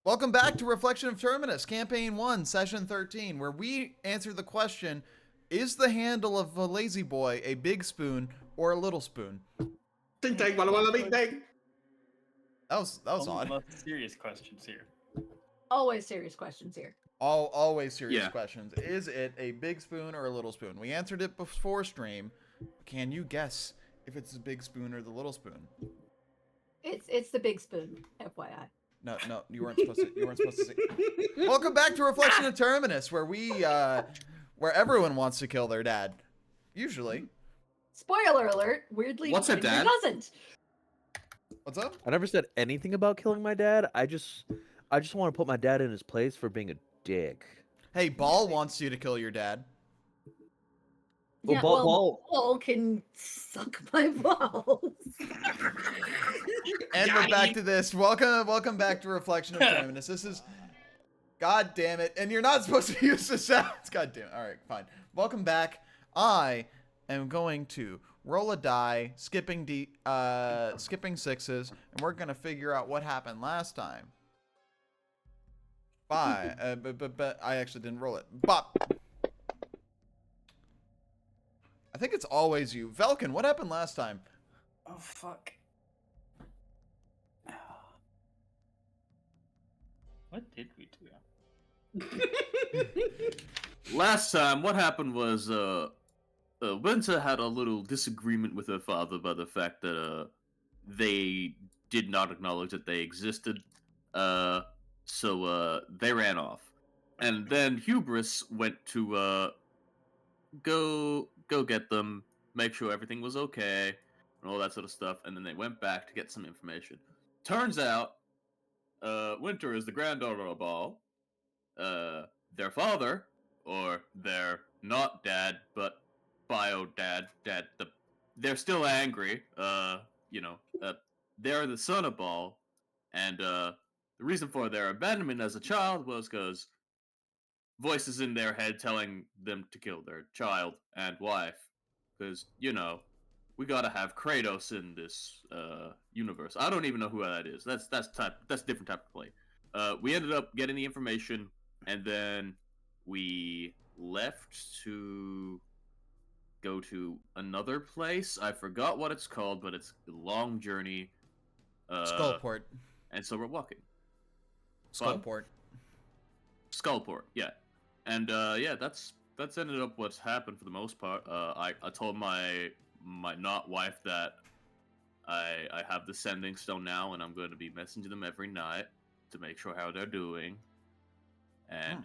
Welcome back to Reflection of Terminus, Campaign 1, Session 13, where we answer the question, is the handle of a lazy boy a big spoon or a little spoon? Ting tang, walla walla bing dang. That was odd. Most serious questions here. Always serious questions here. Always serious Yeah. questions. Is it a big spoon or a little spoon? We answered it before stream. Can you guess if it's a big spoon or the little spoon? It's the big spoon, FYI. No, you weren't supposed to. You weren't supposed to say. Welcome back to Reflection of Terminus, where where everyone wants to kill their dad, usually. Spoiler alert, weirdly, What's a Winter dad? doesn't. What's up? I never said anything about killing my dad. I just want to put my dad in his place for being a dick. Hey, Ball wants you to kill your dad. Well, Yeah, Ball can suck my balls. And we're back to this. Welcome back to Reflection of Terminus. This is, God damn it, and you're not supposed to use the sounds. God damn it. All right, fine. Welcome back. I am going to roll a die, skipping sixes, and we're gonna figure out what happened last time. Bye. But I actually didn't roll it. Bop. I think it's always you. Velkin, what happened last time? Oh fuck. What did we do? Last time, what happened was, Winter had a little disagreement with her father by the fact that, they did not acknowledge that they existed, so they ran off. And then Hubris went to, go get them, make sure everything was okay, and all that sort of stuff, and then they went back to get some information. Turns out, Winter is the granddaughter of Ball. Their father, or their not dad, but bio dad, they're still angry. They're the son of Ball, and the reason for their abandonment as a child was because voices in their head telling them to kill their child and wife, because we gotta have Kratos in this universe. I don't even know who that is. That's a different type of play. We ended up getting the information, and then we left to go to another place. I forgot what it's called, but it's a long journey. Skullport. And so we're walking. Skullport. Skullport, yeah. And that's ended up what's happened for the most part. I told my not wife that I have the sending stone now, and I'm going to be messaging them every night to make sure how they're doing. And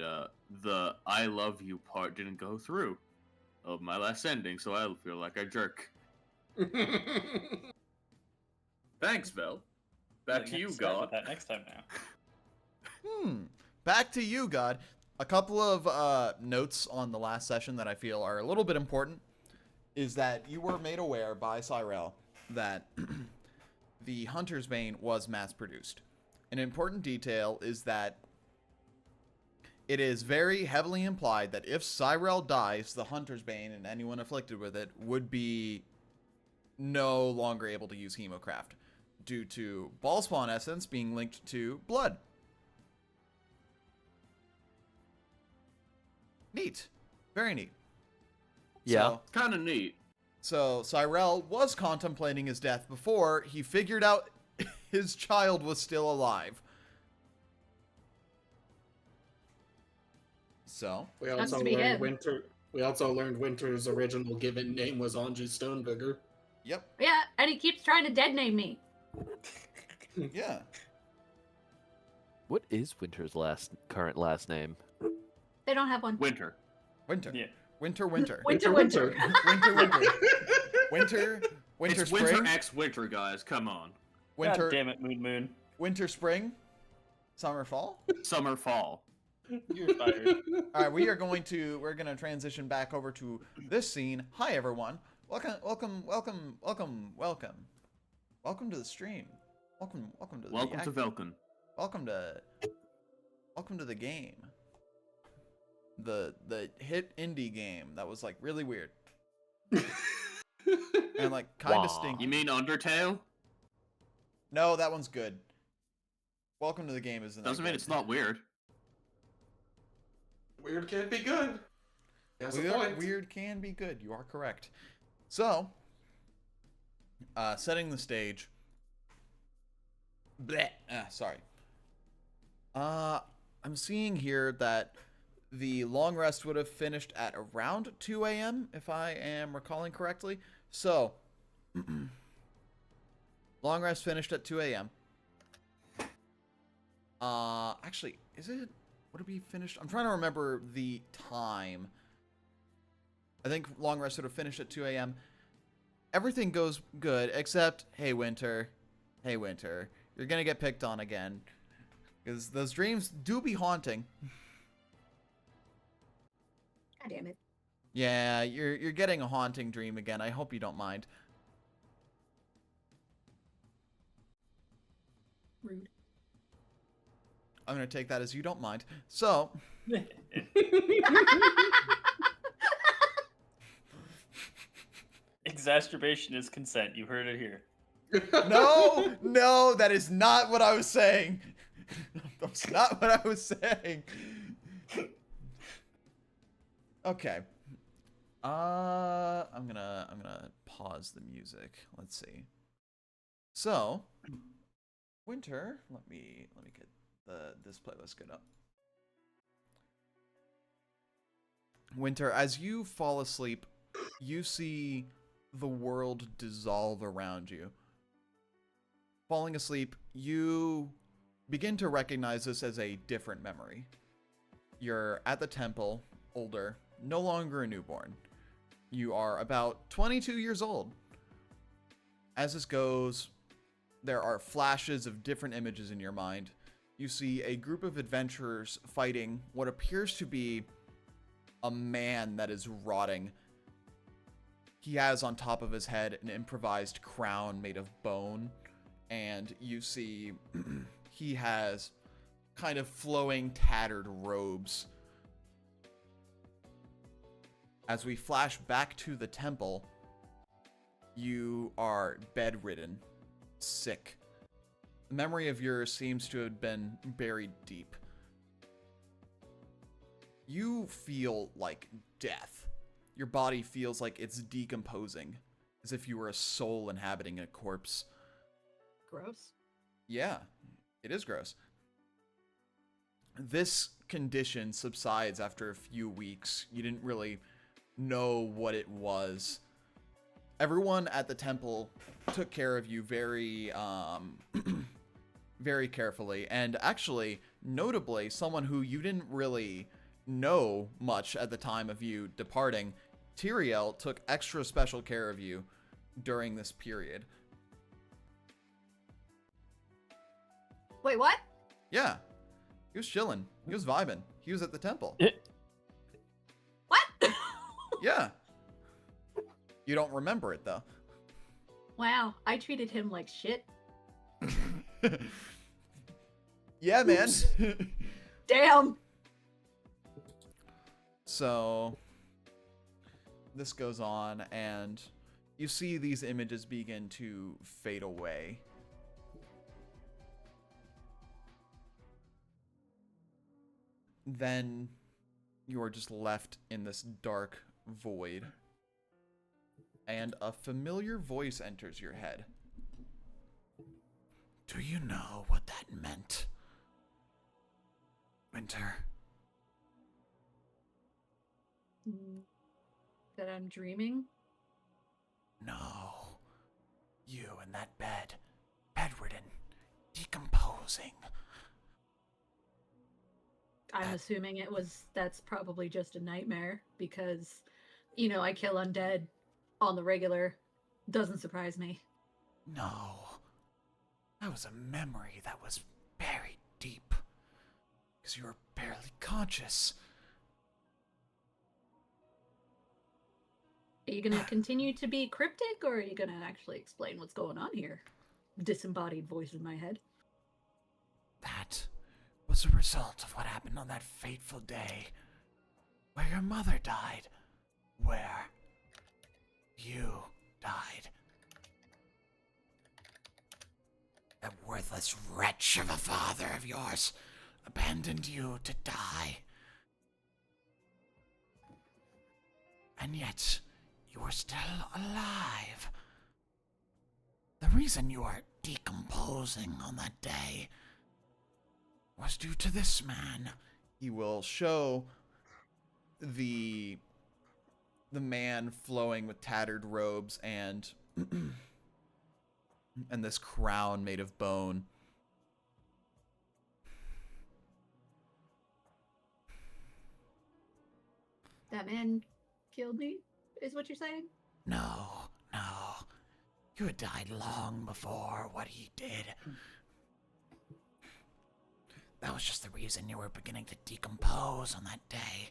the I love you part didn't go through of my last sending, so I feel like a jerk. Thanks, Vel. Back to you, God. That next time now. Back to you, God. A couple of notes on the last session that I feel are a little bit important is that you were made aware by Cyrell that the Hunter's Bane was mass-produced. An important detail is that it is very heavily implied that if Cyrell dies, the Hunter's Bane and anyone afflicted with it would be no longer able to use Hemocraft due to ball spawn essence being linked to blood. Neat. Very neat. Yeah. So, Kind of neat. So Cyrell was contemplating his death before he figured out his child was still alive. So We also learned Winter's original given name was Anju Stoneburger. Yep. Yeah, and he keeps trying to dead name me. Yeah. What is Winter's current last name? They don't have one. Winter. Winter. Yeah. Winter. Winter. Winter. Winter. Winter. It's Spring. Winter X Winter, guys. Come on. Winter. God damn it, Moon. Winter. Spring. Summer. Fall. Summer, fall. You're fired. All right. We're gonna transition back over to this scene. Hi everyone. Welcome to the stream. Welcome to the Welcome to Velkin. Welcome to the game. The hit indie game that was like really weird. And like kind of Wow. stinky. You mean Undertale? No, that one's good. Welcome to the game isn't that Doesn't mean good. it's not weird. Weird can't be good. That's a point. Weird can be good. You are correct. So, setting the stage. Bleh. Sorry. I'm seeing here that the long rest would have finished at around 2 a.m. if I am recalling correctly. So, long rest finished at 2 a.m. Actually, is it? Would it be finished? I'm trying to remember the time. I think long rest would have finished at 2 a.m. Everything goes good, except, hey, Winter. Hey, Winter. You're gonna get picked on again. Because those dreams do be haunting. God damn it. Yeah, you're getting a haunting dream again. I hope you don't mind. Rude. I'm gonna take that as you don't mind. So, Exacerbation is consent. You heard it here. no, that is not what I was saying. That's not what I was saying. Okay. I'm gonna pause the music. Let's see. So, Winter, let me get this playlist good up. Winter, as you fall asleep, you see the world dissolve around you. Falling asleep, you begin to recognize this as a different memory. You're at the temple, older, no longer a newborn. You are about 22 years old. As this goes, there are flashes of different images in your mind. You see a group of adventurers fighting what appears to be a man that is rotting. He has on top of his head an improvised crown made of bone, and you see he has kind of flowing, tattered robes. As we flash back to the temple, you are bedridden, sick. The memory of yours seems to have been buried deep. You feel like death. Your body feels like it's decomposing, as if you were a soul inhabiting a corpse. Gross. Yeah, it is gross. This condition subsides after a few weeks. You didn't really know what it was. Everyone at the temple took care of you very, very carefully. And actually, notably, someone who you didn't really know much at the time of you departing, Tyrael, took extra special care of you during this period. Wait, what? Yeah, he was chilling. He was vibing. He was at the temple. What? Yeah. You don't remember it, though. Wow, I treated him like shit. Yeah, man. Damn. So, this goes on, and you see these images begin to fade away. Then you are just left in this dark void, and a familiar voice enters your head. Do you know what that meant, Winter? That I'm dreaming? No. You in that bed, bedridden, decomposing. I'm assuming that's probably just a nightmare because, you know, I kill undead on the regular. Doesn't surprise me. No. That was a memory that was buried deep. Because you were barely conscious. Are you going to continue to be cryptic or are you going to actually explain what's going on here? Disembodied voice in my head. That was a result of what happened on that fateful day where your mother died. Where you died. that worthless wretch of a father of yours abandoned you to die. And yet, you are still alive. The reason you are decomposing on that day was due to this man. He will show the man flowing with tattered robes and and this crown made of bone. That man killed me, is what you're saying? No. You had died long before what he did. That was just the reason you were beginning to decompose on that day.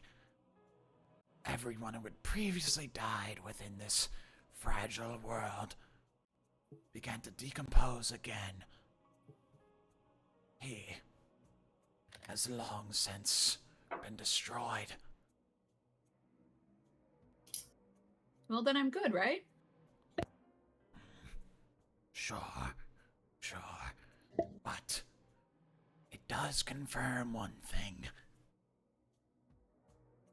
Everyone who had previously died within this fragile world began to decompose again. He has long since been destroyed. Well, then I'm good, right? Sure. But it does confirm one thing.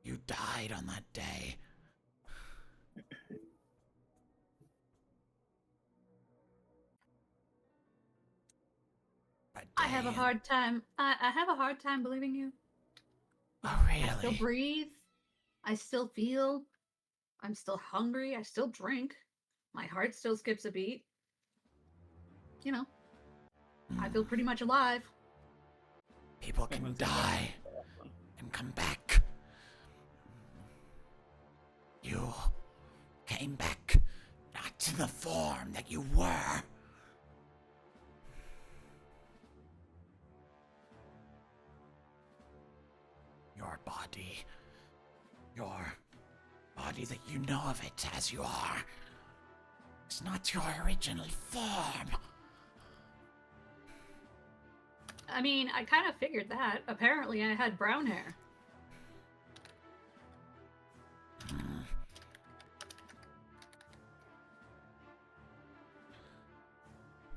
You died on that day. I have a hard time. I have a hard time believing you. Oh, I still really? breathe. I still feel. I'm still hungry. I still drink. My heart still skips a beat. You know, I feel pretty much alive. People can Someone's die and come back. You came back not to the form that you were. Your body that you know of it as you are, is not your original form. I mean, I kind of figured that. Apparently, I had brown hair.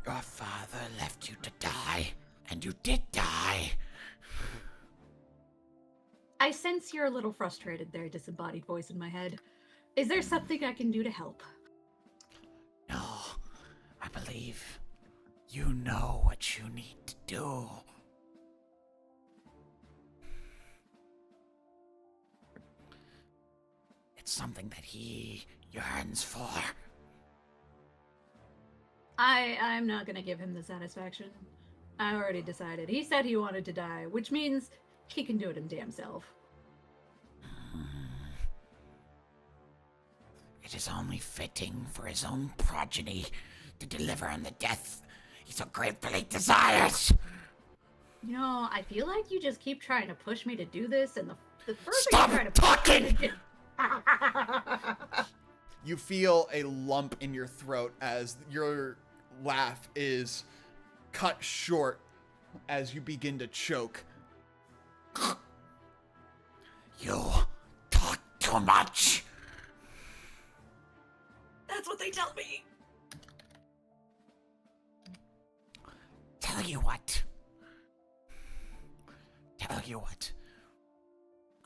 Your father left you to die, and you did die. I sense you're a little frustrated there, disembodied voice in my head. Is there something I can do to help? No, I believe you know what you need to do. It's something that he yearns for. I'm not gonna give him the satisfaction. I already decided. He said he wanted to die, which means he can do it his damn self. It is only fitting for his own progeny to deliver him the death he so gratefully desires. You know, I feel like you just keep trying to push me to do this, and the further Stop you try to talking! push me to You feel a lump in your throat as your laugh is cut short as you begin to choke. You talk too much. That's what they tell me. Tell you what.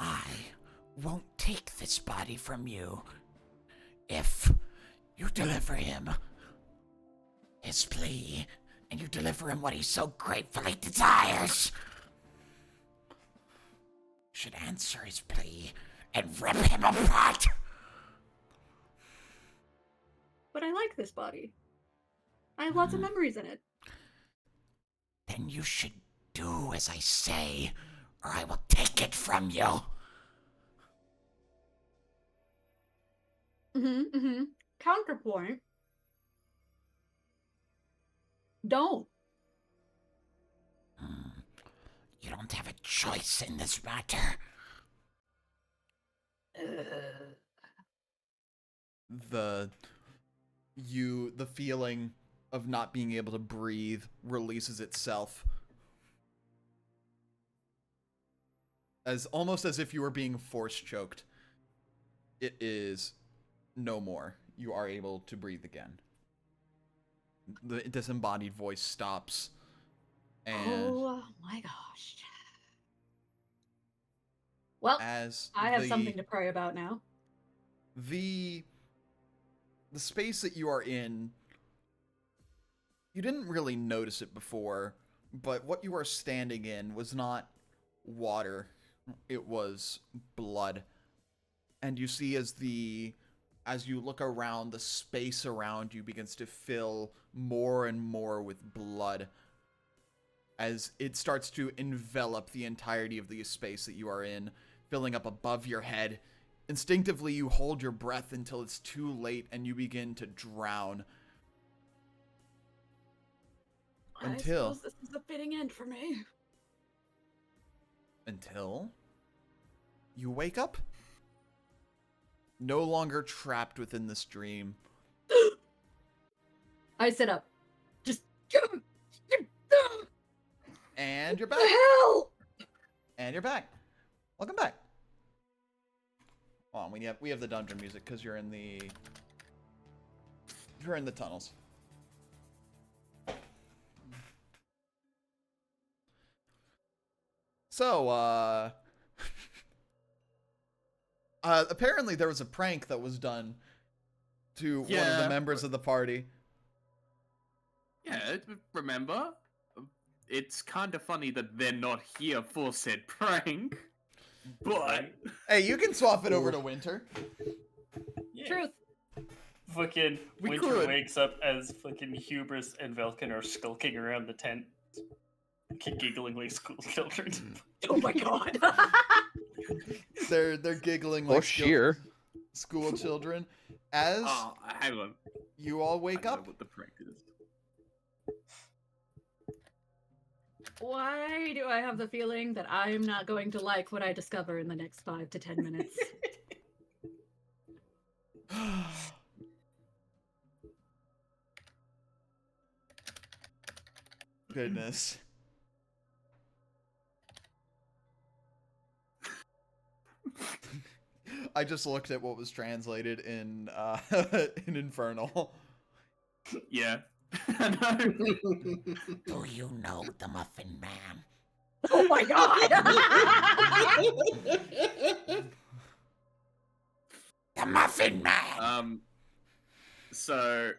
I won't take this body from you if you deliver him his plea and you deliver him what he so gratefully desires. You should answer his plea and rip him apart. But I like this body. I have lots of memories in it. Then you should do as I say, or I will take it from you. Counterpoint. Don't. You don't have a choice in this matter. The feeling of not being able to breathe releases itself. Almost as if you were being force choked. It is no more. You are able to breathe again. the disembodied voice stops. And Oh my gosh. Well, as I have something to pray about now. the space that you are in, you didn't really notice it before, but what you are standing in was not water, it was blood. And you see as you look around, the space around you begins to fill more and more with blood as it starts to envelop the entirety of the space that you are in, filling up above your head. Instinctively, you hold your breath until it's too late and you begin to drown. I suppose this is a fitting end for me. Until you wake up. No longer trapped within this dream. I sit up. Just And you're back. the hell! And you're back. Welcome back. Hold on, we have the dungeon music because you're in the tunnels. So, apparently there was a prank that was done to one of the members of the party. Yeah, remember? It's kind of funny that they're not here for said prank. But Hey, you can swap it over to Winter. Yeah. Truth. Fucking We Winter could. wakes up as fucking Hubris and Velkin are skulking around the tent, giggling like school children. Oh my god. They're giggling Or like sheer. school children as Oh, hang on. you all wake I know up. what the prank is. Why do I have the feeling that I'm not going to like what I discover in the next 5 to 10 minutes? Goodness. I just looked at what was translated in in Infernal. Yeah. I know. Do you know the Muffin Man? Oh my god! The Muffin Man! So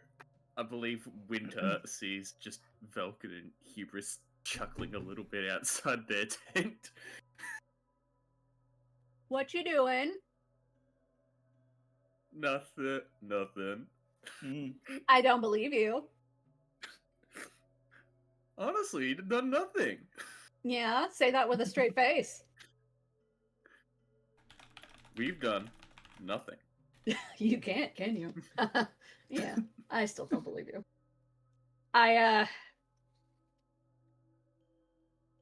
I believe Winter sees just Velkin and Hubris chuckling a little bit outside their tent. What you doing? Nothing. I don't believe you. Honestly, you've done nothing. Yeah, say that with a straight face. We've done nothing. You can't, can you? Yeah, I still don't believe you. I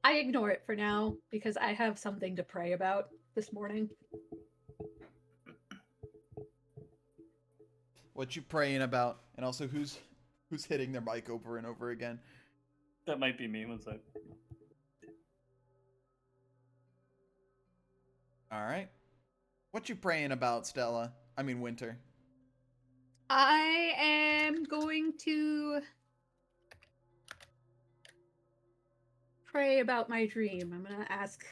ignore it for now because I have something to pray about this morning. What you praying about? And also who's hitting their mic over and over again? That might be me. What's that? All right. What you praying about, Stella? I mean Winter. I am going to pray about my dream. I'm going to ask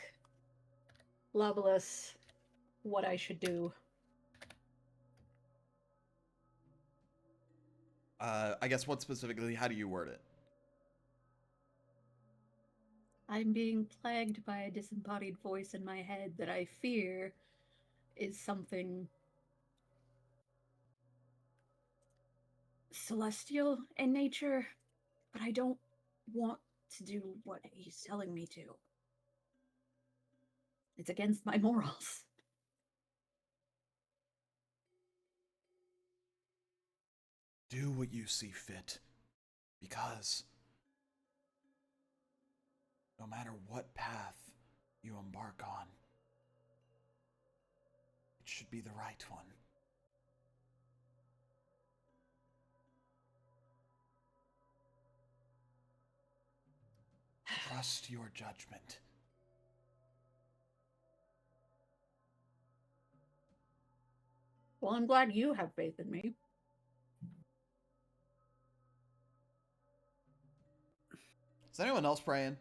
Loveless what I should do. I guess what specifically, how do you word it? I'm being plagued by a disembodied voice in my head that I fear is something celestial in nature, but I don't want to do what he's telling me to. It's against my morals. Do what you see fit. Because no matter what path you embark on, it should be the right one. Trust your judgment. Well, I'm glad you have faith in me. Is anyone else praying?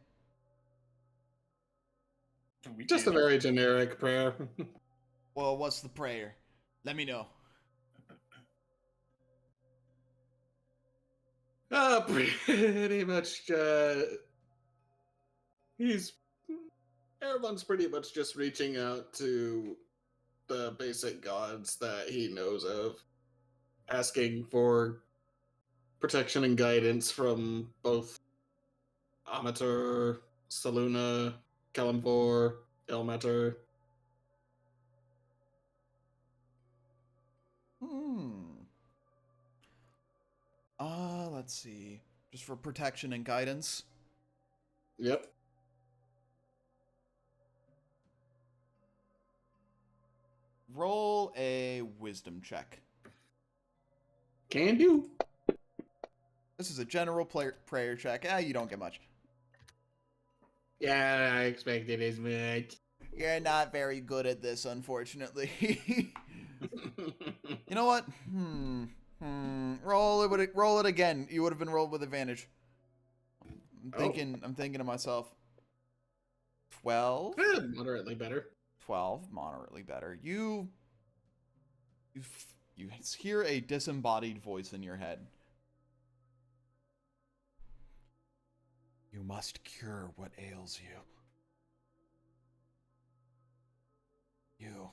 We Just a do. very generic prayer. Well, what's the prayer? Let me know. Pretty much, everyone's pretty much just reaching out to the basic gods that he knows of, asking for protection and guidance from both Amateur, Saluna, Kalimvor, Ilmater. Let's see. Just for protection and guidance. Yep. Roll a wisdom check. Can do. This is a general prayer check. You don't get much. Yeah, I expected as much. You're not very good at this, unfortunately. You know what? Roll it again. You would have been rolled with advantage. I'm thinking to myself. 12? Moderately better. 12, moderately better. You hear a disembodied voice in your head. You must cure what ails you. You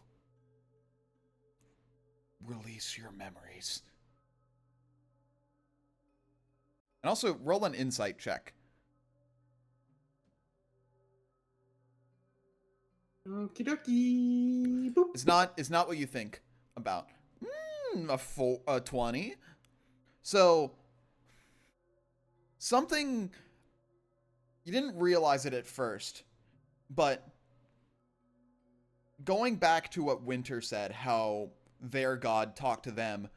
release your memories. And also roll an insight check. Okie dokie. Boop. It's not what you think about. A 20. So something you didn't realize it at first, but going back to what Winter said, how their god talked to them,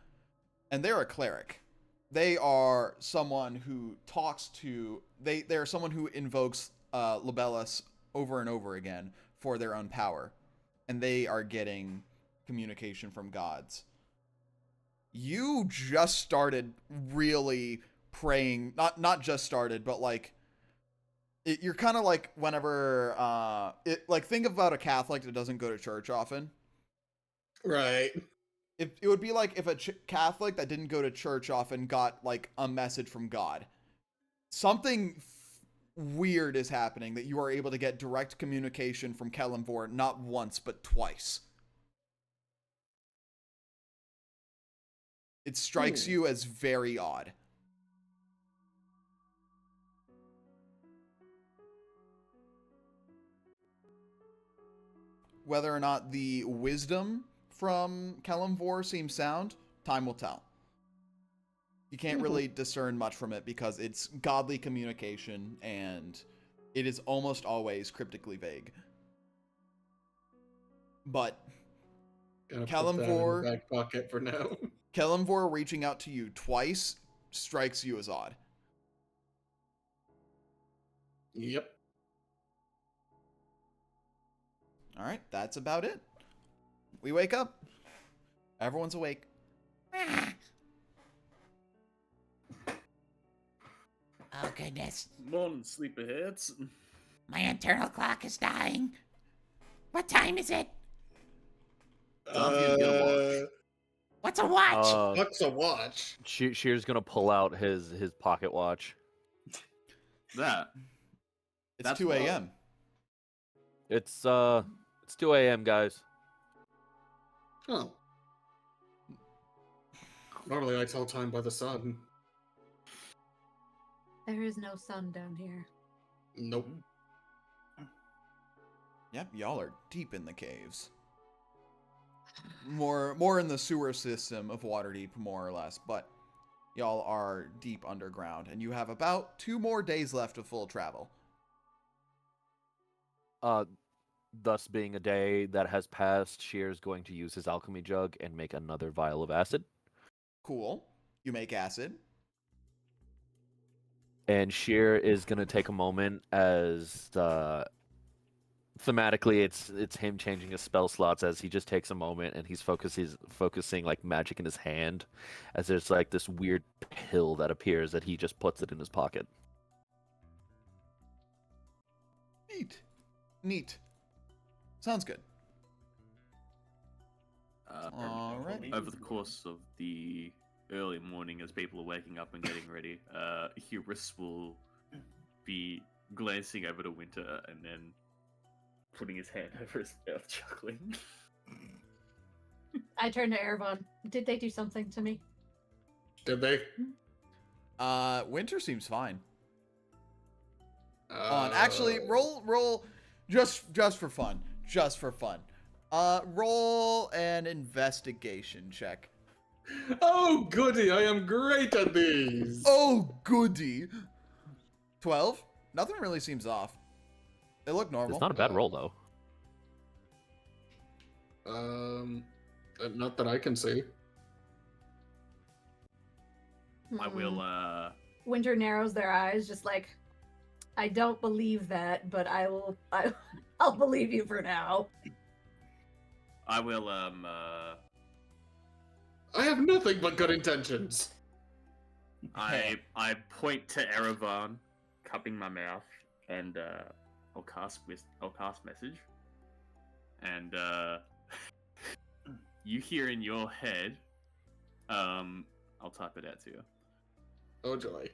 and they're a cleric. They are someone who talks to they're someone who invokes Libellus over and over again for their own power, and they are getting communication from gods. You just started really praying, not just started, but like you're kind of like whenever think about a Catholic that doesn't go to church often. Right. It would be like if a Catholic that didn't go to church often got like a message from God. Something weird is happening that you are able to get direct communication from Kalimvor not once but twice. It strikes you as very odd. Whether or not the wisdom from Kalimvor seems sound, time will tell. You can't really discern much from it because it's godly communication and it is almost always cryptically vague. But Gonna put that in Kalimvor, the back pocket for now. Kalimvor reaching out to you twice strikes you as odd. Yep. All right, that's about it. We wake up. Everyone's awake. Oh, goodness. Morning, sleepyheads. My internal clock is dying. What time is it? Donphy get a watch. What's a watch? What's a watch? Shear's gonna pull out his pocket watch. That. It's That's 2 low. a.m. It's 2 a.m. guys. Oh. Normally I tell time by the sun. There is no sun down here. Nope. Yep, y'all are deep in the caves. More in the sewer system of Waterdeep, more or less, but y'all are deep underground, and you have about 2 more days left of full travel. Thus being a day that has passed, Shear's going to use his alchemy jug and make another vial of acid. Cool. You make acid. And Shear is going to take a moment as thematically it's him changing his spell slots as he just takes a moment and he's focusing like magic in his hand as there's like this weird pill that appears that he just puts it in his pocket. Neat. Sounds good. All right. Over the course of the early morning, as people are waking up and getting ready, Hubris will be glancing over to Winter and then putting his hand over his mouth, chuckling. I turn to Erebon. Did they do something to me? Did they? Winter seems fine. Uh, Actually, roll just for fun. Just for fun. Roll an investigation check. Oh, goody! I am great at these. Oh, goody. 12? Nothing really seems off. They look normal. It's not a bad roll though. Not that I can see. I will, Winter narrows their eyes, just like, I don't believe that, but I'll believe you for now. I will, I have nothing but good intentions. I point to Erevan, cupping my mouth, and I'll cast message, and you hear in your head, I'll type it out to you. Oh joy!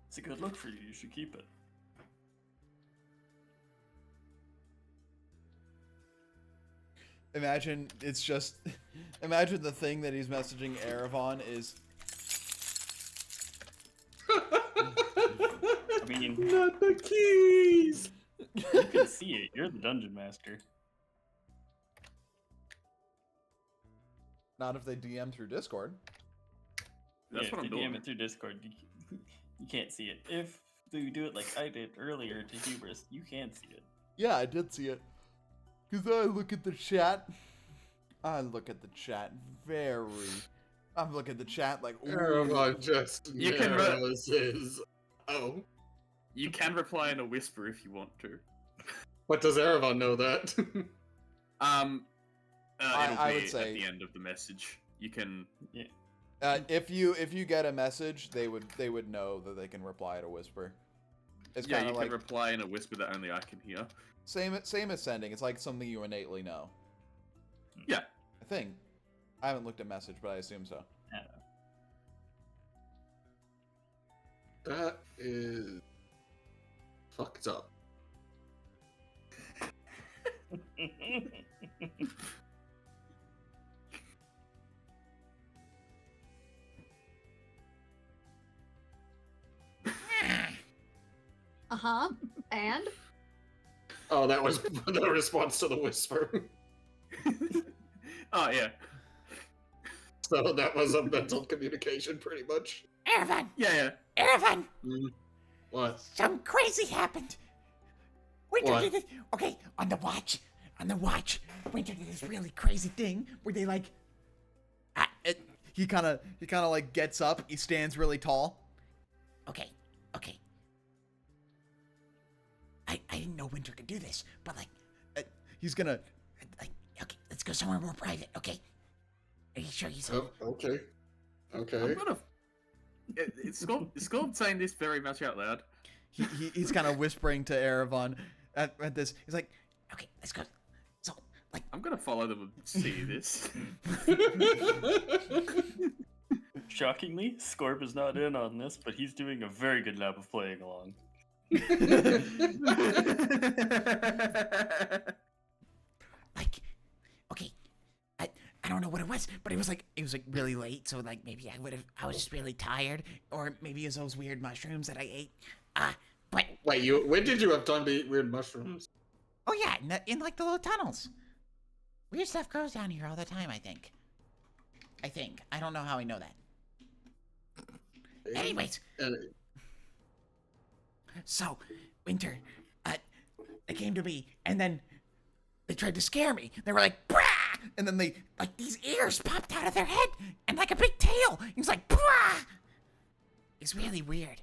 It's a good look for you. You should keep it. Imagine it's just... Imagine the thing that he's messaging Erevan is... I mean, Not the keys. you can see it. You're the dungeon master. Not if they DM through Discord. That's Yeah, what I'm if you DM doing. it through Discord, you can't see it. If you do it like I did earlier to Hubris, you can see it. Yeah, I did see it. Because I look at the chat. I'm looking at the chat like, ooh. Erevan just You can narrows his. Oh, You can reply in a whisper if you want to. but does Erevan know that? It'll I be would say- at the end of the message. You can. If you get a message, they would know that they can reply at a whisper. It's Yeah, kind you of can like reply in a whisper that only I can hear. same as sending. It's like something you innately know. Yeah. I think. I haven't looked at message, but I assume so. That is fucked up. Uh-huh. And? Oh, that was the response to the whisper. Oh yeah. So that was a mental communication, pretty much. Erevan, Yeah. Erevan, What? some crazy happened. Winter What? did it. Okay, on the watch, Winter did this really crazy thing where they like. He kind of like gets up. He stands really tall. Okay. I didn't know Winter could do this, but like, He's gonna. okay, let's go somewhere more private. Okay. Are you sure he's? Oh, okay. Okay. I'm gonna. It's called saying this very much out loud. He's kind of whispering to Erevan at this. He's like, Okay, let's go. So, like, I'm gonna follow them and see this. Shockingly, Scorp is not in on this, but he's doing a very good job of playing along. like, okay, I don't know what it was, but it was like really late, so like maybe I was just really tired, or maybe it was those weird mushrooms that I ate. But Wait, when did you have time to eat weird mushrooms? oh yeah, in like the little tunnels. Weird stuff grows down here all the time. I think. I don't know how I know that. Anyways, so Winter, they came to me, and then they tried to scare me. They were like, "Brah!" And then they, like, these ears popped out of their head, and like a big tail. It was like, "Brah!" It's really weird.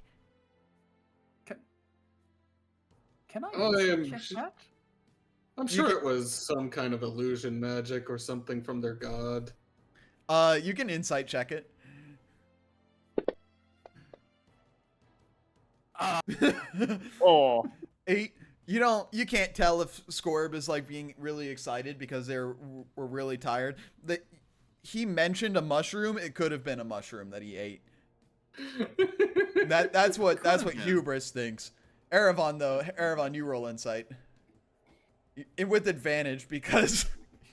Can I am check that? I'm sure it was some kind of illusion magic or something from their god. you can insight check it. Oh, You can't tell if Scorb is like being really excited because were really tired. He mentioned a mushroom. It could have been a mushroom that he ate. That's what Hubris thinks. Erebon, you roll insight. With advantage because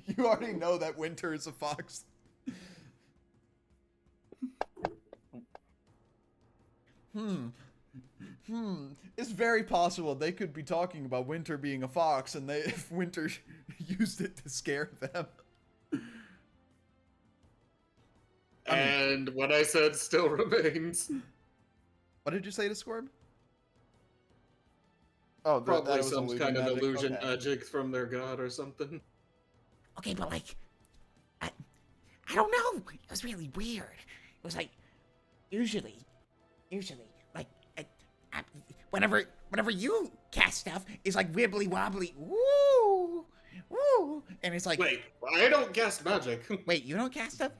you already know that Winter is a fox. It's very possible they could be talking about Winter being a fox, and if Winter used it to scare them. And what I said still remains. What did you say to Scorb? Oh, Probably that was some kind of magic? illusion Okay. magic from their god or something. Okay, but like, I don't know. It was really weird. It was like, usually, like, whenever you cast stuff, it's like wibbly wobbly, woo, and it's like, Wait, I don't cast magic. wait, you don't cast stuff?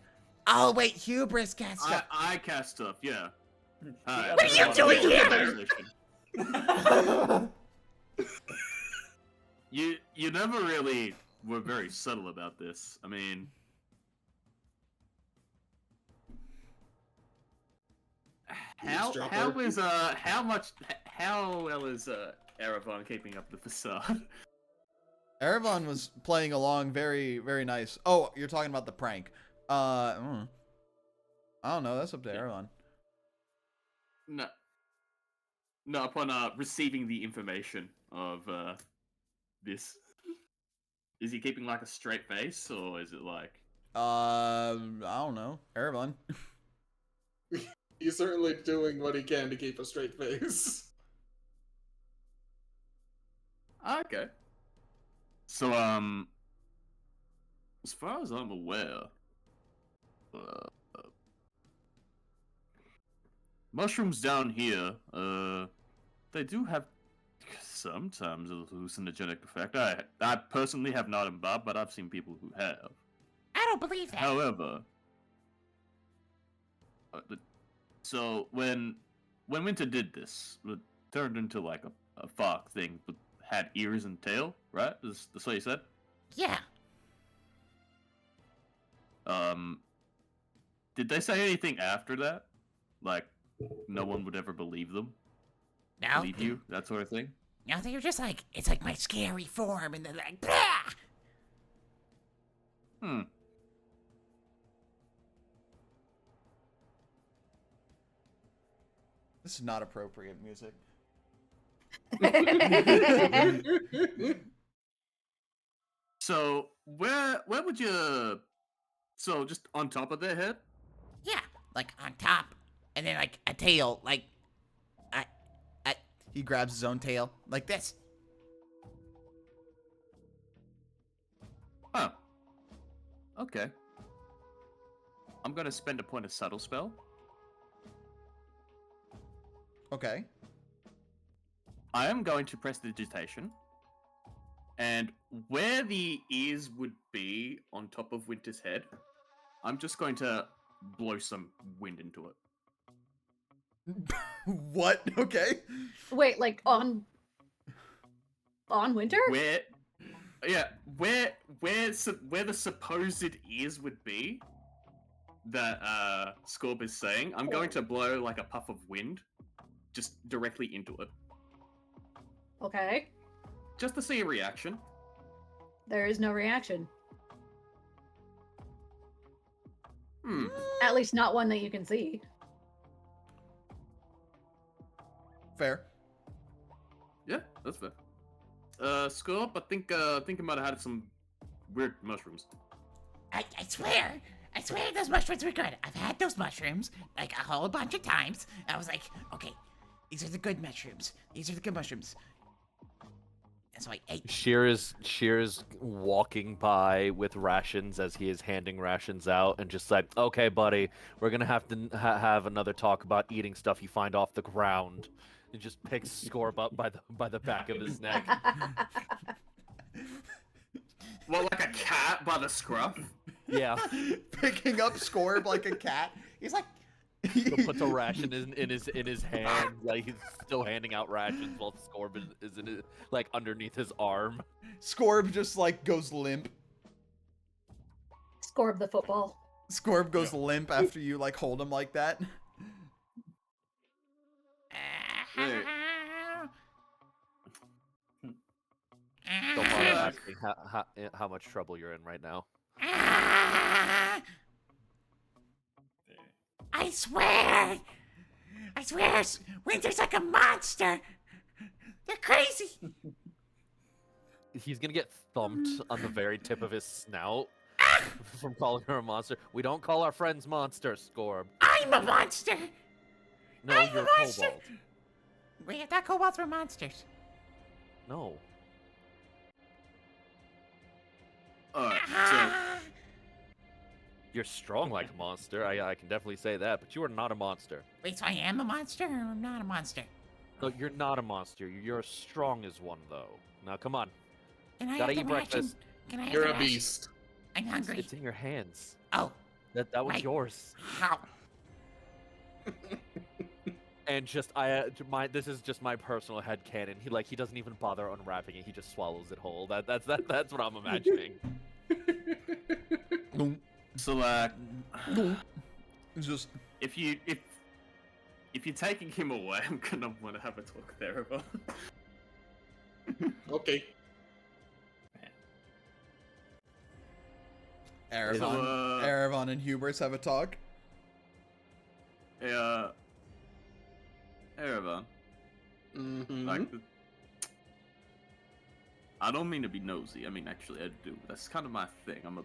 Oh wait, Hubris cast stuff. I cast stuff, yeah. What are you doing here? You never really were very subtle about this. I mean, how well is Erebon keeping up the facade? Erebon was playing along very, very nice. Oh, you're talking about the prank. I don't know. That's up to Erebon. No, upon receiving the information of this, is he keeping like a straight face, or is it like? I don't know. Erebon. He's certainly doing what he can to keep a straight face. Okay. So, as far as I'm aware, mushrooms down here, they do have sometimes a hallucinogenic effect. I personally have not imbibed, but I've seen people who have. I don't believe that. However, so when Winter did this, it turned into like a fox thing, but had ears and tail, right? That's what you said? Yeah. Did they say anything after that? Like, no one would ever believe them? No. Believe you? That sort of thing? No, they were just like, it's like my scary form, and they're like, blah! This is not appropriate music. So, where would you... So, just on top of their head? Yeah, like on top, and then like a tail, like, He grabs his own tail like this. Huh. Okay. I'm gonna spend a point of subtle spell. Okay. I am going to press digitation. And where the ears would be on top of Winter's head, I'm just going to blow some wind into it. What? Okay. Wait, like on Winter? Where the supposed ears would be that Scorb is saying, I'm going to blow like a puff of wind just directly into it. Okay. Just to see a reaction. There is no reaction. Hmm. At least not one that you can see. Fair. Yeah, that's fair. Scorp, I think I might have had some weird mushrooms. I swear those mushrooms were good. I've had those mushrooms like a whole bunch of times. I was like, okay, these are the good mushrooms. These are the good mushrooms. And so I ate. Sheer is walking by with rations as he is handing rations out, and just like, okay, buddy, we're gonna have to have another talk about eating stuff you find off the ground. And just picks Scorp up by the back of his neck. Well, like a cat by the scruff. Yeah. Picking up Scorb like a cat. He's like, He puts a ration in his hand, like he's still handing out rations while Scorb is in his, like underneath his arm. Scorb just like goes limp. Scorb the football. Scorb goes limp after you like hold him like that. Hey. Don't bother asking how much trouble you're in right now. I swear, Winter's like a monster. They're crazy. He's gonna get thumped on the very tip of his snout from calling her a monster. We don't call our friends monsters, Scorb. I'm a monster. No, I'm you're a a monster. kobold. We thought kobolds were monsters. No. Alright, so Ah. You're strong like a monster. I can definitely say that, but you are not a monster. Wait, so I am a monster or I'm not a monster? No, you're not a monster. You're as strong as one, though. Now, come on. Can I Gotta have eat the ration? breakfast. Can I have You're the a ration? beast. I'm hungry. It's in your hands. Oh, That was Right. yours. how? And just this is just my personal headcanon. He doesn't even bother unwrapping it. He just swallows it whole. That's what I'm imagining. Select. It's just If you're taking him away, I'm gonna want to have a talk there about. Okay. Erevan, Erevan and Hubris have a talk. Hey, Erevan, Mm-hmm. like, I don't mean to be nosy. I mean, actually, I do. That's kind of my thing. I'm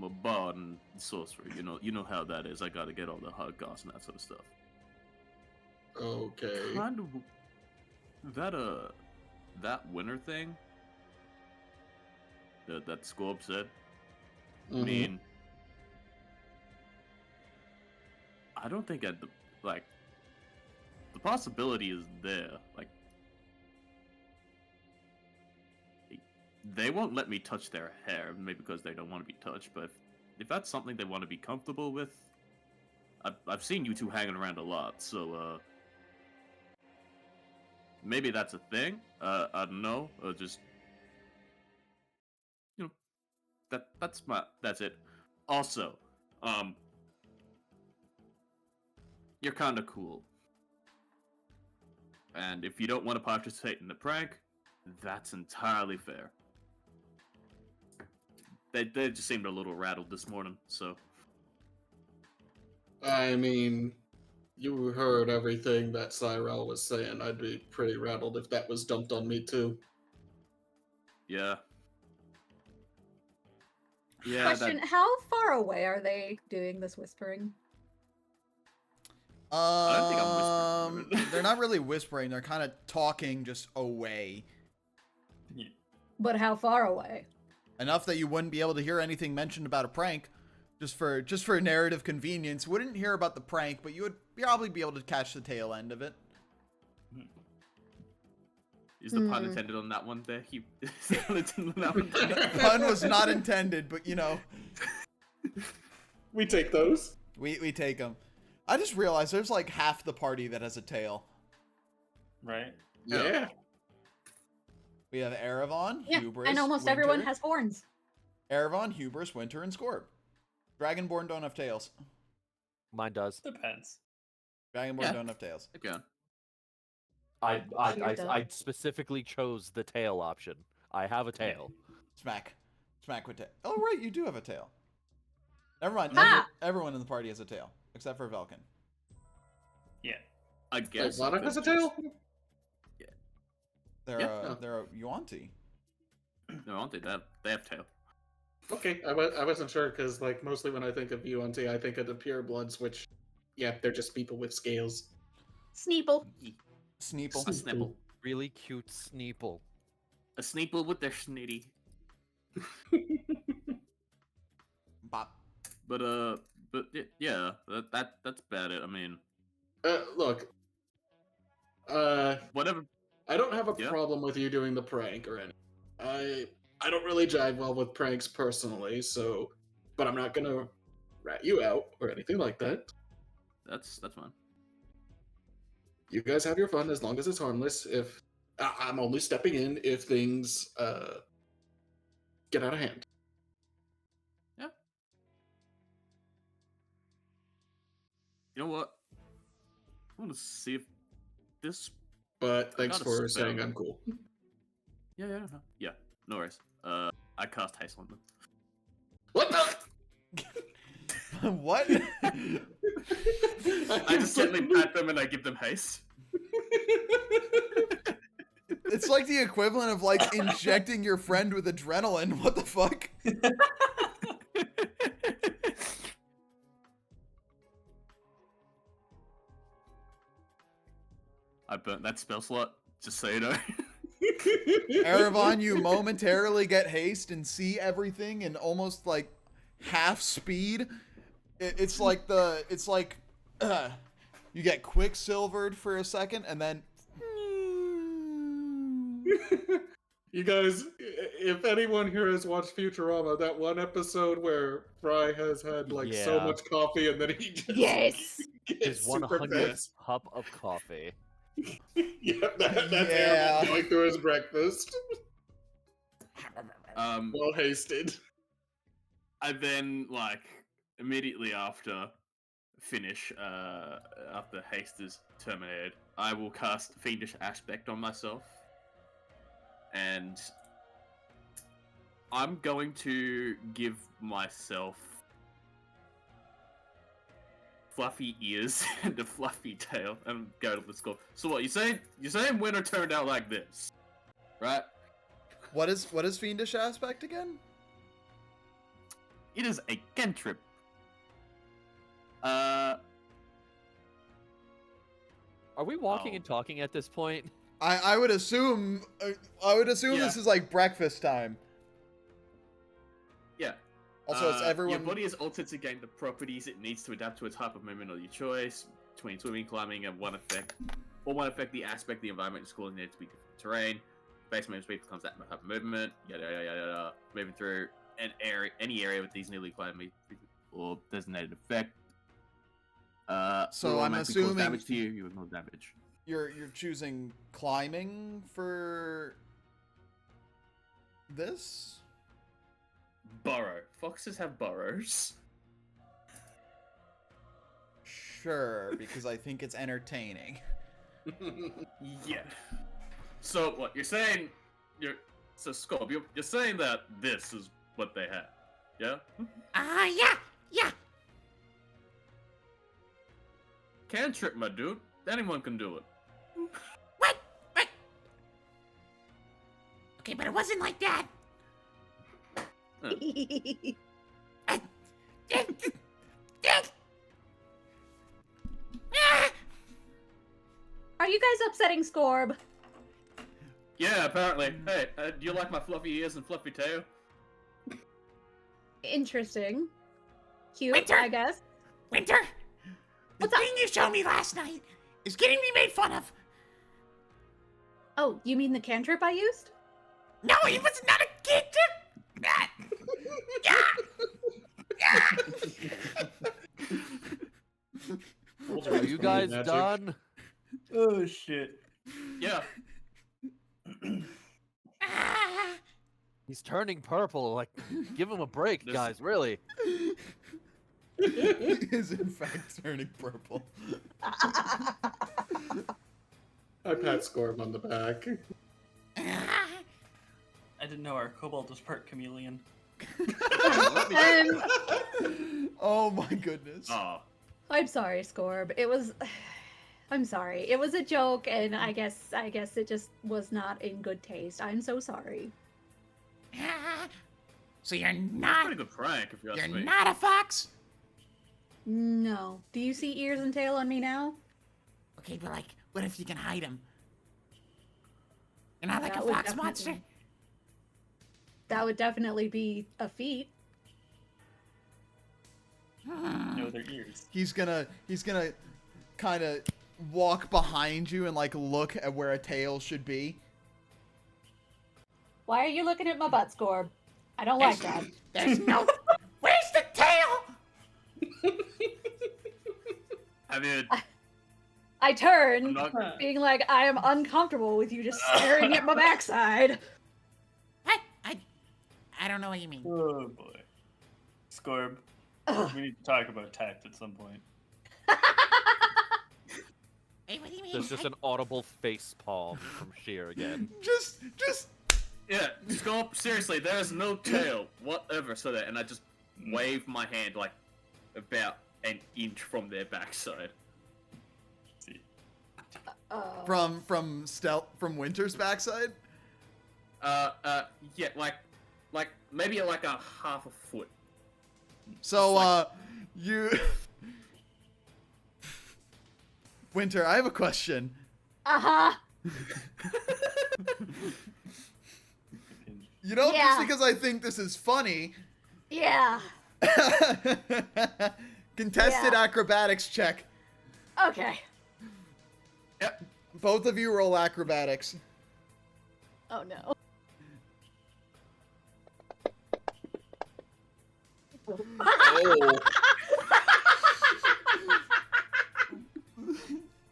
a bard and sorcerer. You know how that is. I gotta get all the hard goss and that sort of stuff. Okay. Kind of that winter thing that Scorb said. I Mhm. mean, I don't think the possibility is there. Like, they won't let me touch their hair, maybe because they don't want to be touched. But if that's something they want to be comfortable with, I've seen you two hanging around a lot, so maybe that's a thing. I don't know. Just that's it. Also, you're kind of cool. And if you don't want to participate in the prank, that's entirely fair. They just seemed a little rattled this morning, so. I mean, you heard everything that Cyril was saying. I'd be pretty rattled if that was dumped on me too. Yeah. Yeah, Question: how far away are they doing this whispering? I don't think I'm whispering. They're not really whispering. They're kind of talking just away. But how far away? Enough that you wouldn't be able to hear anything mentioned about a prank. Just for narrative convenience, wouldn't hear about the prank, but you would probably be able to catch the tail end of it. Is the pun intended on that one there? Is the pun intended on that one there? Pun was not intended, but you know, We take those. we take them. I just realized there's like half the party that has a tail. Right? Yeah. We have Erevan, Yeah, Hubris, and almost Winter. everyone has horns. Erevan, Hubris, Winter, and Scorb. Dragonborn don't have tails. Mine does. Depends. Dragonborn Yeah. don't have tails. Again. I specifically chose the tail option. I have a tail. Smack with tail. Oh right, you do have a tail. Never mind. Ha! Everyone in the party has a tail except for Velkin. Yeah. I Wait, guess. Lana it has a could tail? They're Yeah. they're a Yuanti. No, aren't they? They have tail. Okay, I wasn't sure because, like, mostly when I think of UNT, I think of the purebloods, which, yeah, they're just people with scales. Sneeple. Sneeple. A snipple. Really cute Sneeple. A sneeple with their snitty. Bop. But yeah, that's about it. I mean, Look, whatever. I don't have a Yeah. problem with you doing the prank or anything. I don't really jive well with pranks personally, so, but I'm not gonna rat you out or anything like that. that's fine. You guys have your fun as long as it's harmless. If I'm only stepping in if things get out of hand. Yeah. You know what? I want to see if this. But thanks got a for spell. saying I'm cool. Yeah. No worries. I cast haste on them. What the? What? I just gently pat them and I give them haste. It's like the equivalent of like injecting your friend with adrenaline. What the fuck? I burnt that spell slot, just so you know. Erebon, you momentarily get haste and see everything in almost like half speed. It's like you get quicksilvered for a second and then You guys, if anyone here has watched Futurama, that one episode where Fry has had like so Yeah. much coffee and then he just Yes. gets His super 100th fast. cup of coffee. Yeah, that's Yeah. Aaron going through his breakfast. Well, hasted. I then like immediately after finish, after haste is terminated, I will cast Fiendish Aspect on myself, and I'm going to give myself fluffy ears and a fluffy tail and go to the score. So what you saying winter turned out like this, right? what is fiendish aspect again? It is a cantrip. Are we walking Oh. and talking at this point? I would assume Yeah. this is like breakfast time. Yeah. Also, it's everyone. Your body is altered to gain the properties it needs to adapt to a type of movement of your choice, between swimming, climbing, and one effect the aspect the environment is causing it to be different terrain. Base movement speed becomes that type of movement. Yada yada yada yada. Moving through any area with these newly climbing or designated effect. So will I'm automatically cause assuming damage to you. You ignore damage. You're choosing climbing for this? Burrow. Foxes have burrows. Sure, because I think it's entertaining. Yeah. So what you're saying? So Scorp, you're saying that this is what they had, yeah? Yeah. Cantrip, my dude. Anyone can do it. What? Okay, but it wasn't like that. Are you guys upsetting Scorb? Yeah, apparently. Hey, do you like my fluffy ears and fluffy tail? Interesting. Cute, Winter! I guess. Winter, the What's up? thing you showed me last night is getting me made fun of. Oh, you mean the cantrip I used? No, it was not a kid. Are you guys done? Oh shit. Yeah. He's turning purple. Like, give him a break, This- guys. Really. He is in fact turning purple. I pat Scorb on the back. I didn't know our kobold was part chameleon. Oh my goodness. Oh. I'm sorry, Scorb. It was. I'm sorry. It was a joke, and I guess it just was not in good taste. I'm so sorry. So you're Pretty not good prank, if you ask me. a fox? No. Do you see ears and tail on me now? Okay, but like, what if you can hide them? You're not like That a would fox definitely- monster. That would definitely be a feat. No, their ears. He's gonna kind of walk behind you and like look at where a tail should be. Why are you looking at my butt, Scorb? I don't like that. There's no. Where's the tail? I mean, I turn, I'm not. being like, I am uncomfortable with you just staring at my backside. What? I don't know what you mean. Oh boy. Scorb, we need to talk about tact at some point. Hey, what do you mean? There's just an audible face palm from Sheer again. Just Yeah, Scorp, seriously, there's no tail whatever. So that, and I just wave my hand like about an inch from their backside. See. from Winter's backside. Yeah, like maybe like a half a foot. So, you, Winter, I have a question. Uh-huh. You know, Yeah. just because I think this is funny, Yeah. contested Yeah. acrobatics check. Okay. Yep. Both of you roll acrobatics. Oh no. Oh,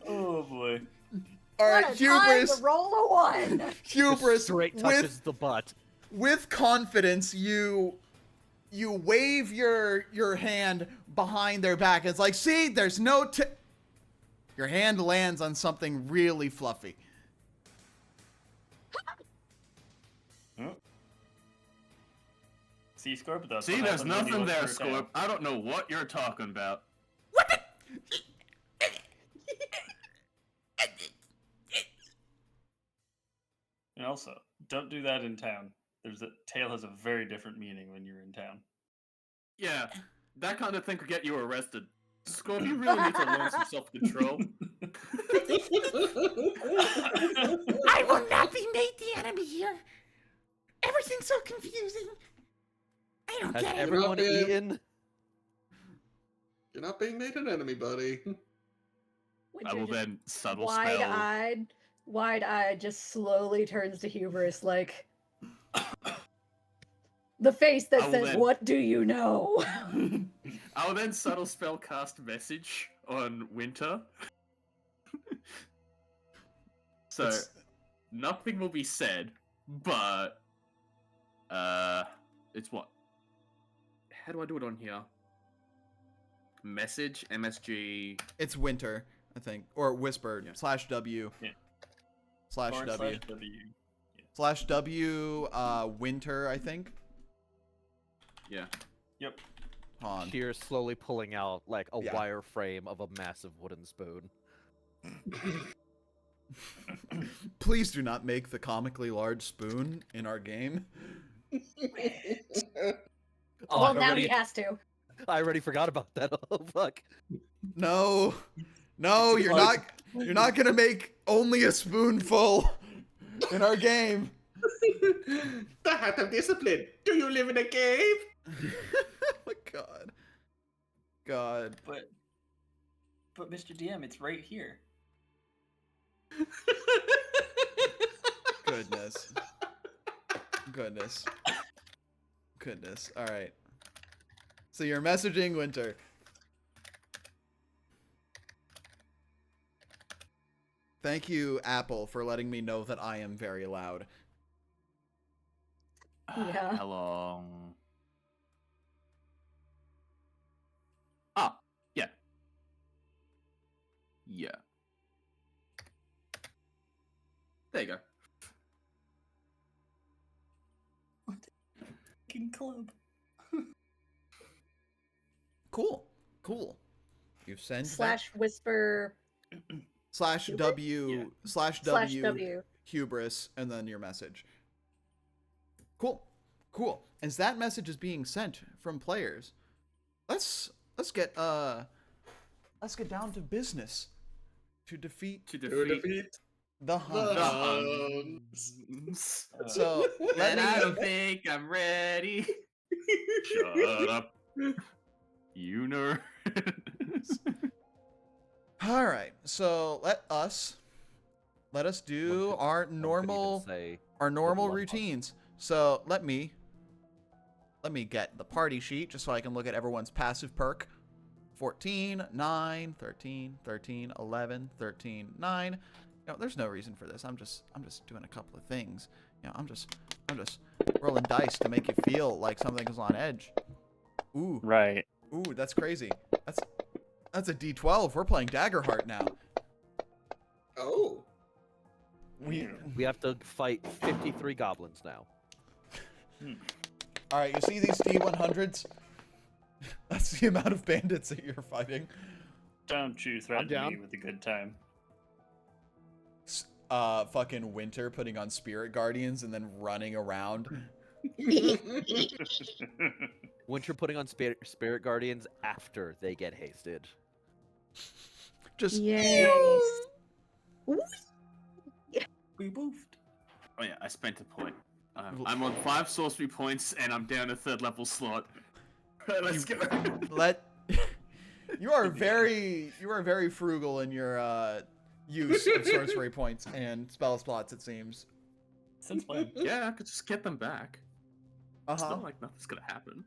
Oh boy. All right, What a time hubris, to roll a 1. hubris, Straight touches the butt. with confidence, you wave your hand behind their back. It's like, see, there's no your hand lands on something really fluffy. Oh. See, Scorp, that's See, what there's happens when you nothing look there, for a tail. Scorp. I don't know what you're talking about. And also, don't do that in town. Tail has a very different meaning when you're in town. Yeah, that kind of thing could get you arrested. Scorp, you really need to learn some self-control. I will not be made the enemy here. Everything's so confusing. I don't Has get it. everyone Yeah. eaten? you're not being made an enemy, buddy. I will then subtle spell. Wide-eyed, just slowly turns to Hubris like the face I that will says, then- "What do you know?" I will then subtle spell cast message on Winter. So It's- nothing will be said, but it's what? How do I do it on here? Message MSG. It's Winter, I think, or Whisper Yeah. /W Yeah. /W /W. /W Winter, I think. Yeah. Yep. On. Sheer slowly pulling out like a Yeah. wireframe of a massive wooden spoon. Please do not make the comically large spoon in our game. Oh, Well, I now already, he has to. I already forgot about that. Oh fuck. No, you're not gonna make only a spoonful in our game. The heart of discipline. Do you live in a cave? Oh my God. But Mr. DM, it's right here. Goodness. All right. So you're messaging Winter. Thank you, Apple, for letting me know that I am very loud. Yeah. How long? Ah, yeah. Yeah. There you go. Fucking club. Cool. You send /whisper /W /W. hubris and then your message. Cool. As that message is being sent from players, let's get down to business to defeat To To defeat defeat the the Huns. Huns. So let And I me don't think I'm ready. Shut up. You nerd. All right. So let us do our One could even normal say normal one routines. So let me get the party sheet just so I can look at everyone's passive perk. 14, 9, 13, 13, 11, 13, 9. You know, there's no reason for this. I'm just doing a couple of things. You know, I'm just rolling dice to make you feel like something's on edge. Ooh. Right. Ooh, that's crazy. That's a D12. We're playing Daggerheart now. Oh. We We have to fight 53 goblins now. All right, you see these D100s? That's the amount of bandits that you're fighting. Don't you threaten down. me with a good time. Fucking Winter putting on Spirit Guardians and then running around. Winter putting on Spirit Guardians after they get hasted. Just Yes. We moved. Oh yeah, I spent a point. I'm on 5 sorcery points and I'm down a 3rd level slot. Let's go. You are very frugal in your use of sorcery points and spell slots, it seems. Since when? Yeah, I could just get them back. It's Uh-huh. not like nothing's gonna happen.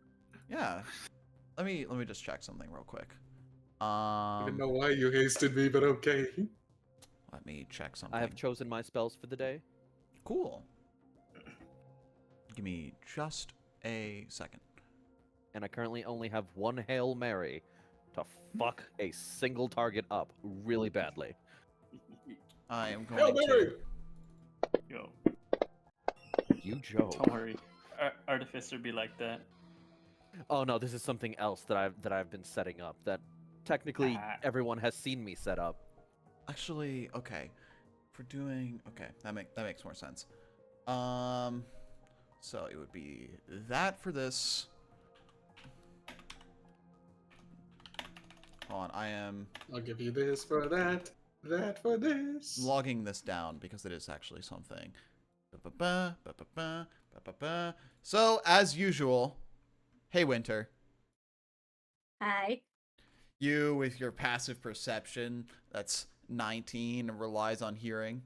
Yeah. Let me just check something real quick. I don't know why you hasted me, but okay. Let me check something. I have chosen my spells for the day. Cool. Give me just a second. And I currently only have one Hail Mary to fuck a single target up really badly. I am Hail going Mary! to. Yo, You joke. don't worry. Artificer be like that. Oh no, this is something else that I've been setting up that technically everyone has seen me set up. Actually, okay. For doing okay, that makes more sense. So it would be that for this. Hold on, I'll give you this for that, that for this. logging this down because it is actually something. Ba-ba-ba, ba-ba-ba, ba-ba-ba. So, as usual, hey Winter, Hi. you with your passive perception, that's 19 and relies on hearing.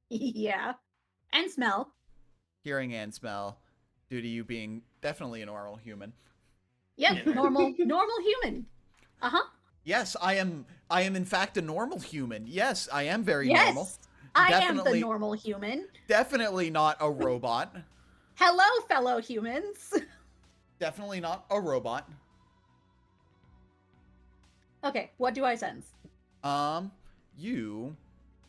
Yeah. And smell. Hearing and smell, due to you being definitely a normal human. Yep. Yeah. Normal human. Uh-huh. Yes, I am in fact a normal human. Yes, I am very Yes. normal. I am the Definitely- normal human. Definitely not a robot. Hello, fellow humans. Definitely not a robot. Okay, what do I sense? You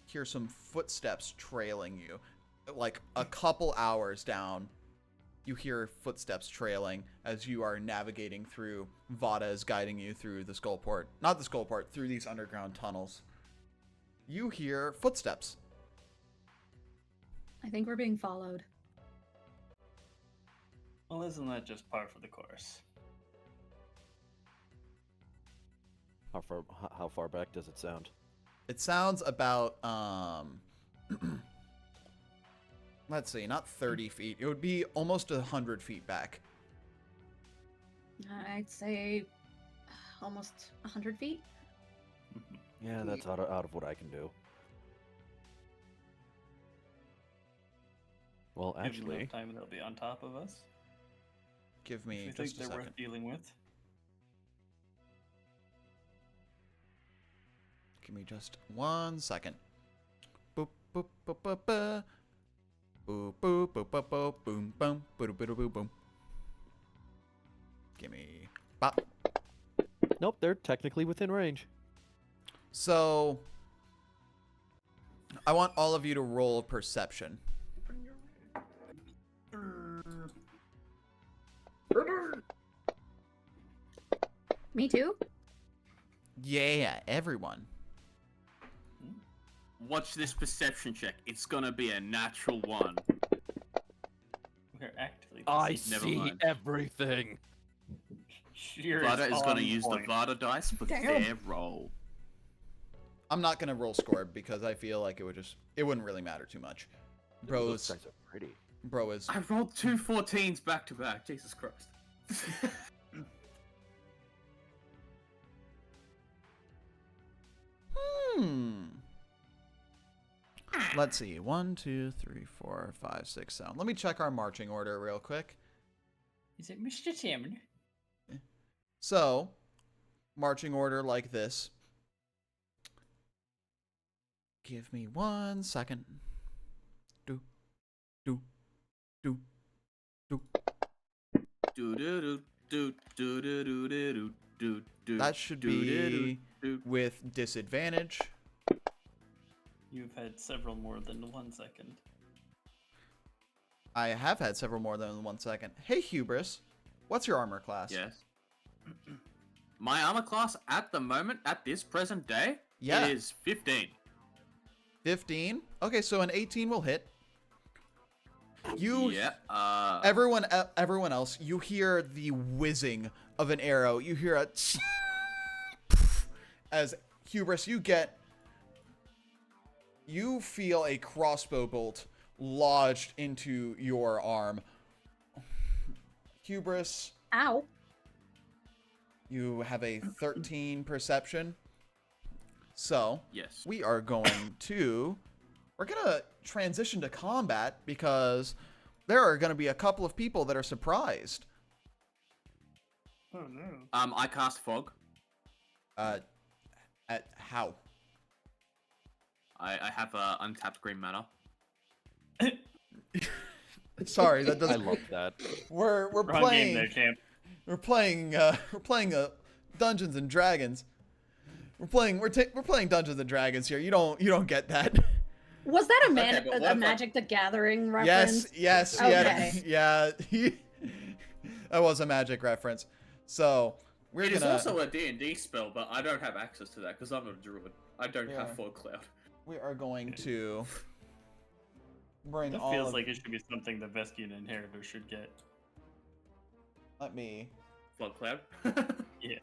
hear some footsteps trailing you. Like a couple hours down, you hear footsteps trailing as you are navigating through. Vada is guiding you through the Skullport. Not the Skullport, through these underground tunnels. You hear footsteps. I think we're being followed. Well, isn't that just par for the course? How far back does it sound? It sounds about, let's see, not 30 feet. It would be almost 100 feet back. I'd say almost 100 feet. Yeah, that's out of what I can do. Well, Given actually, enough time, they'll be on top of us. Give If me we think just a they're second. worth dealing with. Give me just 1 second. Boop, boop, boop, boop, boop. Boop, boop, boop, boop, boop, boom, boom, boop, boop, boop, boom. Give me bop. nope, they're technically within range. So, I want all of you to roll perception. Me too? Yeah, everyone. Watch this perception check. It's gonna be a natural 1. We're actively. I Never see mind. everything. Sheer Vada is gonna on use point. the Vada dice for Damn. their roll. I'm not gonna roll score because I feel like it wouldn't really matter too much. Those guys are pretty. Bro is I rolled 2 14s back to back. Jesus Christ. Let's see. 1, 2, 3, 4, 5, 6, 7. Let me check our marching order real quick. Is it Mr. Tim? So, marching order like this. Give me 1 second. Do, do, do, do. Do do do do do do do do do do. That should be with disadvantage. You've had several more than 1 second. I have had several more than 1 second. Hey, Hubris, what's your armor class? Yes. My armor class at the moment, at this present day, Yeah. is 15. 15. Okay, so an 18 will hit. You, Yeah. everyone else, you hear the whizzing of an arrow. You hear a as Hubris, you feel a crossbow bolt lodged into your arm. Hubris, Ow. you have a 13 perception. So, Yes. we're gonna transition to combat because there are gonna be a couple of people that are surprised. Oh no. I cast fog. At how? I have untapped green mana. Sorry, that I doesn't. love that. We're Wrong game playing. there, champ. We're playing Dungeons and Dragons. We're playing Dungeons and Dragons here. You don't get that. Was that a, Okay, but what a if Magic the Gathering reference? Yes, Okay. yeah. That was a magic reference. So we're It is gonna. also a D&D spell, but I don't have access to that because I'm not a druid. I don't Yeah. have fog cloud. We are going to bring That all feels of. like it should be something the Veskian Inheritor should get. Let me. Fog cloud. Yeah.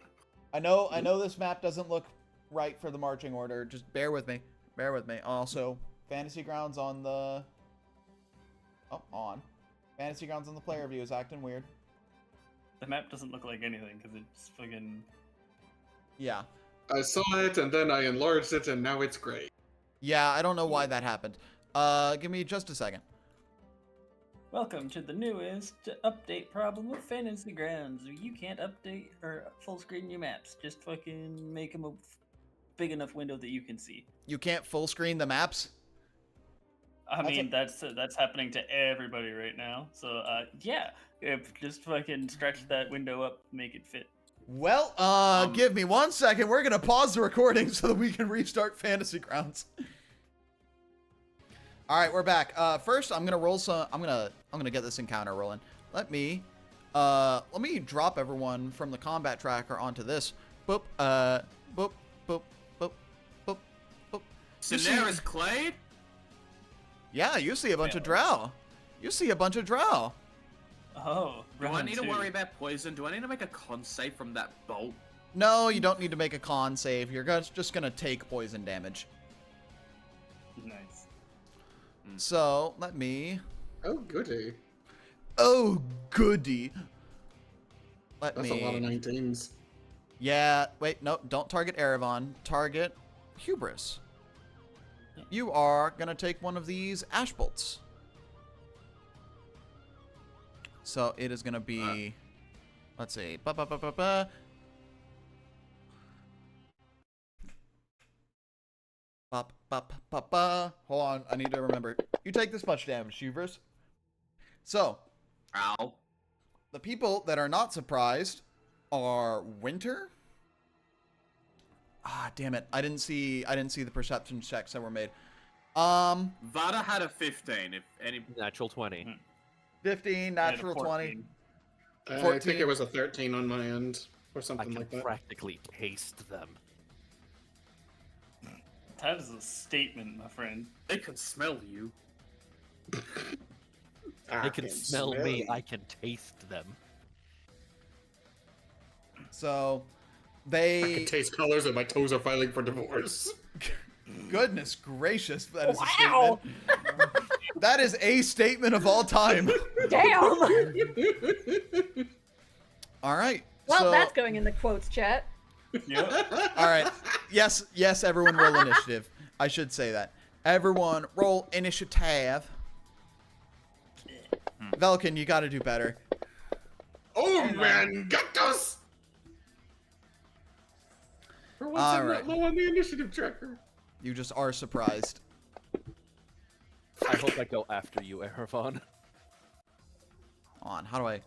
I know this map doesn't look right for the marching order. Just bear with me. Bear with me. Also, Fantasy Grounds on the. Oh, on. Fantasy Grounds on the player view is acting weird. The map doesn't look like anything because it's fucking. Yeah. I saw it and then I enlarged it and now it's great. Yeah, I don't know why that happened. Give me just a second. Welcome to the newest update problem with Fantasy Grounds. You can't update or full screen your maps. Just fucking make them a big enough window that you can see. You can't full screen the maps? I That's mean, that's happening to everybody right now. So yeah, just fucking stretch that window up, make it fit. Well, give me 1 second. We're gonna pause the recording so that we can restart Fantasy Grounds. All right, we're back. First, I'm gonna roll some. I'm gonna get this encounter rolling. Let me drop everyone from the combat tracker onto this. Boop. Boop. Boop. Boop. Boop. Boop. Daenerys Clade? Yeah, you see a bunch of Yeah. drow. You see a bunch of drow. Oh, Do I round need to two. worry about poison? Do I need to make a con save from that bolt? No, you don't need to make a con save. You're just gonna take poison damage. Nice. So let me. Oh, goody. Oh goody. Let That's me. a lot of 19s. Yeah. Wait. No. Don't target Erevan. Target Hubris. You are gonna take one of these ash bolts. So it is gonna be. Let's see. Ba ba ba ba ba. Bop, bop, bop, ba. Hold on, I need to remember. You take this much damage, Hubris. So, Ow. the people that are not surprised are Winter. Ah, damn it! I didn't see the perception checks that were made. Vada had a 15. If any, Natural 20. 15, I had a natural 20. 14. I 14. think it was a 13 on my end, or I something can like that. practically taste them. That is a statement, my friend. they can smell you. They can smell me. I can taste them. So, I they. can taste colors and my toes are filing for divorce. Goodness gracious, that is Wow. a statement. That is a statement of all time. Damn. All right. Well, so, that's going in the quotes chat. Yep. all right. Yes, everyone roll initiative. I should say that. Everyone roll initiative. Velkin, you got to do better. Oh man, got us! For once, I'm Alright. not low on the initiative tracker. You just are surprised. I hope I go after you, Erevan. On, how do I...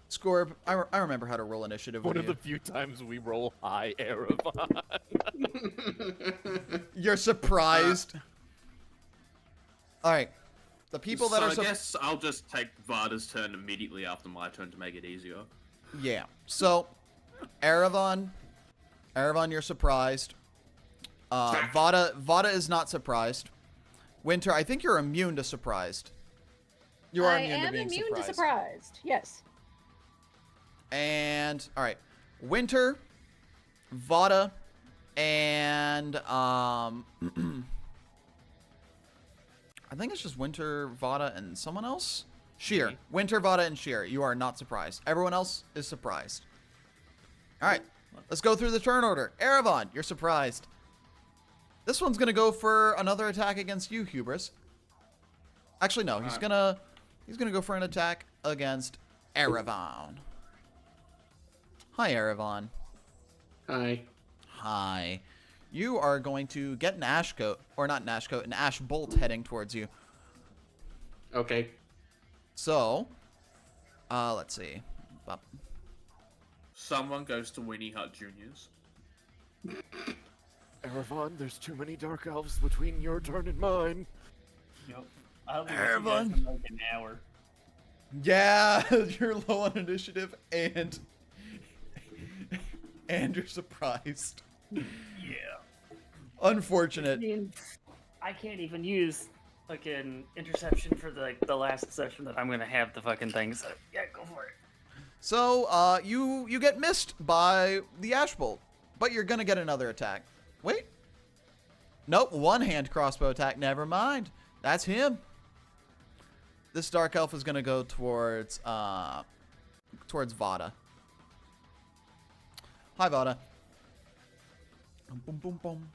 Scorb, I remember how to roll initiative One with of you. the few times we roll high, Erevan. You're surprised. Alright. The people that so are... I guess I'll just take Varda's turn immediately after my turn to make it easier. Yeah. So, Erevan, you're surprised. Vada is not surprised. Winter, I think you're immune to surprised. You are I immune to am being immune surprised. to surprised. Yes. And all right, Winter, Vada, and I think it's just Winter, Vada, and someone else. Sheer. Me. Winter, Vada, and Sheer. You are not surprised. Everyone else is surprised. All right, let's go through the turn order. Erevan, you're surprised. This one's gonna go for another attack against you, Hubris. Actually, no. He's gonna go for an attack against Erevan. Hi, Erevan. Hi. Hi. You are going to get an ash coat, or not an ash coat, an ash bolt heading towards you. Okay. So, let's see. Up. Someone goes to Weenie Hut Juniors. Erevan, there's too many dark elves between your turn and mine. Yep. I'll be with you guys in like an hour. Yeah, you're low on initiative, and you're surprised. Yeah. Unfortunate. I can't even use fucking interception for the last session that I'm gonna have the fucking thing. So yeah, go for it. So, you get missed by the ash bolt, but you're gonna get another attack. Wait. Nope, one-hand crossbow attack. Never mind. That's him. This dark elf is gonna go towards Vada. Hi, Vada. Boom, boom, boom.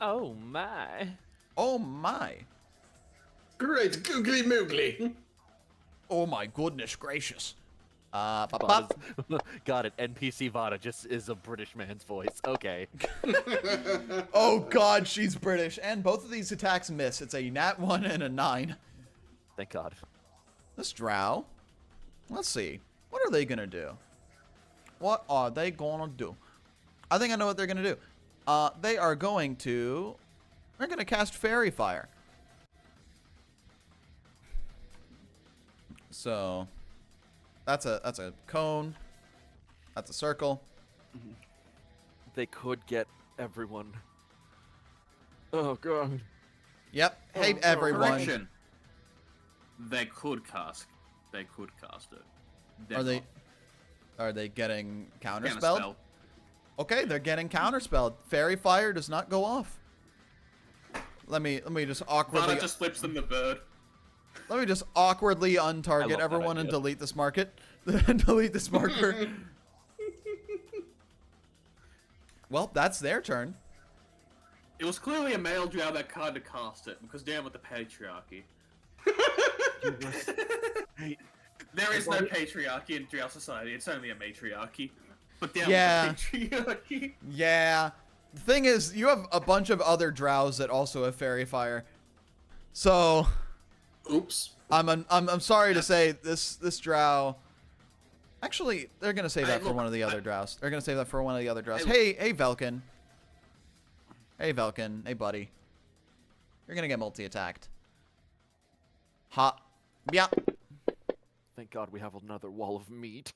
Oh my. Oh my. Great googly moogly. Oh my goodness gracious. Vada's- Got it. NPC Vada just is a British man's voice. Okay. Oh god, she's British. And both of these attacks miss. It's a nat 1 and a 9. Thank God. This drow. Let's see. What are they gonna do? What are they gonna do? I think I know what they're gonna do. They are going to... They're gonna cast Fairy Fire. So... That's a cone. That's a circle. They could get everyone. Oh God. Yep. Hey, everyone. Correction. They could cast it. They're Are they getting not. counterspelled? Counterspell. Okay, they're getting counterspelled. Fairy Fire does not go off. Let me just awkwardly Vada just flips them the bird. let me just awkwardly I love untarget that everyone and idea. delete this market. Delete this marker. Well, that's their turn. It was clearly a male drow that kind of cast it, because damn with the patriarchy. There is no patriarchy in drow society, it's only a matriarchy. But damn Yeah. with the patriarchy. Yeah. The thing is, you have a bunch of other drows that also have Fairy Fire. So, Oops. I'm sorry to say this drow. Actually, they're gonna save that for look, one of the other drows. They're gonna save that for one of the other drows. Hey, Velkin. Hey, Velkin. Hey, buddy. You're gonna get multi-attacked. Ha. Yeah. Thank God we have another wall of meat.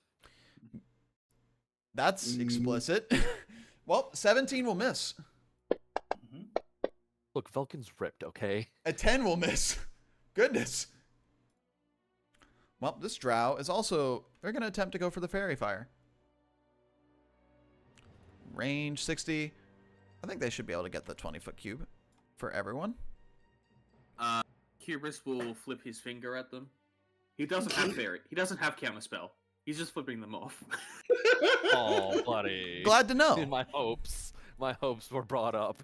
That's explicit. Well, 17 will miss. Look, Vulcan's ripped, okay? A 10 will miss. Goodness. Well, this drow is also... They're going to attempt to go for the Fairy Fire. Range 60. I think they should be able to get the 20-foot cube for everyone. Hubris will flip his finger at them. He doesn't have fairy. He doesn't have counterspell. He's just flipping them off. Oh, buddy. Glad to know. My hopes were brought up,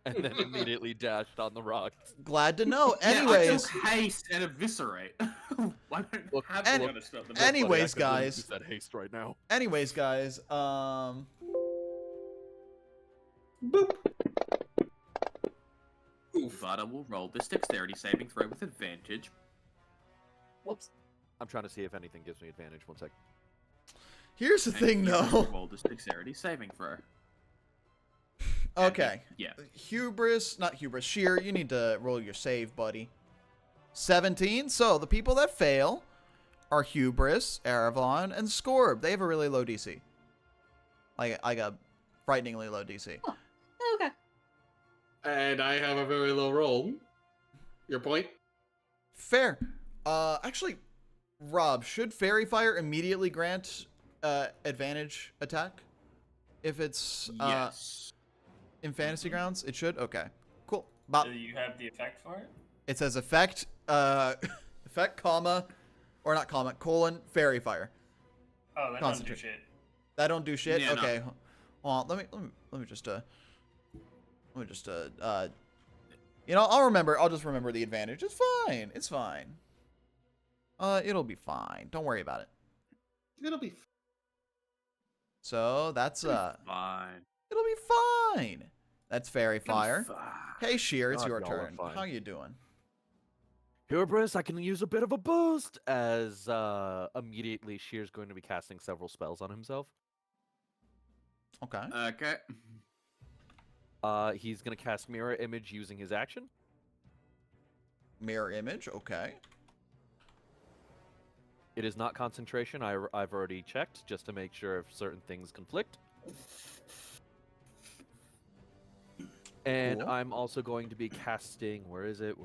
and then immediately dashed on the rocks. Glad to know. Yeah, I Anyways, took haste and eviscerate. Why don't Look, have and- counterspell them? anyways, Buddy, I could literally guys. use that haste right now. anyways, guys, Boop. Vada will roll this dexterity saving throw with advantage. Whoops. I'm trying to see if anything gives me advantage. One sec. Here's the And thing, Hubris will though. roll this dexterity saving throw. Okay. Yeah. Not hubris. Sheer, you need to roll your save, buddy. 17. So the people that fail are Hubris, Eravon, and Scorb. They have a really low DC. Like a frighteningly low DC. Oh, okay. And I have a very low roll. Your point? Fair. Actually, Rob, should Fairy Fire immediately grant advantage attack? If it's Yes. in Fantasy Grounds, it should. Okay, cool. Bob, Do you have the effect for it? it says effect, effect, comma, or not comma, colon, Fairy Fire. Oh, that doesn't do Concentrate. shit. That don't do shit. Yeah, no. Okay, hold on. Let me just you know, I'll just remember the advantage. It's fine. It's fine. It'll be fine. Don't worry about it. It'll be. So that's Fine. it'll be fine. That's Fairy Fire. Fine. Hey, Sheer, it's God, your y'all are turn. fine. How you doing? Hubris, I can use a bit of a boost as immediately Sheer's going to be casting several spells on himself. Okay. Okay. He's going to cast Mirror Image using his action. Mirror image. Okay. It is not concentration. I've already checked just to make sure if certain things conflict. And Cool. I'm also going to be casting. Where is it?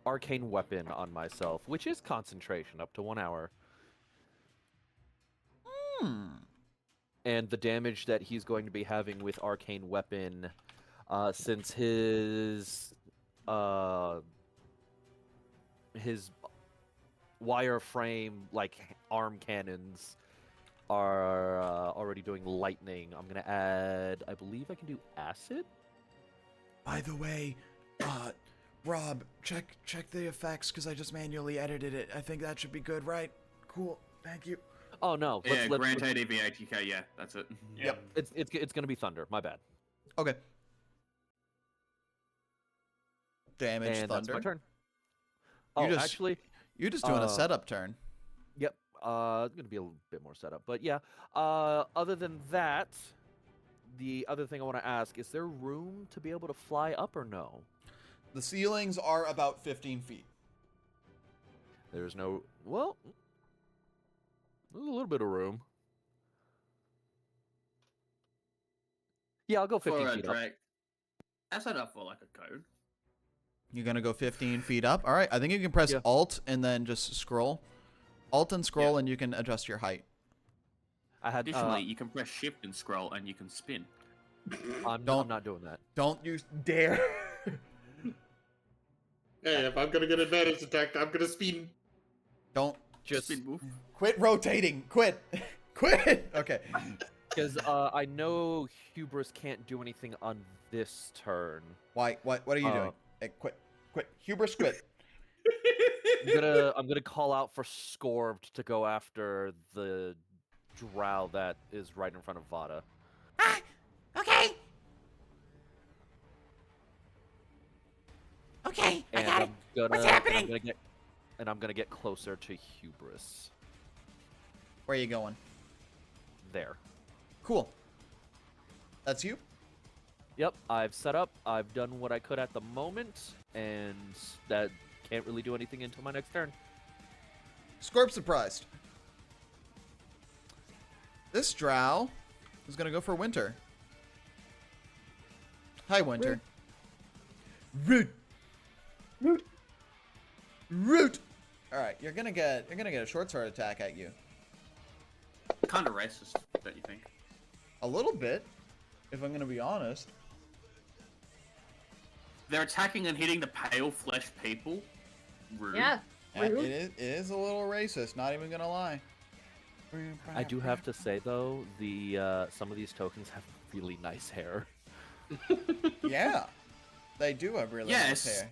Arcane Weapon on myself, which is concentration up to 1 hour. And the damage that he's going to be having with Arcane Weapon, since his wireframe arm cannons are already doing lightning. I'm gonna add. I believe I can do acid. By the way, Rob, check the effects because I just manually edited it. I think that should be good, right? Cool. Thank you. Oh no! Yeah, grant ADVHK, yeah, that's it. Yep. It's gonna be thunder. My bad. Okay. Damage And thunder. that's my turn. You Oh, just- actually, You're just doing a setup turn. yep. It's gonna be a little bit more setup, but yeah. Other than that, the other thing I want to ask is there room to be able to fly up or no? The ceilings are about 15 feet. There's no. Well, there's a little bit of room. Yeah, I'll go 15 For a feet up. drake. That's enough for like a code. You're gonna go 15 feet up. All right. I think you can press Yeah. Alt and then just scroll. Alt and scroll, Yeah. and you can adjust your height. I had. Additionally, you can press shift and scroll and you can spin. I'm don't- not doing that. Don't you dare. Hey, if I'm gonna get advantage attack, I'm gonna spin. Don't Just Spin move. quit rotating. Quit. Quit. Okay. because I know Hubris can't do anything on this turn. Why? What are you doing? Hey, quit. Quit. Hubris, quit. I'm gonna call out for Scorbed to go after the drow that is right in front of Vada. Ah, okay. Okay, I And got it. I'm gonna, What's and happening? I'm gonna get closer to Hubris. Where are you going? There. Cool. That's you? Yep, I've set up. I've done what I could at the moment, and that can't really do anything until my next turn. Scorp surprised. This drow is gonna go for Winter. Hi, Winter. Root. Root. Root. All right, you're gonna get a short sword attack at you. Kind of racist, don't you think? A little bit, if I'm gonna be honest. They're attacking and hitting the pale flesh people. Rude. Yeah. It Rude. is a little racist. Not even gonna lie. I do have to say though, the some of these tokens have really nice hair. Yeah, they do have really Yes. nice hair.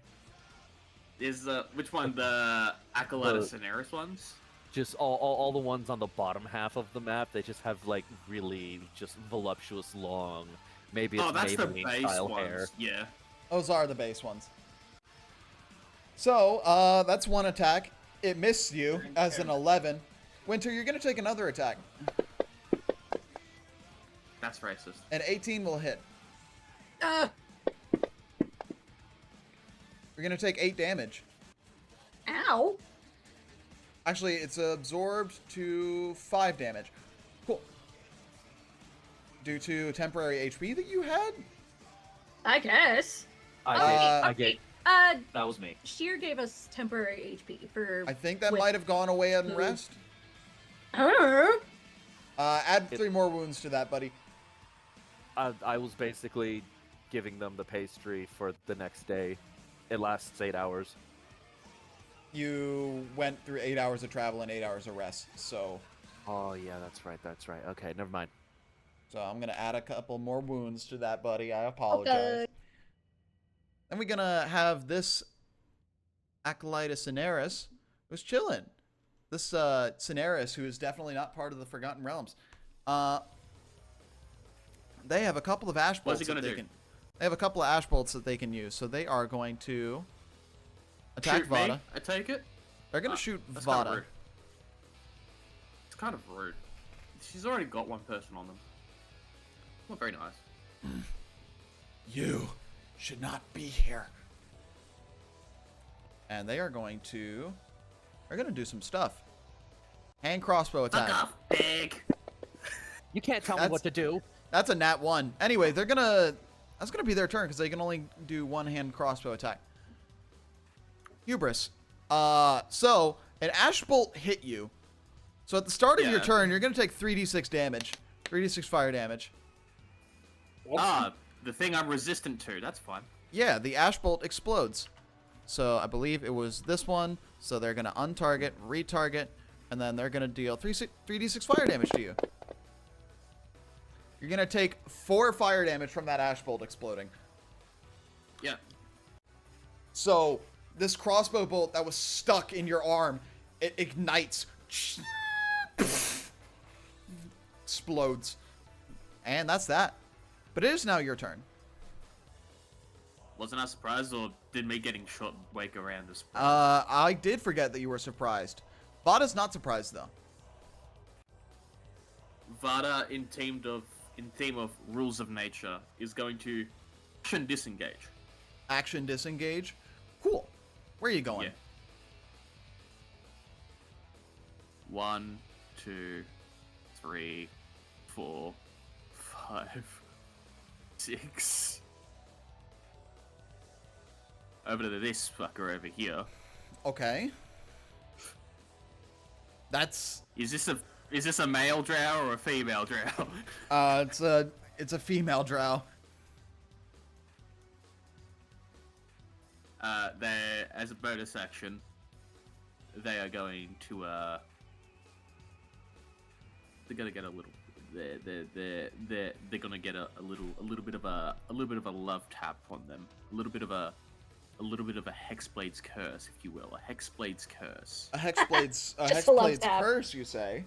Is which one? The Acolyte of Cineris ones? Just all the ones on the bottom half of the map, they just have like really just voluptuous long, maybe it's Oh, that's the Maybelline base style ones. hair. Yeah. Those are the base ones. So, that's one attack. It missed you as an 11. Winter, you're going to take another attack. That's racist. An 18 will hit. Uh, You're going to take 8 damage. ow. Actually, it's absorbed to 5 damage. Cool. Due to temporary HP that you had? I guess. I get That was me. Sheer gave us temporary HP for. I think that with- might have gone away on rest. Huh? Add 3 more wounds to that, buddy. I was basically giving them the pastry for the next day. It lasts 8 hours. You went through 8 hours of travel and 8 hours of rest, so Oh yeah, that's right. Okay, never mind. I'm gonna add a couple more wounds to that, buddy. I apologize. Okay. Then we're gonna have this Acolytus Cineris who's chilling. This Cineris, who is definitely not part of the Forgotten Realms. They have a couple of ash bolts What's he that gonna they do? can. They have a couple of ash bolts that they can use, so they are going to attack Shoot Vada. me, I take it. They're gonna shoot That's kind of Vada. rude. It's kind of rude. She's already got one person on them. Not very nice. You should not be here. And they are going to. They're gonna do some stuff. Hand crossbow attack. Fuck off, big. You can't tell me That's- what to do. That's a nat 1. Anyway, they're gonna. That's gonna be their turn because they can only do one hand crossbow attack. Hubris. So an ash bolt hit you. So at the start of your Yeah. turn, you're gonna take 3d6 damage, 3d6 fire damage. The thing I'm resistant to. That's fine. Yeah, the ash bolt explodes. So I believe it was this one. So they're gonna untarget, retarget, and then they're gonna deal 3d6 fire damage to you. You're gonna take 4 fire damage from that ash bolt exploding. Yeah. So this crossbow bolt that was stuck in your arm, it ignites, explodes, and that's that. But it is now your turn. Wasn't I surprised, or did me getting shot wake around this? I did forget that you were surprised. Vada's not surprised though. Vada, in theme of rules of nature, is going to action disengage. Action disengage. Cool. Where are you going? Yeah. 1, 2, 3, 4, 5, 6. Over to this fucker over here. Okay. That's Is this a male drow or a female drow? it's a female drow. They, as a bonus action, they are going to they're gonna get a little. They're gonna get a little bit of a love tap on them. A little bit of a Hexblade's curse, if you will. A Hexblade's curse. A Hexblade's Just a love Hexblade's tap. curse, you say?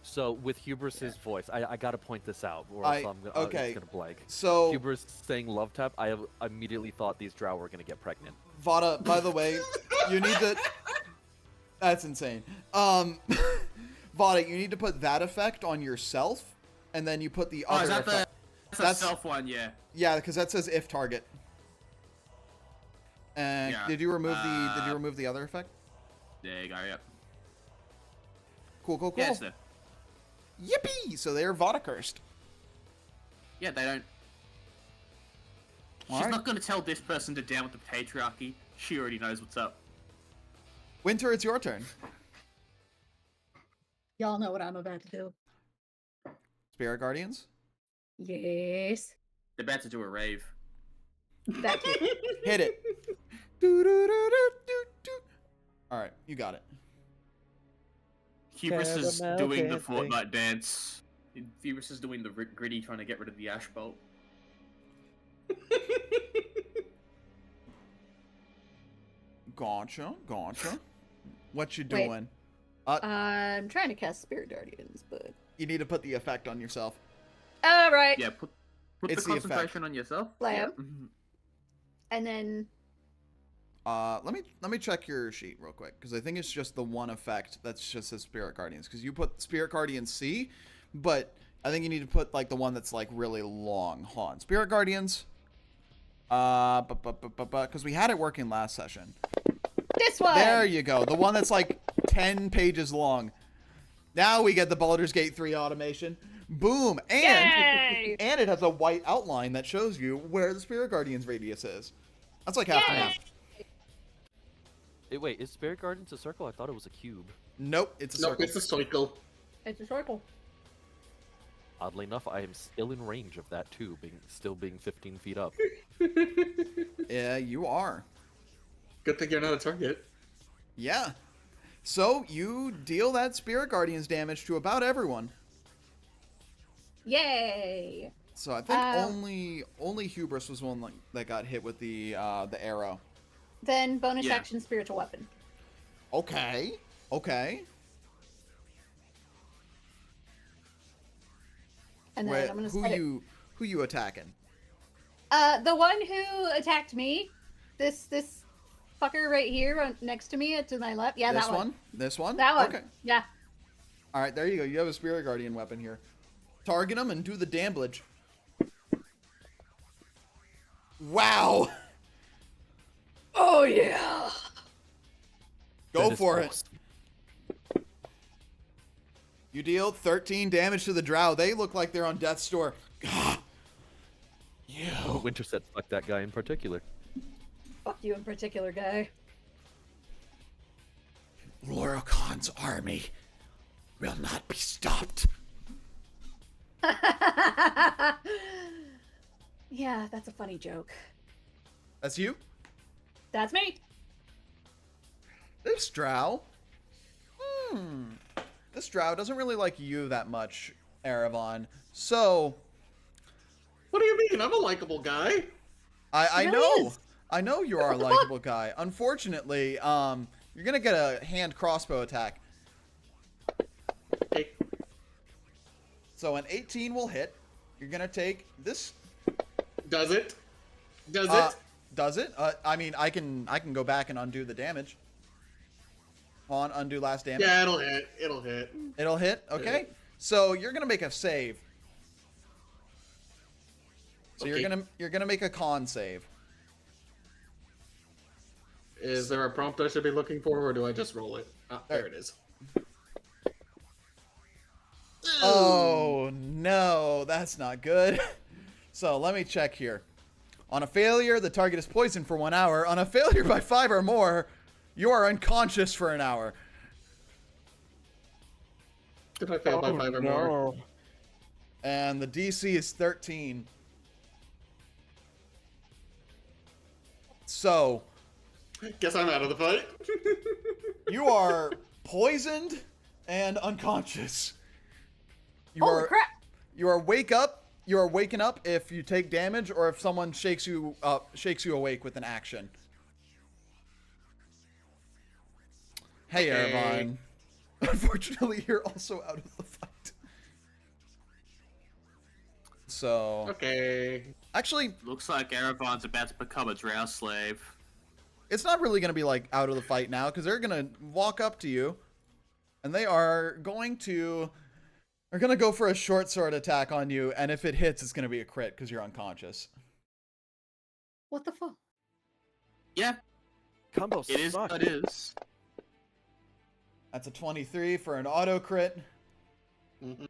So with Hubris's voice, I gotta point this out, or I- else okay. it's gonna blank. So Hubris saying love tap, I immediately thought these drow were gonna get pregnant. Vada, by the way, you need to. That's insane. Vada, you need to put that effect on yourself, and then you put the Oh, other is that effect. that's That's- a self one? Yeah. Yeah, because that says if target. And Yeah, did you remove the other effect? There you go. Yep. Cool. Yes, sir. Yippee! So they're Vada cursed. Yeah, they don't. She's Alright. not gonna tell this person to down with the patriarchy. She already knows what's up. Winter, it's your turn. Y'all know what I'm about to do. Spirit Guardians. Yes. They're about to do a rave. That too. Hit it. Do. All right, you got it. Hubris is Caramel doing the dancing. Fortnite dance. Hubris is doing the gritty, trying to get rid of the ash bolt. Gotcha. What you Wait. doing? I'm trying to cast Spirit Guardians, but You need to put the effect on yourself. all right. Yeah, put It's the the effect. concentration on yourself. Lamb. Yeah. Mhm. And then Let me check your sheet real quick because I think it's just the one effect that's just says Spirit Guardians because you put Spirit Guardian C, but I think you need to put like the one that's like really long. Hold on, Spirit Guardians. Because we had it working last session. this one. There you go, the one that's like 10 pages long. Now we get the Baldur's Gate 3 automation. Boom, and Yay! and it has a white outline that shows you where the Spirit Guardian's radius is. That's like half the Yay! map. Hey, wait, is Spirit Guardians a circle? I thought it was a cube. Nope, it's a Nope, circle. it's a cycle. It's a circle. Oddly enough, I am still in range of that too, still being 15 feet up. Yeah, you are. Good thing you're not a target. Yeah. So you deal that Spirit Guardians damage to about everyone. Yay! So I think Um, only Hubris was one that got hit with the arrow. Then bonus Yeah. action spiritual weapon. Okay. Okay. And then Wait, I'm gonna who set it. you attacking? The one who attacked me. This fucker right here next to me to my left. Yeah, This that one. one? This one? That one. Okay. Yeah. All right, there you go. You have a Spirit Guardian weapon here. Target him and do the damage. Wow. Oh yeah. Go That is for it. awesome. You deal 13 damage to the drow. They look like they're on death's door. You. Winter said fuck that guy in particular. Fuck you in particular, guy. Lorcan's army will not be stopped. Yeah, that's a funny joke. That's you? That's me. This drow. This drow doesn't really like you that much, Erevan. So, What do you mean? I'm a likable guy. I He really know. is. I know you are a What the fuck? likable guy. Unfortunately, you're gonna get a hand crossbow attack. Hey, So an 18 will hit. You're gonna take this. does it? Does Uh, it? does it? I mean, I can go back and undo the damage. On undo last damage. Yeah, it'll hit. It'll hit. It'll hit. Okay. So you're gonna make a save. So Okay. you're gonna make a con save. Is there a prompt I should be looking for, or do I just roll it? Ah, there it is. Oh no, that's not good. So let me check here. On a failure, the target is poisoned for 1 hour. On a failure by 5 or more, you are unconscious for an hour. Did I fail by 5 or more? And the DC is 13. So Guess I'm out of the fight. you are poisoned and unconscious. You Holy are crap! you are wake up. You are waking up if you take damage or if someone shakes you awake with an action. Hey, Okay. Erevan. Unfortunately, you're also out of the fight. So, Okay. actually, Looks like Erevan's about to become a drow slave. it's not really going to be like out of the fight now because they're going to walk up to you and they are going to go for a short sword attack on you, and if it hits, it's going to be a crit because you're unconscious. What the fuck? Yeah, Combo it is sucks. what it is. That's a 23 for an auto crit. Mhm.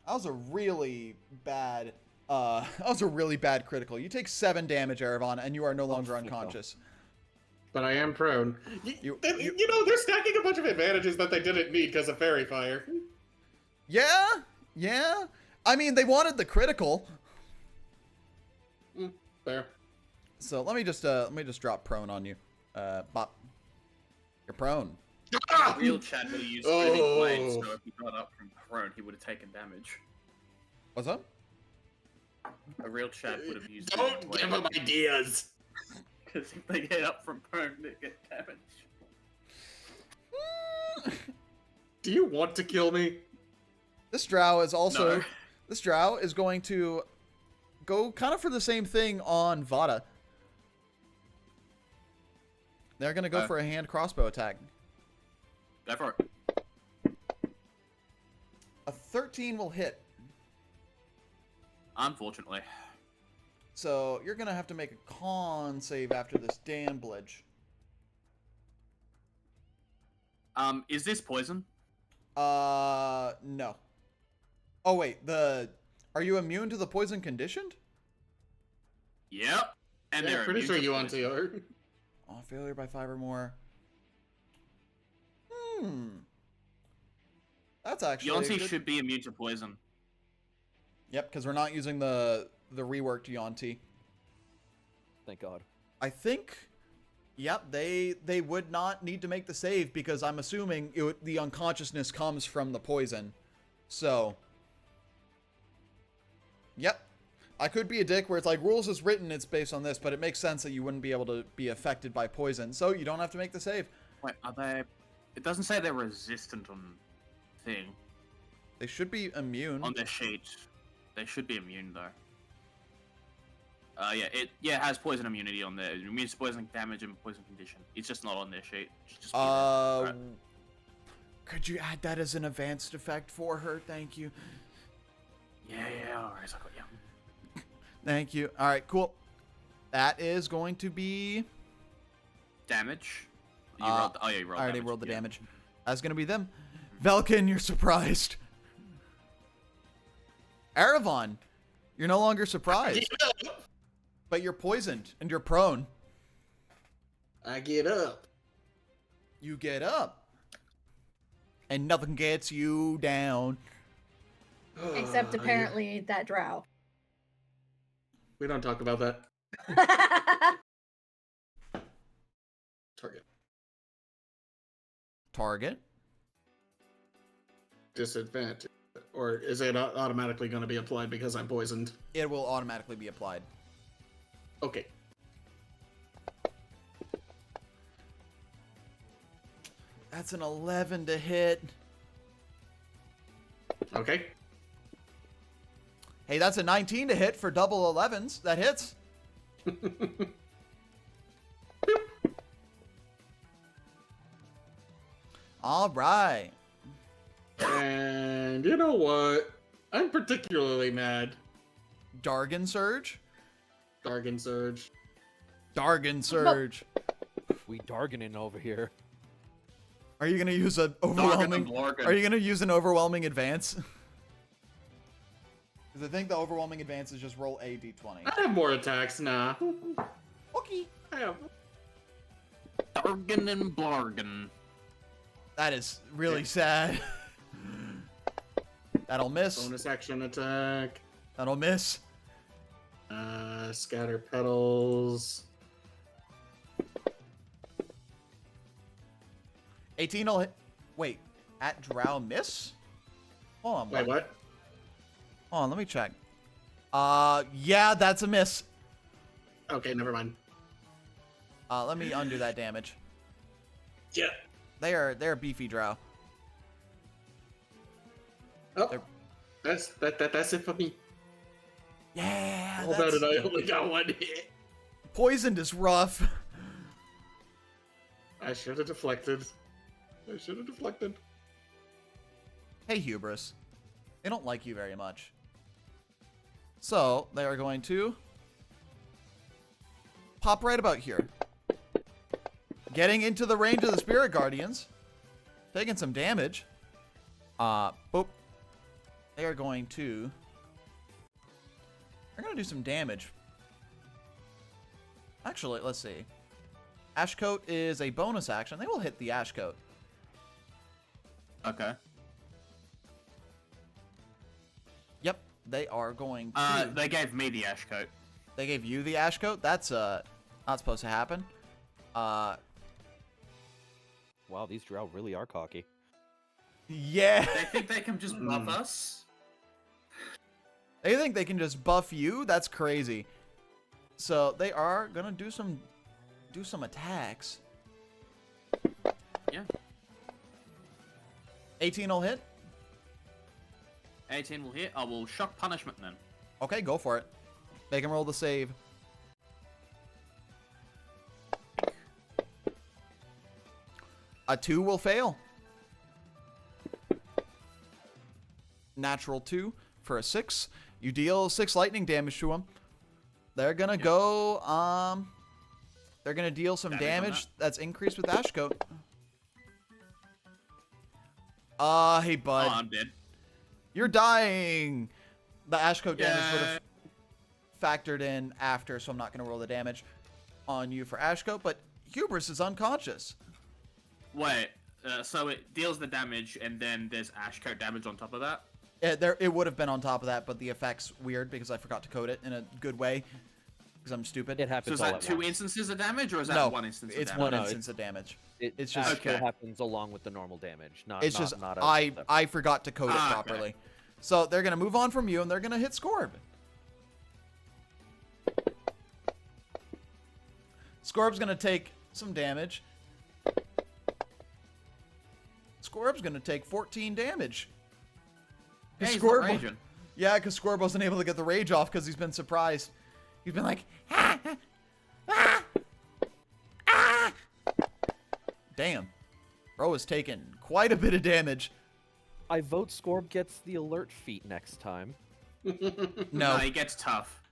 That was a really bad critical. You take 7 damage, Erevan, and you are no longer fuck no. unconscious. But I am prone. You- You know, they're stacking a bunch of advantages that they didn't need because of fairy fire. Yeah. I mean, they wanted the critical. Fair. So let me just drop prone on you. Bop. You're prone. Ah! Real Chad would have used Oh. Spinning Blade, so if he got up from prone, he would have taken damage. What's up? A real Chad would have used Don't give him ideas. because if they get up from prone, they get damage. Do you want to kill me? This drow is also No. this drow is going to go kind of for the same thing on Vada. They're gonna go for a hand crossbow attack. Go for it. A 13 will hit. Unfortunately. So you're gonna have to make a con save after this damage. Is this poison? No. Oh wait, are you immune to the poison conditioned? Yep. And Yeah, they're pretty sure immune to you poison. are. Oh, failure by 5 or more. That's actually a Yonti good- should be immune to poison. Yep, because we're not using the reworked Yonti. Thank God. I think. Yep, they would not need to make the save because I'm assuming the unconsciousness comes from the poison. So. Yep. I could be a dick where it's like rules is written, it's based on this, but it makes sense that you wouldn't be able to be affected by poison, so you don't have to make the save. Wait, are they? It doesn't say they're resistant on thing They should be immune. on their sheet. They should be immune though. It has poison immunity on there. It means poison damage and poison condition. It's just not on their sheet. Just right. Could you add that as an advanced effect for her? Thank you. Yeah. Alright, I got you. Thank you. All right, cool. That is going to be. Damage. You Uh, rolled. Oh yeah, you rolled. I already damage. rolled the Yeah. damage. That's gonna be them. Velkin, you're surprised. Aravon, you're no longer surprised, but you're poisoned and you're prone. I get up. You get up, and nothing gets you down. Except apparently that drow. We don't talk about that. Target. Target. Disadvantage. Or is it automatically going to be applied because I'm poisoned? It will automatically be applied. Okay. That's an 11 to hit. Okay. Hey, that's a 19 to hit for double 11s. That hits. All right. And you know what? I'm particularly mad. Dargon Surge. Dargon Surge. Dargon Surge. We dargening over here. Are you gonna use an Dargon overwhelming? and Lorgan. Are you gonna use an overwhelming advance? Because I think the overwhelming advance is just roll a d20. I have more attacks now. Okay. I have. Dargon and Blargon. That is really sad. That'll miss. Bonus action attack. That'll miss. Scatter petals. 18 will hit. Wait, at drow miss? Hold on. Wait, what? Hold on, let me check. Yeah, that's a miss. Okay, never mind. Let me undo that damage. Yeah. They're beefy drow. Oh, They're- that's it for me. Yeah. How bad did I only got one hit? Poisoned is rough. I should have deflected. Hey, Hubris. They don't like you very much. So, they are going to pop right about here. Getting into the range of the Spirit Guardians. Taking some damage. Boop. They are going to... They're going to do some damage. Actually, let's see. Ashcoat is a bonus action. They will hit the Ashcoat. Okay. Yep, they are going to... They gave me the ash coat. They gave you the Ashcoat? That's not supposed to happen. Wow, these drow really are cocky. Yeah. They think they can just buff us? They think they can just buff you? That's crazy. So they are gonna do some attacks. Yeah. 18 will hit. 18 will hit. I will shock punishment then. Okay, go for it. Make him roll the save. A 2 will fail. Natural 2 for a 6. You deal 6 lightning damage to him. They're gonna go, they're gonna deal some Damage on damage that's increased with Ashcoat. Hey bud. Oh, I'm dead. You're dying! The Ashcoat damage would Yeah. have factored in after, so I'm not gonna roll the damage on you for Ashcoat, but Hubris is unconscious. Wait, so it deals the damage, and then there's ash coat damage on top of that? It would have been on top of that, but the effect's weird because I forgot to code it in a good way because I'm stupid. It So happens is all that at 2 once. instances of damage, or is that No, 1 instance of it's damage? one No, instance of damage. It It's just actually Okay. happens along with the normal damage. Not. it's not, just not a I forgot to code it Ah, okay. properly. So they're gonna move on from you and they're gonna hit Scorb. Scorb's gonna take some damage. Scorb's gonna take 14 damage. Hey, he's Scorb- not raging. Yeah, because Scorb wasn't able to get the rage off because he's been surprised. He's been like, ah, ah, ah. Damn. Bro has taken quite a bit of damage. I vote Scorb gets the alert feat next time. No, he gets tough.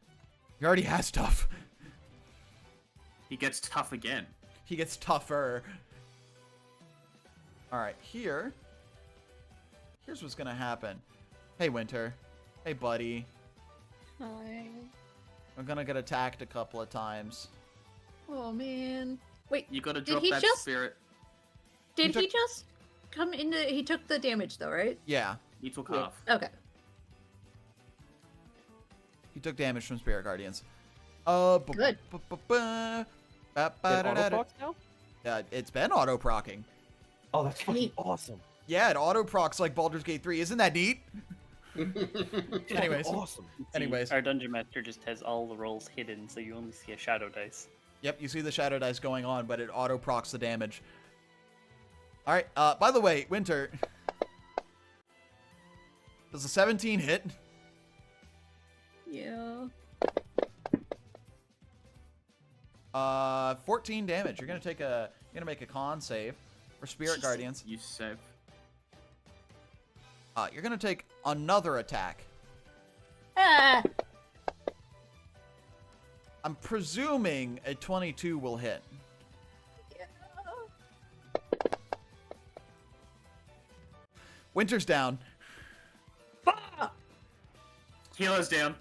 he already has tough. He gets tough again. He gets tougher. Alright, here's what's gonna happen. Hey, Winter. Hey, buddy. Hi. I'm gonna get attacked a couple of times. Oh man. Wait, You gotta Did drop he that just- spirit. did took- he just come into? He took the damage though, right? Yeah, He took Yeah. half. Okay. he took damage from Spirit Guardians. Good. It auto-procs now? It's been auto-procking. Oh, that's fucking Neat. awesome. Yeah, it auto-procs like Baldur's Gate 3. Isn't that neat? It's Anyways. fucking awesome. See, Anyways. our dungeon master just has all the rolls hidden, so you only see a shadow dice. Yep, you see the shadow dice going on, but it auto-procs the damage. Alright, by the way, Winter. Does a 17 hit? Yeah. 14 damage. You're gonna make a con save for Spirit Guardians. You save. You're gonna take another attack. Ah. I'm presuming a 22 will hit. Winter's down. Healer's down.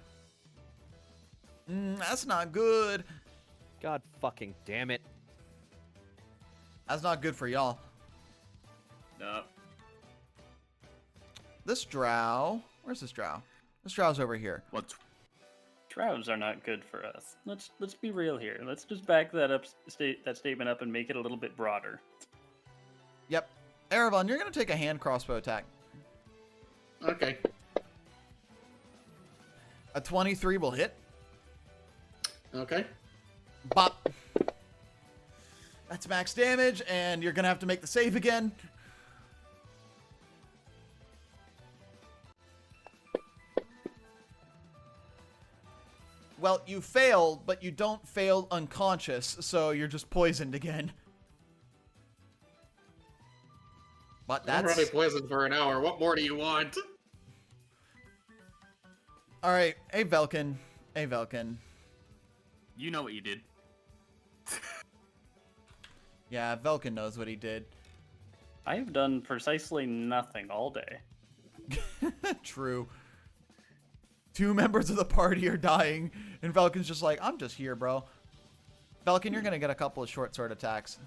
That's not good. God fucking damn it. That's not good for y'all. No. This drow. Where's this drow? This drow's over here. What? Shrouds are not good for us. Let's be real here. Let's just back that up, that statement up, and make it a little bit broader. Yep. Erebon, you're gonna take a hand crossbow attack. Okay. A 23 will hit. Okay. Bop. That's max damage, and you're gonna have to make the save again. Well, you failed, but you don't fail unconscious, so you're just poisoned again. But I'm that's... already poisoned for an hour. What more do you want? Alright, hey Velkin. Hey Velkin. You know what you did. Yeah, Velkin knows what he did. I have done precisely nothing all day. True. 2 members of the party are dying, and Velkin's just like, I'm just here, bro. Velkin, you're gonna get a couple of short sword attacks.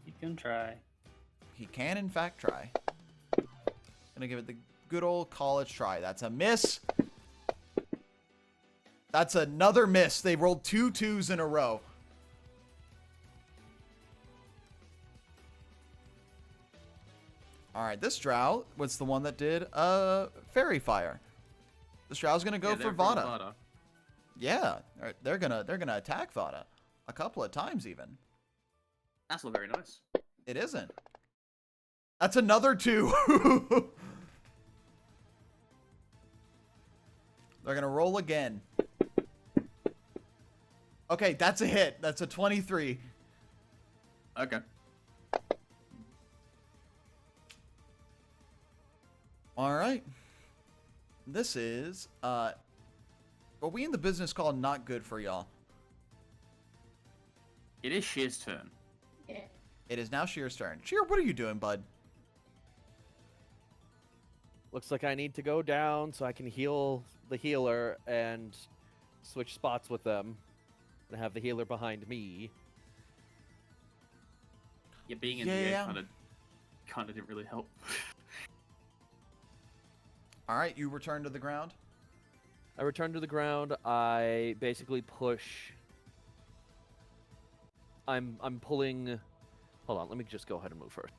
You can try. He can, in fact, try. Gonna give it the good old college try. That's a miss. That's another miss. They rolled 2 2s in a row. Alright, this drow was the one that did fairy fire. This drow's gonna go Yeah, for they're Vada. Vada. Yeah, they're gonna attack Vada a couple of times even. That's not very nice. It isn't. That's another 2. They're gonna roll again. Okay, that's a hit. That's a 23. Okay. All right. This is what we in the business call not good for y'all. It is Shear's turn. It is now Shear's turn. Shear, what are you doing, bud? Looks like I need to go down so I can heal the healer and switch spots with them. And have the healer behind me. Yeah, being in the air Yeah. kind of didn't really help. All right, you return to the ground. I return to the ground. I basically push. I'm pulling. Hold on, let me just go ahead and move first.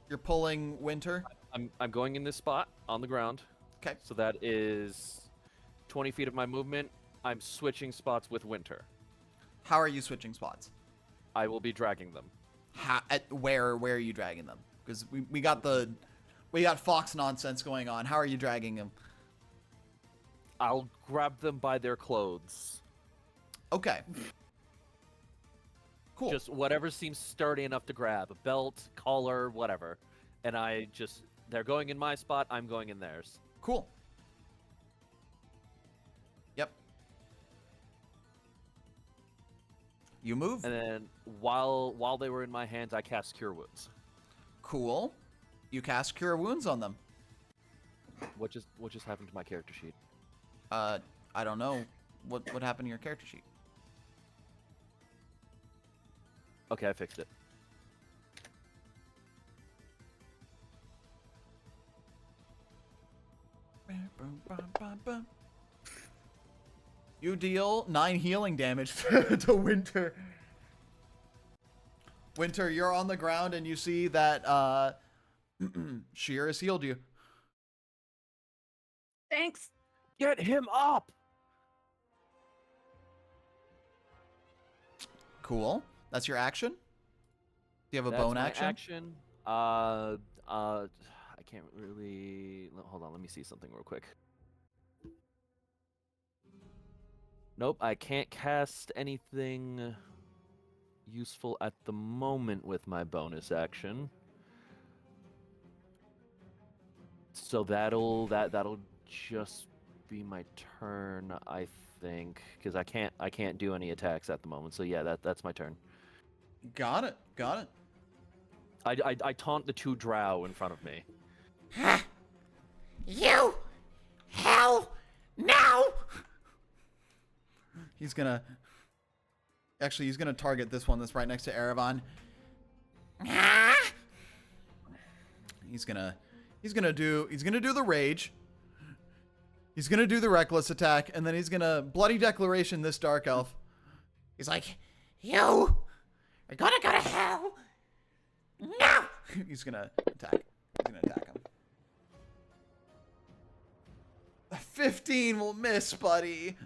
You're pulling Winter. I'm going in this spot on the ground. Okay. So that is 20 feet of my movement. I'm switching spots with Winter. How are you switching spots? I will be dragging them. Where are you dragging them? Because we got Fox nonsense going on. How are you dragging them? I'll grab them by their clothes. Okay. Cool. Just whatever seems sturdy enough to grab. A belt, collar, whatever. And they're going in my spot, I'm going in theirs. Cool. Yep. You move. And then while they were in my hands, I cast Cure Wounds. Cool. You cast Cure Wounds on them. What just happened to my character sheet? I don't know. What happened to your character sheet? Okay, I fixed it. You deal 9 healing damage to Winter. Winter, you're on the ground and you see that Sheer has healed you. Thanks. Get him up! Cool. That's your action? Do you have a That's bone my action? I can't really. Hold on, let me see something real quick. Nope, I can't cast anything useful at the moment with my bonus action. So that'll just be my turn, I think, because I can't do any attacks at the moment. So yeah, that's my turn. Got it. Got it. I taunt the 2 drow in front of me. You hell now! He's gonna target this one that's right next to Erevan. Ah! He's gonna do the rage. He's gonna do the reckless attack, and then he's gonna bloody declaration this dark elf. He's like, you are gonna go to hell now! He's gonna attack. He's gonna attack him. A 15 will miss, buddy.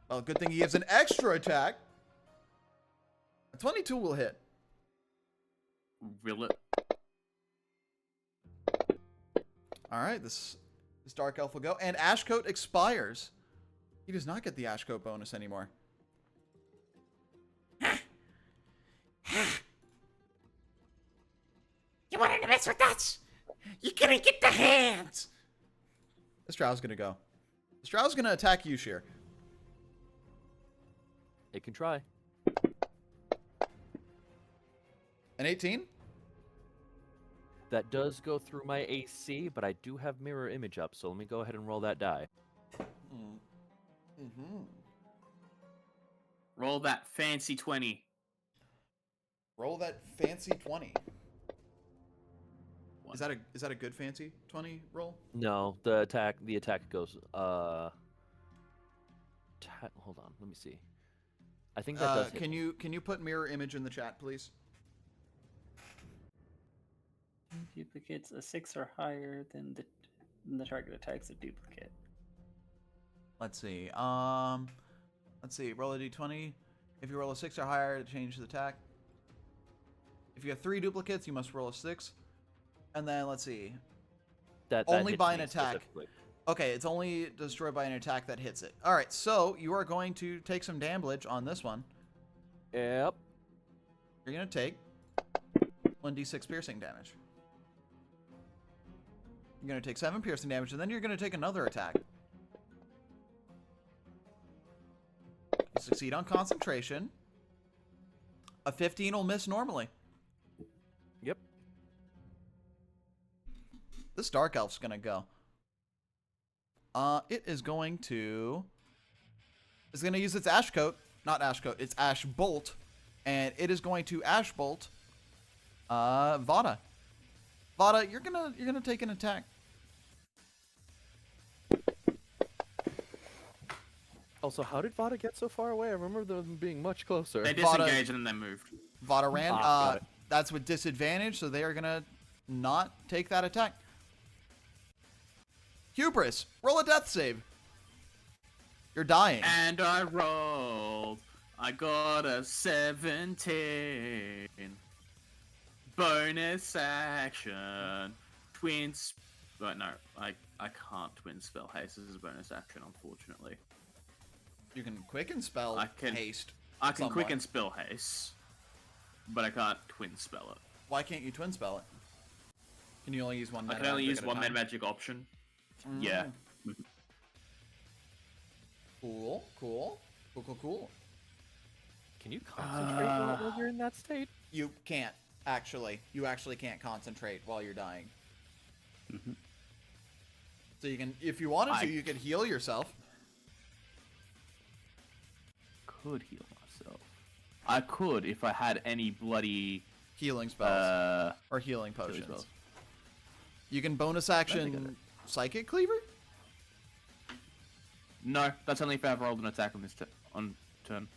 Well, good thing he gives an extra attack. A 22 will hit. Will it? All right, this dark elf will go, and Ashcoat expires. He does not get the Ashcoat bonus anymore. You wanted to mess with us? You're gonna get the hands! This Drow's gonna go. This Drow's gonna attack you, Sheer. It can try. An 18? That does go through my AC, but I do have mirror image up, so let me go ahead and roll that die. Mm-hmm. Roll that fancy 20. Roll that fancy 20. Is that a good fancy 20 roll? No, the attack goes hold on, let me see. I think that does hit. Can you put mirror image in the chat, please? Duplicates a 6 or higher than the target attacks a duplicate. Let's see. Let's see. Roll a d20. If you roll a 6 or higher to change the attack. If you have 3 duplicates, you must roll a 6. And then let's see. That Only hits by an me attack. specifically. Okay, it's only destroyed by an attack that hits it. All right, so you are going to take some damage on this one. Yep. You're going to take 1d6 piercing damage. You're going to take 7 piercing damage, and then you're going to take another attack. You succeed on concentration. A 15 will miss normally. Yep. This Dark Elf's going to go. It is going to... It's going to use its Ash Coat. Not Ash Coat, it's Ash Bolt. And it is going to Ash Bolt Vada. Vada, you're gonna take an attack. Also, how did Vada get so far away? I remember them being much closer. They Vada- disengaged and then they moved. Vada ran. got it. That's with disadvantage, so they are gonna not take that attack. Hubris, roll a death save. You're dying. And I rolled. I got a 17. Bonus action. Twins. But no, I can't twin spell haste. This is a bonus action, unfortunately. You can quicken spell I can- haste. I can somewhat. quicken spell haste, but I can't twin spell it. Why can't you twin spell it? Can you only use one? I can only use one med magic option. Yeah. Cool. Can you concentrate while you're in that state? You can't actually. You actually can't concentrate while you're dying. So you can, if you wanted to, you could heal yourself. Could heal myself. I could if I had any bloody Healing spells or healing potions. spells. You can bonus think action Psychic Cleaver. No, that's only if I've rolled an attack on this turn.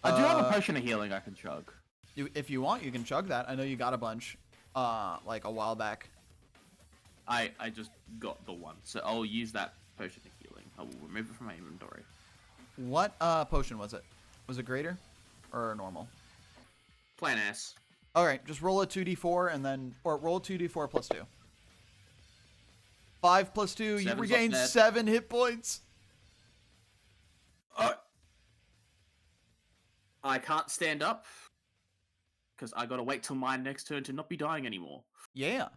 I do have a potion of healing I can chug. If you want, you can chug that. I know you got a bunch, like a while back. I just got the one, so I'll use that potion of healing. I will remove it from my inventory. What potion was it? Was it greater or normal? Plain ass. All right, just roll a 2d4 and then, or roll 2d4 plus 2. 5 plus 2, you Seven's regain up net. 7 hit points. I can't stand up because I gotta wait till my next turn to not be dying anymore. Yeah,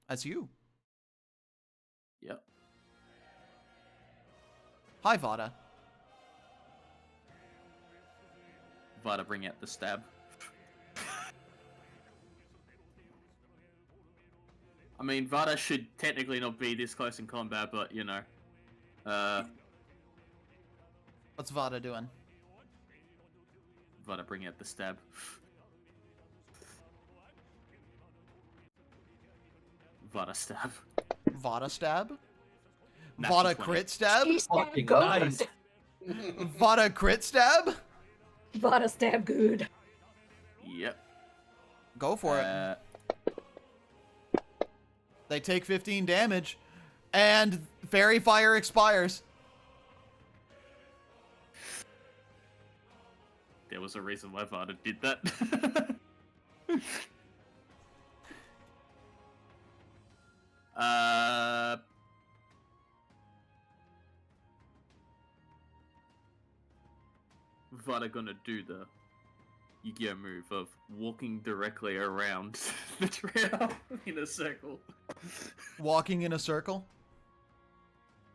that's you. Yep. Hi, Vada. Vada, bring out the stab. I mean, Vada should technically not be this close in combat, but you know. What's Vada doing? Vada, bring out the stab. Vada stab. Vada stab? Natural Vada 20. crit stab? Fucking nice. Vada crit stab? Vada stab good. Yep. Go for it. They take 15 damage, and Fairy Fire expires. There was a reason why Vada did that. Vada gonna do the Yu-Gi-Oh move of walking directly around the trail in a circle. Walking in a circle?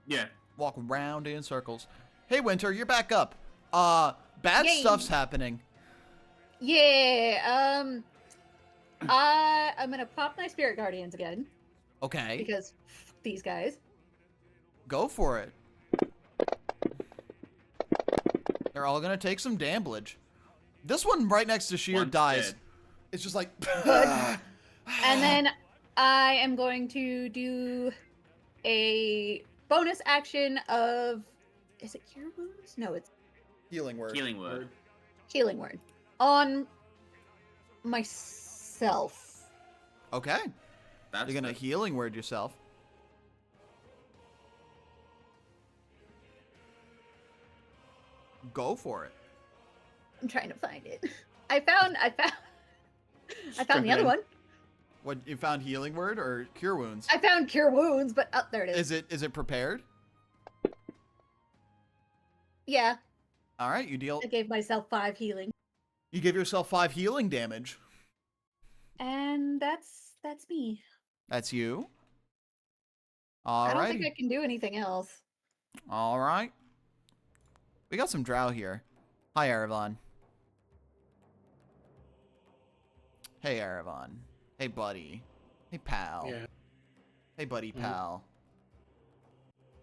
Yeah. Walk round in circles. Hey, Winter, you're back up. Bad Yay. stuff's happening. Yeah, I'm gonna pop my Spirit Guardians again, Okay, because f- these guys. go for it. They're all gonna take some damage. This one right next to Sheer One's dies. dead. It's just like... And then I am going to do a bonus action of... Is it Cure Wounds? No, it's Healing word. Healing word. Healing Word. On myself. Okay, That's you're gonna the- healing word yourself. Go for it. I'm trying to find it. I found the other Scribbling. one. What, you found healing word or cure wounds? I found cure wounds, but there it is. Is it prepared? Yeah, All right, you deal. I gave myself 5 healing, You give yourself 5 healing damage. and that's me. That's you. I All don't think right. I can do anything else. All right. We got some drow here. Hi, Erevan. Hey, Erevan. Hey, buddy. Hey, pal. Yeah. Hey, buddy, pal.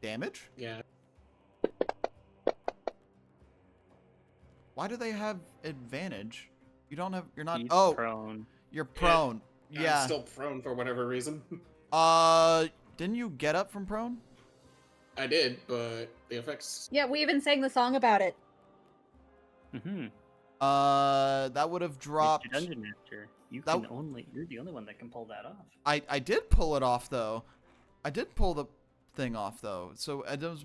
Damage? Yeah. Why do they have advantage? You don't have. You're not. He's Oh, prone. you're prone. Yeah. I'm still prone for whatever reason. Didn't you get up from prone? I did, but the effects. Yeah, we even sang the song about it. Mm-hmm. That would have dropped. Dungeon Master. You're the only one that can pull that off. I did pull it off though. I did pull the thing off though. So it was,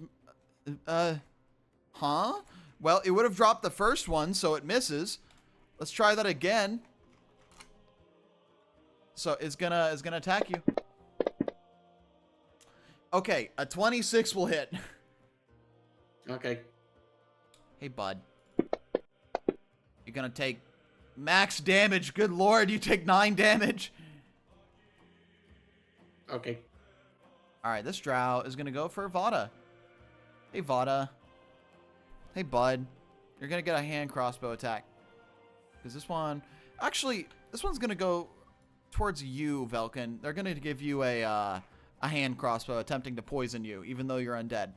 huh? Well, it would have dropped the first one, so it misses. Let's try that again. So it's gonna attack you. Okay, a 26 will hit. Okay. Hey, bud. You're gonna take max damage. Good lord, you take 9 damage. Okay. Alright, this drow is gonna go for Vada. Hey, Vada. Hey, bud. You're gonna get a hand crossbow attack. Because this one... Actually, this one's gonna go towards you, Velkin. They're gonna give you a hand crossbow attempting to poison you, even though you're undead.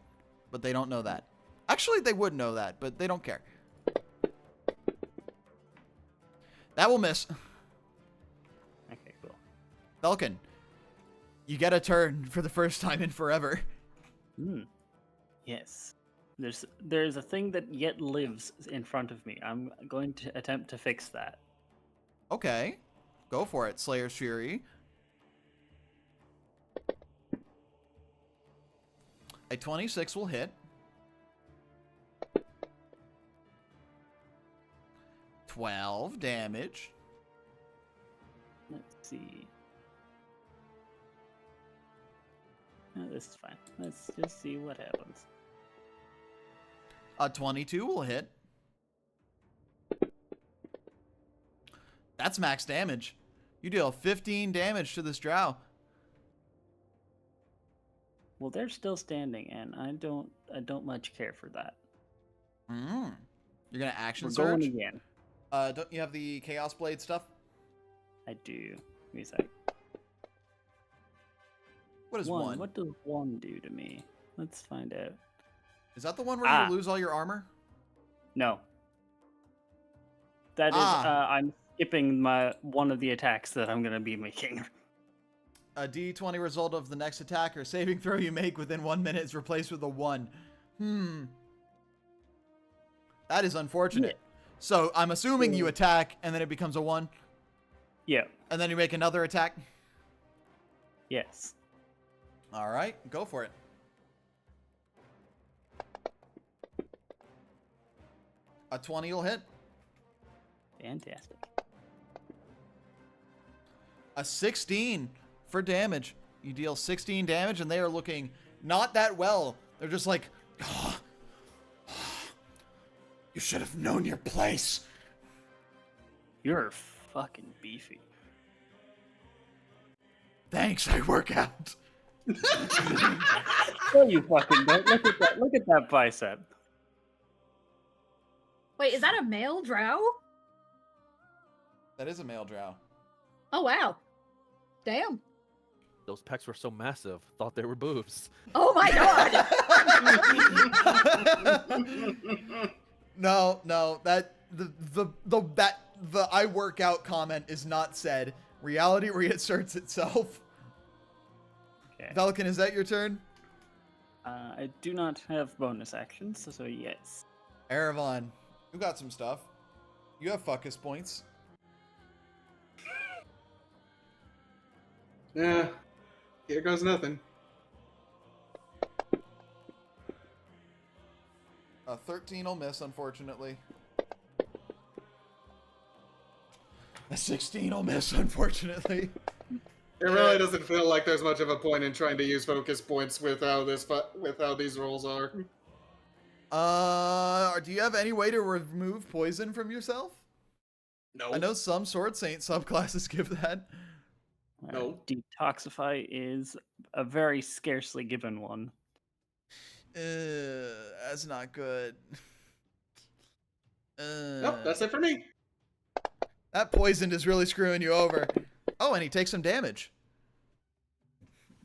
But they don't know that. Actually, they would know that, but they don't care. That will miss. Okay, cool. Velkin, you get a turn for the first time in forever. Yes. There's a thing that yet lives in front of me. I'm going to attempt to fix that. Okay. Go for it, Slayer's Fury. A 26 will hit. 12 damage. Let's see. No, this is fine. Let's just see what happens. A 22 will hit. That's max damage. You deal 15 damage to this drow. Well, they're still standing, and I don't much care for that. You're gonna action We're surge. going again. Don't you have the Chaos Blade stuff? I do. Give me a sec. What is one? What does one do to me? Let's find out. Is that the one where you lose all your armor? No. That is. I'm skipping one of the attacks that I'm gonna be making. A D20 result of the next attack or saving throw you make within 1 minute is replaced with a 1. That is unfortunate. Yeah. So I'm assuming you attack and then it becomes a 1. Yeah. And then you make another attack. Yes. All right, go for it. A 20 will hit. Fantastic. A 16 for damage. You deal 16 damage and they are looking not that well. They're just like, "Oh, you should have known your place." You're fucking beefy. Thanks, I work out. No, you fucking don't. Look at that. Look at that bicep. Wait, is that a male drow? That is a male drow. Oh, wow. Damn. Those pecs were so massive. Thought they were boobs. Oh my god! No, that the I work out comment is not said. Reality reasserts itself. Okay. Velkin, is that your turn? I do not have bonus actions, so yes. Erevan, you got some stuff. You have fuckus points. Yeah. Here goes nothing. A 13 will miss, unfortunately. A 16 will miss, unfortunately. It really doesn't feel like there's much of a point in trying to use focus points with how these rolls are. Do you have any way to remove poison from yourself? No. I know some Sword Saint subclasses give that. No. Detoxify is a very scarcely given one. That's not good. Nope, that's it for me. That poison is really screwing you over. Oh, and he takes some damage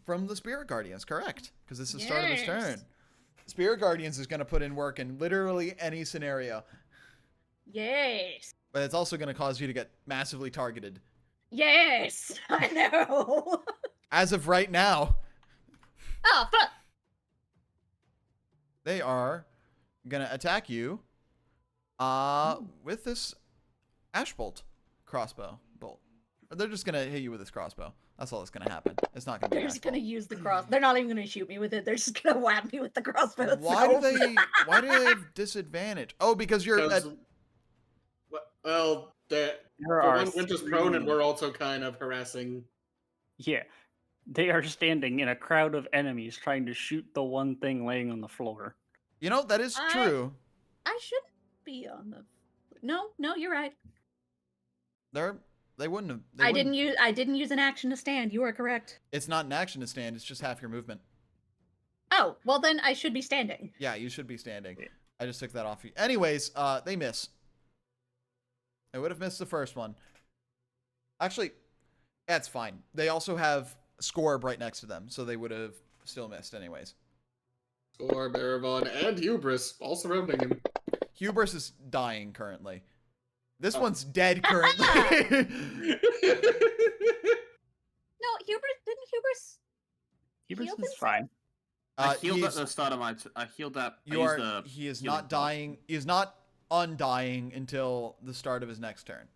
from the Spirit Guardians, correct? Because this is the start of his turn. Yes. Spirit Guardians is going to put in work in literally any scenario, Yes. but it's also going to cause you to get massively targeted. Yes. I know. As of right now, Oh, fuck. they are going to attack you with this Ash Bolt crossbow bolt. Or they're just going to hit you with this crossbow. That's all that's going to happen. It's not going to be They're Ash just gonna Bolt. use the cross. They're not even gonna shoot me with it. They're just gonna whap me with the crossbow. Why do itself. why do they have disadvantage? Oh, because you're at, Well, There for are one, Winter's prone, and three- we're also kind of harassing. Yeah. They are standing in a crowd of enemies trying to shoot the one thing laying on the floor. you know, that is true. I shouldn't be on the. No, you're right. They wouldn't have. I didn't use an action to stand. You are correct. It's not an action to stand. It's just half your movement. Oh, well then I should be standing. Yeah, you should be standing. Yeah. I just took that off you. Anyways, they miss. They would have missed the first one. Actually, that's fine. They also have Scorb right next to them, so they would have still missed anyways. Or Baravon and Hubris all surrounding him. Hubris is dying currently. This Oh. one's dead currently. No, Hubris didn't Hubris. Hubris Heal is himself? fine. I healed at he's- the start of my. I healed that. I You used are. the He is healing not dying. He is not undying until the start of his next turn.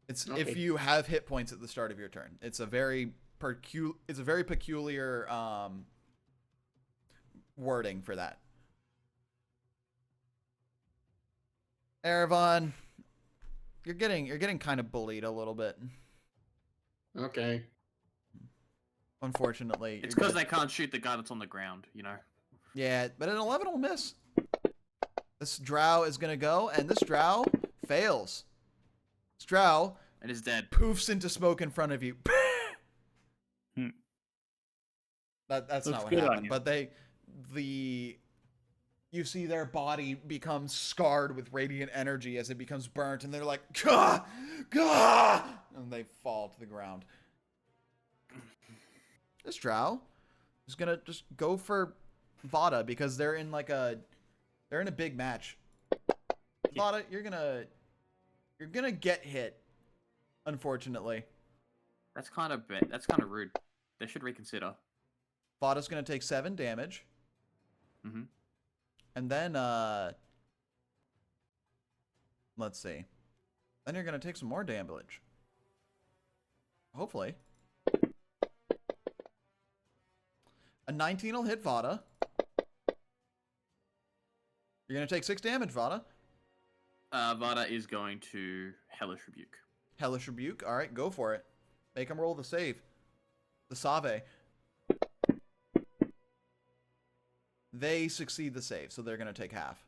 It's if Okay. you have hit points at the start of your turn. It's a very peculiar wording for that. Eravon, you're getting kind of bullied a little bit. Okay. Unfortunately, It's you're because gonna- they can't shoot the guy that's on the ground. You know. Yeah, but an 11 will miss. This drow is gonna go, and this drow fails. This drow It is dead. poofs into smoke in front of you. Hmm. That's Looks not what good on happened. you. But you see their body become scarred with radiant energy as it becomes burnt, and they're like, gah, gah, and they fall to the ground. This drow is gonna just go for Vada because they're in a big match. Vada, you're gonna get hit, unfortunately. That's kind of bad. That's kind of rude. They should reconsider. Vada's gonna take 7 damage. Mm-hmm. And then, let's see. Then you're gonna take some more damage. Hopefully. A 19 will hit Vada. You're gonna take 6 damage, Vada. Vada is going to Hellish Rebuke. Hellish Rebuke. Alright, go for it. Make him roll the save. The save. They succeed the save, so they're gonna take half.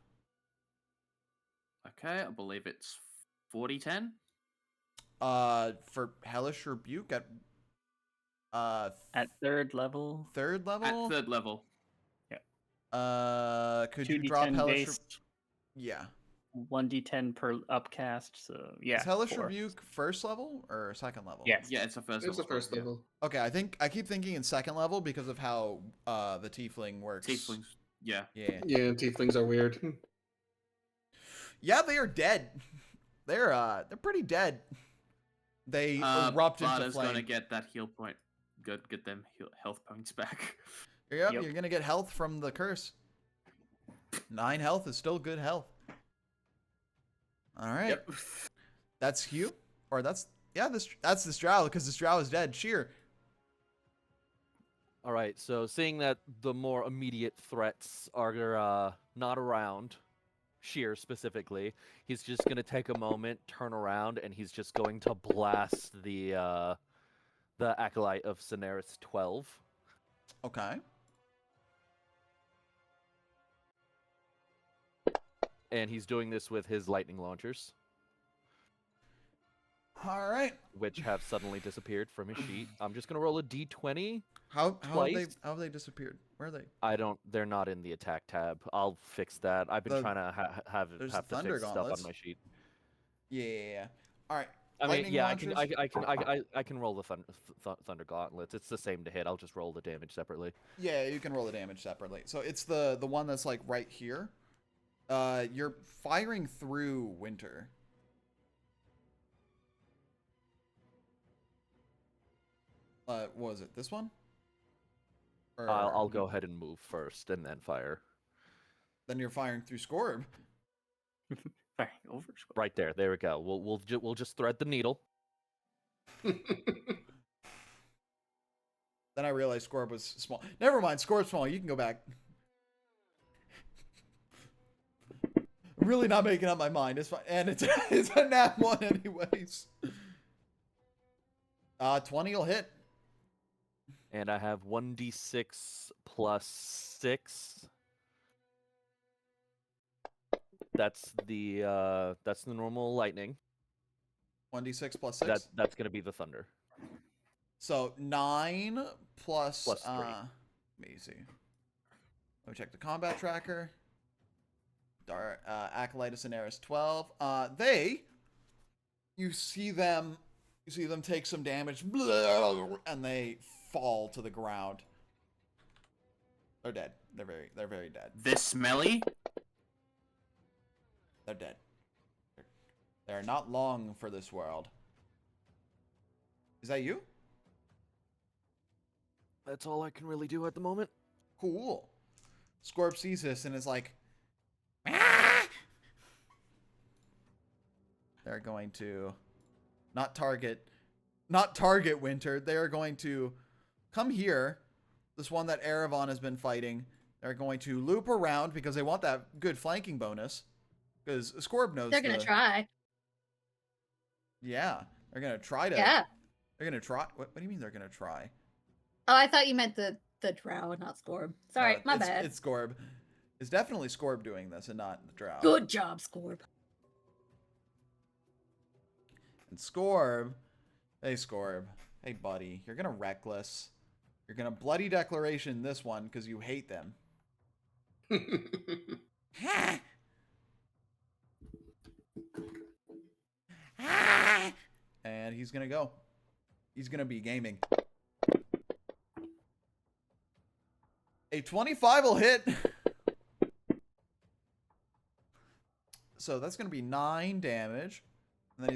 Okay, I believe it's 40-10. For Hellish Rebuke at At third level, third level? At third level. Could you drop 2d10 Hellish? based, Yeah. 1d10 per upcast. So yeah. Is Hellish 4. Rebuke first level or second level? Yes. Yeah, it's the first It's the level. first yeah. level. Okay, I keep thinking in second level because of how the tiefling works. Tieflings. Yeah. Yeah. Yeah, tieflings are weird. Yeah, they are dead. They're pretty dead. They erupt into Vada's flame. gonna get that heal point. Good, get them health points back. Yep, Yep. you're gonna get health from the curse. 9 health is still good health. All right, Yep. that's Hugh, or that's this drow because this drow is dead. Sheer. All right, so seeing that the more immediate threats are not around, Sheer specifically, he's just gonna take a moment, turn around, and he's just going to blast the The Acolyte of Cineris 12. Okay. And he's doing this with his lightning launchers, All right. which have suddenly disappeared from his sheet. I'm just gonna roll a d20. How Twice? have they disappeared? Where are they? They're not in the attack tab. I'll fix that. I've been The- trying to have there's to Thunder fix stuff Gauntlets. on my sheet. Yeah. All right. I mean, Lightning yeah, launchers? I can roll the thunder gauntlets. It's the same to hit. I'll just roll the damage separately. Yeah, you can roll the damage separately. So it's the one that's like right here. You're firing through Winter. What was it? This one? Or I'll go ahead and move first and then fire. then you're firing through Scorb. Fine, over. Right there. There we go. We'll just thread the needle. Then I realized Scorb was small. Never mind, Scorb's small. You can go back. I'm really not making up my mind. It's fine. And it's a nat 1 anyways. 20 will hit. And I have 1d6 plus 6. That's the normal lightning. 1d6 plus 6. That's gonna be the thunder. So 9 plus Plus 3. let me see. Let me check the combat tracker. Acolyte of Cineris 12. You see them take some damage, and they fall to the ground. They're dead. They're very dead. This smelly? They're dead. They're not long for this world. Is that you? That's all I can really do at the moment. Cool. Scorp sees this and is like, "Ah!" They're going to not target Winter. They are going to come here. This one that Erevan has been fighting. They're going to loop around because they want that good flanking bonus. Because Scorb knows They're gonna try. Yeah, they're gonna try to. Yeah. They're gonna try. What do you mean they're gonna try? Oh, I thought you meant the drow, not Scorb. Sorry, my bad. It's Scorb. It's definitely Scorb doing this and not the drow. Good job, Scorb. And Scorb, hey Scorb, hey buddy, you're gonna reckless. You're gonna bloody declaration this one because you hate them. And he's gonna go. He's gonna be gaming. A 25 will hit. So that's gonna be 9 damage. And then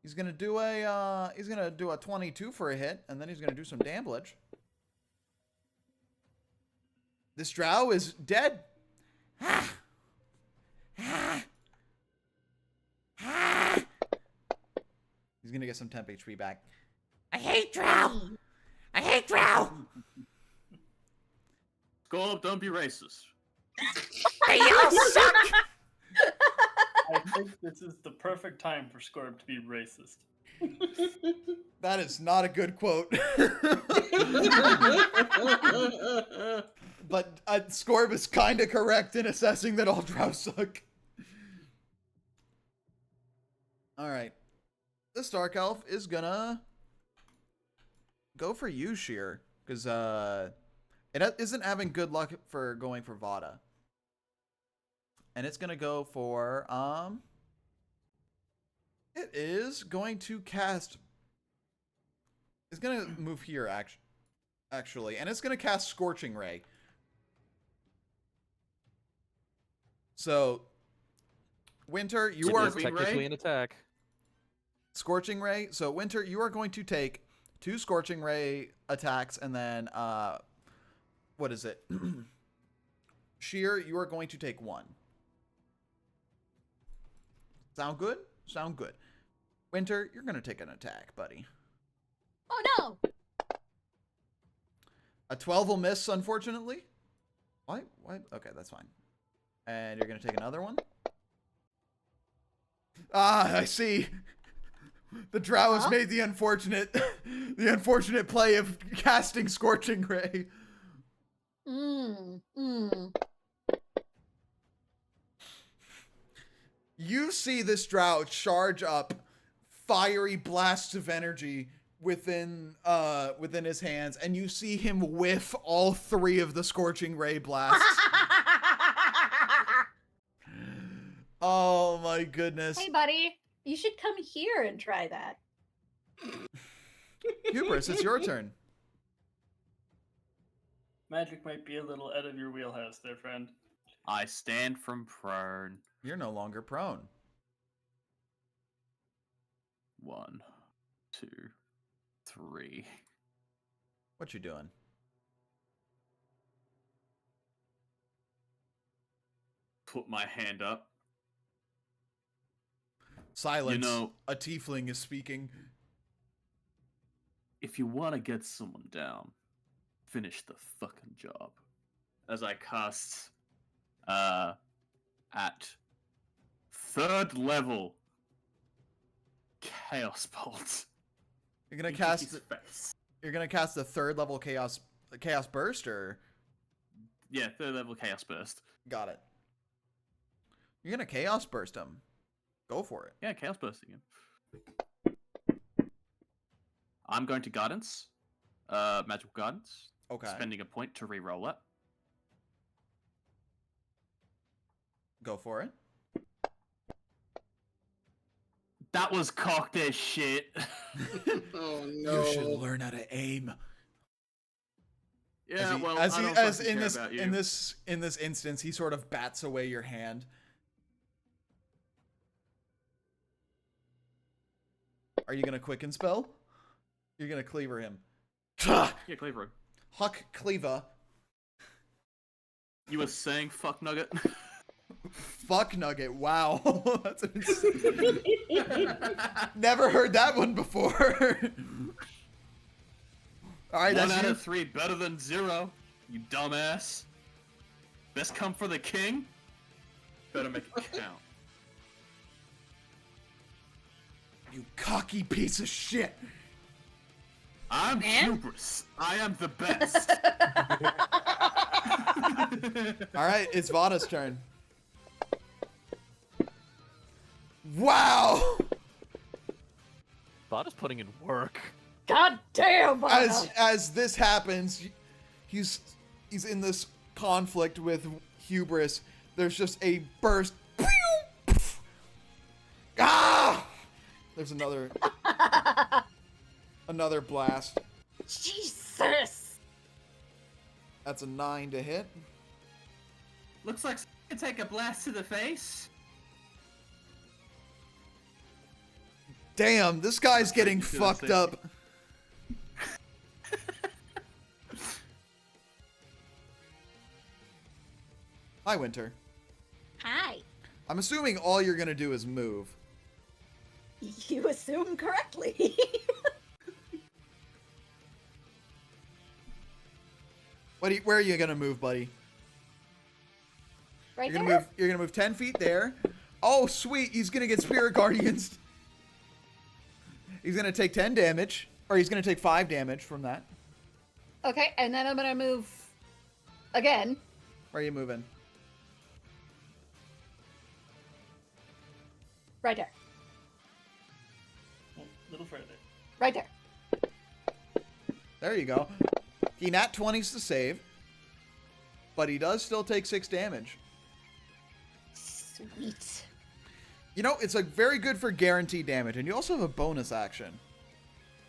he's gonna do a 22 for a hit, and then he's gonna do some damage. This drow is dead. He's gonna get some temp HP back. I hate drow. I hate drow. Scorb, don't be racist. They all suck. I think this is the perfect time for Scorb to be racist. That is not a good quote. But Scorb is kind of correct in assessing that all drow suck. Alright. This Dark Elf is gonna go for you, Sheer. Because it isn't having good luck for going for Vada. And it's gonna go for it is going to cast. It's gonna move here actually, and it's gonna cast Scorching Ray. So, Winter, you So are does it- Technically Ray? an attack. Scorching Ray. So, Winter, you are going to take 2 Scorching Ray attacks, and then what is it? Sheer, you are going to take 1. Sound good? Sound good. Winter, you're gonna take an attack, buddy. Oh no! A 12 will miss, unfortunately. Why? Okay, that's fine. And you're gonna take another one. Ah, I see. The drow has Huh? made the unfortunate play of casting Scorching Ray. You see this drow charge up fiery blasts of energy within his hands, and you see him whiff all 3 of the Scorching Ray blasts. Oh my goodness. Hey, buddy, you should come here and try that. Hubris, it's your turn. Magic might be a little out of your wheelhouse there, friend. I stand from prone. You're no longer prone. 1, 2, 3. What you doing? Put my hand up. Silence. You know- A tiefling is speaking. If you want to get someone down, finish the fucking job. As I cast at 3rd level Chaos Bolt. You're gonna into cast. his face. You're gonna cast the 3rd level chaos burst, or Yeah, 3rd level Chaos Burst. got it. You're gonna chaos burst him. Go for it. Yeah, Chaos Bursting him. I'm going to Guidance. Magical Guidance. Okay. Spending a point to re-roll it. Go for it. That was cocked as shit. Oh no. You should learn how to aim. Yeah, well, as I he, don't as fucking in care this about you. in this instance, he sort of bats away your hand. Are you gonna quicken spell? You're gonna cleaver him. Yeah, Cleaver. Huck cleaver. You were saying fuck nugget? Fuck nugget. Wow. That's never heard that one before. All right, 1 that's out you. of 3 better than 0. You dumbass. Best come for the king. Better make it count. You cocky piece of shit. I'm Man? hubris. I am the best. All right, it's Vada's turn. Wow. Vada's putting in work. God damn! As this happens, he's in this conflict with Hubris. There's just a burst. Ah! There's another blast. Jesus! That's a 9 to hit. Looks like I take a blast to the face. Damn, this guy's getting Did I fucked say- up. Hi, Winter. Hi. I'm assuming all you're gonna do is move. You assume correctly. Where are you gonna move, buddy? Right You're there? gonna move. You're gonna move 10 feet there. Oh, sweet! He's gonna get Spirit Guardians. He's gonna take 10 damage, or he's gonna take 5 damage from that. Okay, and then I'm gonna move again. Where are you moving? Right there. A little further. Right there. There you go. He nat 20s to save, but he does still take 6 damage. Sweet. You know, it's very good for guaranteed damage, and you also have a bonus action.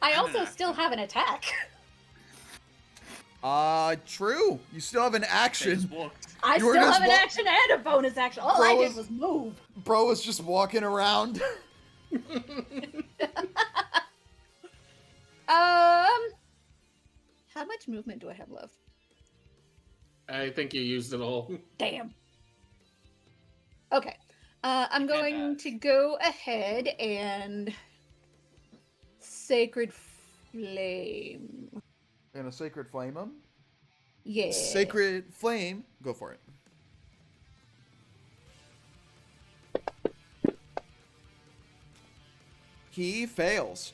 I also still have an attack. True. You still have an They action. just walked. I You were still just have an wa- action and a bonus action. All I Bro did was- was move. Bro was just walking around. How much movement do I have left? I think you used it all. Damn. Okay. I'm going to go ahead and Sacred Flame. And a Sacred Flame him. Yeah. Sacred Flame. Go for it. He fails.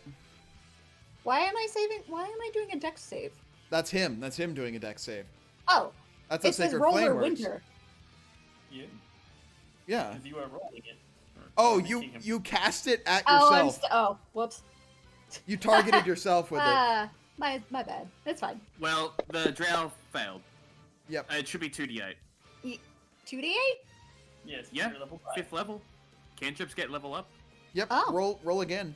Why am I saving? Why am I doing a dex save? That's him. That's him doing a dex save. Oh, That's how it says Sacred roller Flame works. winter. Yeah, Yeah. because you are rolling it. Oh, Making him- you cast it at Oh, yourself. whoops. You targeted yourself with it. My bad. It's fine. Well, the drow failed. Yep. It should be 2d8. 2d8. Yes, Yeah, you're level 5. 5th level. Cantrips get level up. Yep. Oh. Roll again.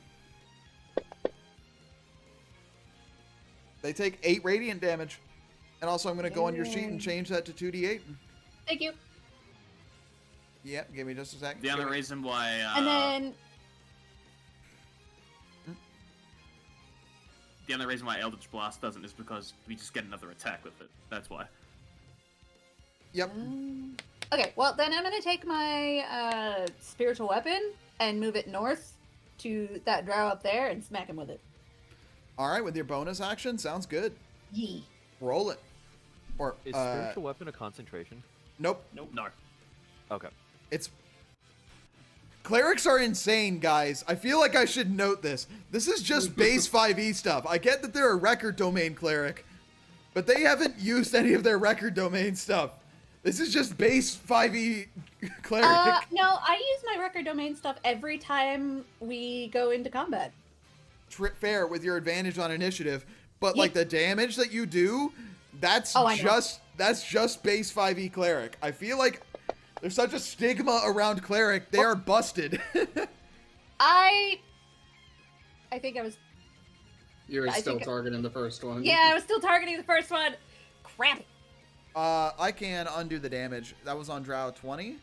They take 8 radiant damage. And also, I'm going to go on your sheet and change that to 2d8. Thank you. Yep, give me just a second. The other reason why. And then The other reason why Eldritch Blast doesn't is because we just get another attack with it. That's why. Yep. okay, well then I'm gonna take my spiritual weapon and move it north to that drow up there and smack him with it. All right, with your bonus action, sounds good. Yee. Roll it. Or Is spiritual weapon a concentration? nope. Nope. No. Okay. It's clerics are insane, guys. I feel like I should note this. This is just base 5e stuff. I get that they're a record domain cleric, but they haven't used any of their record domain stuff. This is just base 5e cleric. No, I use my record domain stuff every time we go into combat. Fair with your advantage on initiative, but Yeah. like the damage that you do, that's Oh, I know. just base 5e cleric. I feel like there's such a stigma around cleric. They are busted. I think I was. You're I still think- targeting the first one. Yeah, I was still targeting the first one. Crap. I can undo the damage. That was on Drow 20?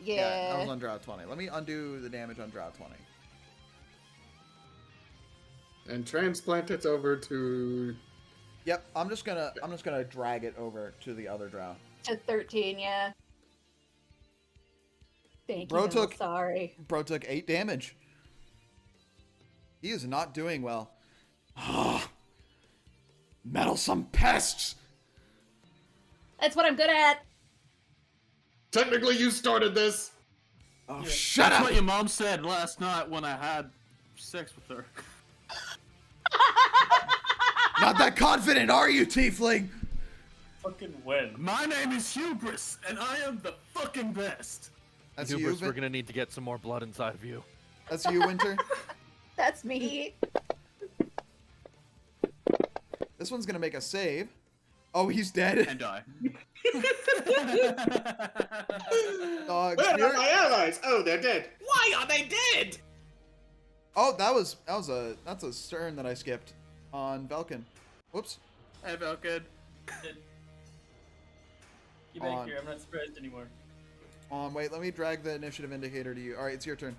Yeah. that was on Drow 20. Let me undo the damage on Drow 20. And transplant it over to. Yep, I'm just gonna drag it over to the other Drow. To 13, yeah. Thank Bro you. took- Sorry. Bro took 8 damage. He is not doing well. Ah, meddlesome pests! That's what I'm good at. Technically, you started this. Oh, Yeah. shut That's up! what your mom said last night when I had sex with her. Not that confident, are you, Tiefling? Fucking when? My name is Hubris, and I am the fucking best. That's you, Hubris, we're Vin- gonna need to get some more blood inside of you. That's you, Winter. That's me. This one's gonna make a save. Oh, he's dead. And die. Dog, Where are spirit- my allies? Oh, they're dead. Why are they dead? Oh, that's a turn that I skipped on Velkin. Whoops. Hey, Velkin. Get back On. here. I'm not surprised anymore. Wait, let me drag the initiative indicator to you. All right, it's your turn.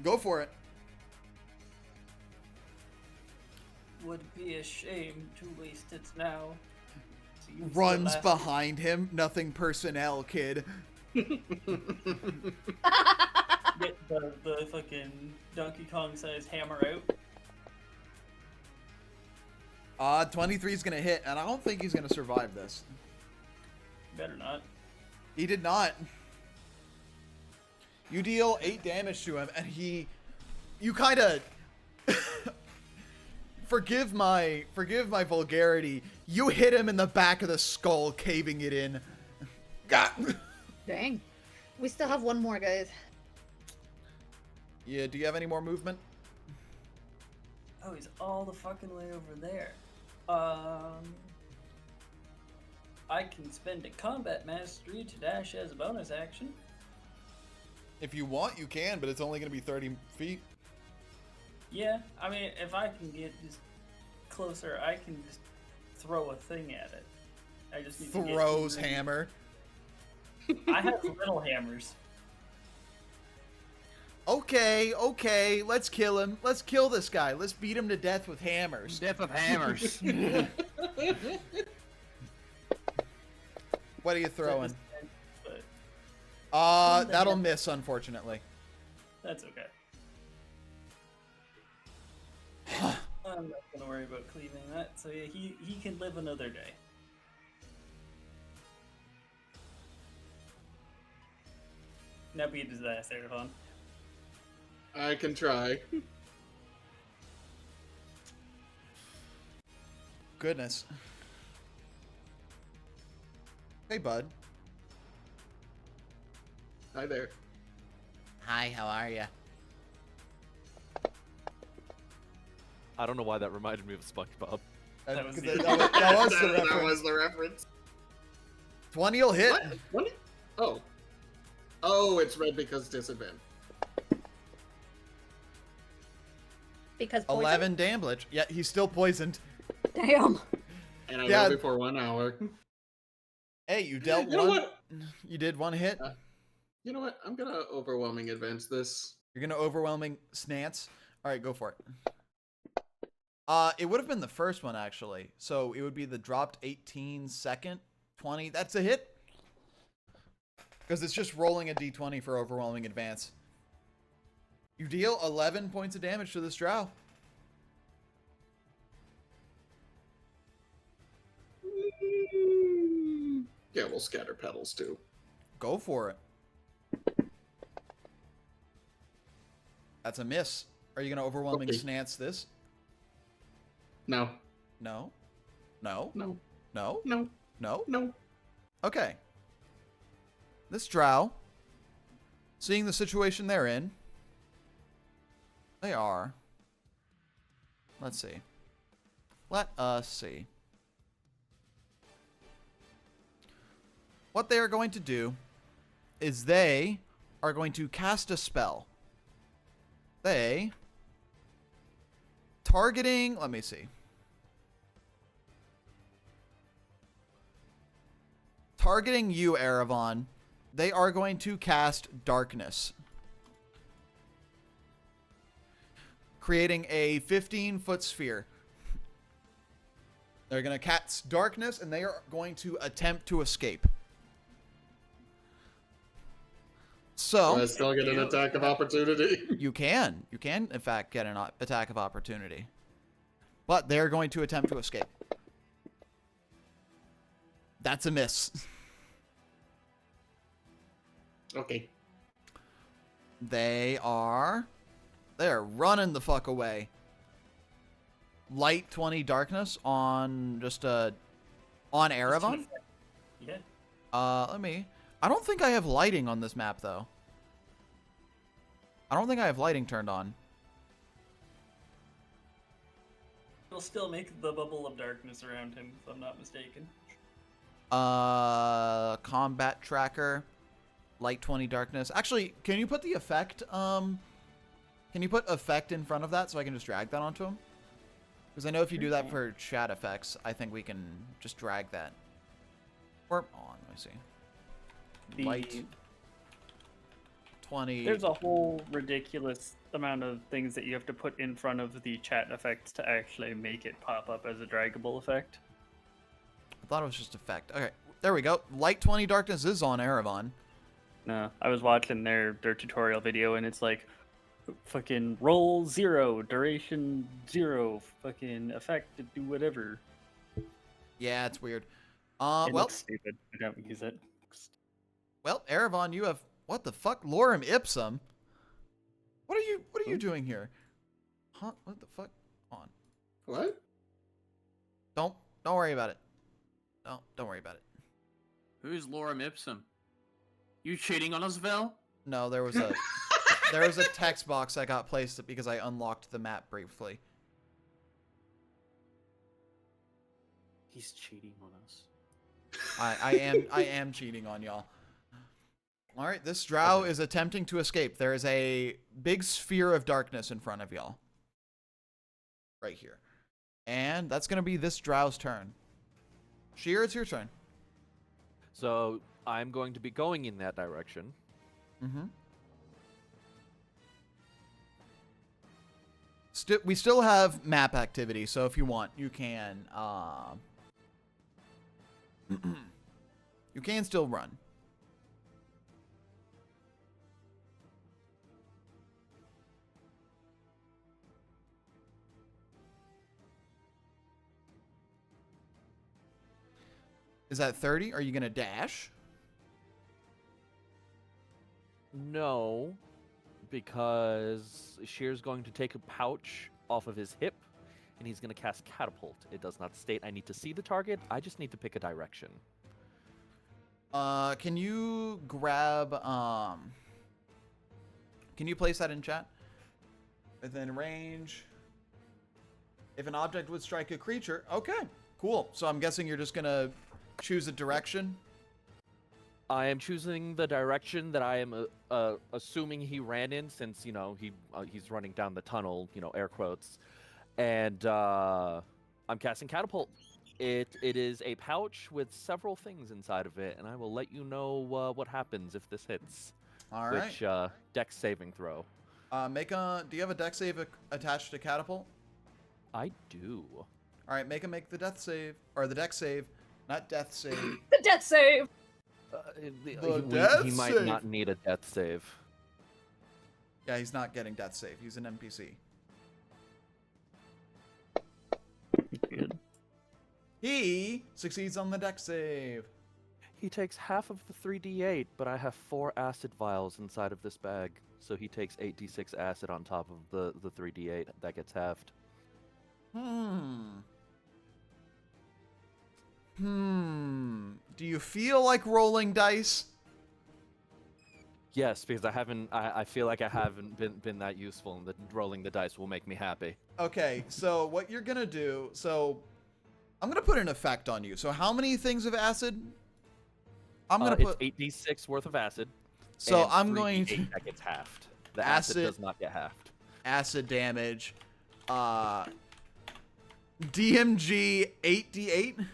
Go for it. Would be a shame to waste it now. So you Runs still behind him. Nothing personnel, kid. Get the fucking Donkey Kong sized hammer out. 23 is gonna hit, and I don't think he's gonna survive this. Better not. He did not. You deal 8 damage to him, and you kind of forgive my vulgarity. You hit him in the back of the skull, caving it in. God. Dang. We still have one more, guys. Yeah. Do you have any more movement? Oh, he's all the fucking way over there. I can spend a combat mastery to dash as a bonus action. If you want, you can, but it's only gonna be 30 feet. Yeah, I mean, if I can get just closer, I can just throw a thing at it. I just need to get Throws within- hammer. I have little hammers. Okay, let's kill him. Let's kill this guy. Let's beat him to death with hammers. Death of hammers. What are you throwing? But That'll miss, unfortunately. that's okay. I'm not gonna worry about cleaving that. So yeah, he can live another day. Now be a disaster, Eravon. I can try. Goodness. Hey, bud. Hi there. Hi, how are you? I don't know why that reminded me of SpongeBob. That was That, the- that was the That reference. was the reference. 20 will hit. What? 20? Oh. Oh, it's red because disadvantage. Because poison? 11 damage. Yeah, he's still poisoned. Damn. And I Yeah. go before 1 hour. Hey, you dealt You know one. what? You did one hit. You know what? I'm gonna overwhelming advance this. You're gonna overwhelming snance. All right, go for it. It would have been the first one actually. So it would be the dropped 18 second 20. That's a hit. Because it's just rolling a d20 for overwhelming advance. You deal 11 points of damage to this drow. Yeah, we'll scatter petals too. Go for it. That's a miss. Are you gonna overwhelming Okay. snance this? No. No. No. No. No. No. No. No. Okay. This drow, seeing the situation they're in, they are. Let's see. Let us see. What they are going to do is they are going to cast a spell. They targeting, let me see. Targeting you, Eravon, they are going to cast Darkness. Creating a 15-foot sphere. They're going to cast Darkness, and they are going to attempt to escape. Do So, I still get an attack of opportunity? you can, in fact, get an attack of opportunity. But they're going to attempt to escape. That's a miss. Okay. They're running the fuck away. Light 20 darkness on just on Eravon. Yeah. I don't think I have lighting on this map though. I don't think I have lighting turned on. It'll still make the bubble of darkness around him, if I'm not mistaken. Combat tracker, light 20 darkness. Actually, can you put the effect can you put effect in front of that so I can just drag that onto him? Because I know if you do that for chat effects, I think we can just drag that. Or on, let me see. The- Light 20. There's a whole ridiculous amount of things that you have to put in front of the chat effects to actually make it pop up as a draggable effect. I thought it was just effect. Okay, there we go. Light 20 darkness is on Eravon. No, I was watching their tutorial video and it's like fucking roll 0, duration 0, fucking effect to do whatever. Yeah, it's weird. It Well, looks stupid. I don't use it. Eravon, you have what the fuck? Lorem ipsum. What are you doing here? Huh? What the fuck? On. What? Don't worry about it. Don't worry about it. Who's Lorem Ipsum? You cheating on us, Vel? No, there was a text box I got placed because I unlocked the map briefly. He's cheating on us. I am cheating on y'all. All right, this drow is attempting to escape. There is a big sphere of darkness in front of y'all. Right here. And that's going to be this drow's turn. Sheer, it's your turn. So I'm going to be going in that direction. Mm-hmm. We still have map activity, so if you want, you can you can still run. Is that 30? Are you gonna dash? no, because Shear's going to take a pouch off of his hip, and he's going to cast Catapult. It does not state I need to see the target. I just need to pick a direction. Can you grab, can you place that in chat? Within range. If an object would strike a creature. Okay, cool. So I'm guessing you're just gonna choose a direction. I am choosing the direction that I am assuming he ran in, since, you know, he's running down the tunnel, you know, air quotes. And I'm casting Catapult. It is a pouch with several things inside of it, and I will let you know what happens if this hits. All right. Which dex saving throw. Do you have a dex save attached to Catapult? I do. All right, make the death save, or the dex save, not death save. The death save. He might not need a death save. Yeah, he's not getting death save. He's an NPC. Good. He succeeds on the dex save. He takes half of the 3d8, but I have 4 acid vials inside of this bag, so he takes 8d6 acid on top of the 3d8. That gets halved. Do you feel like rolling dice? Yes, because I feel like I haven't been that useful, and rolling the dice will make me happy. Okay, so what you're gonna do, I'm gonna put an effect on you. So how many things of acid? I'm gonna put... It's 8d6 worth of acid. So and I'm going 3d8 to... that gets halved. The acid does not get halved. Acid damage. DMG 8d8?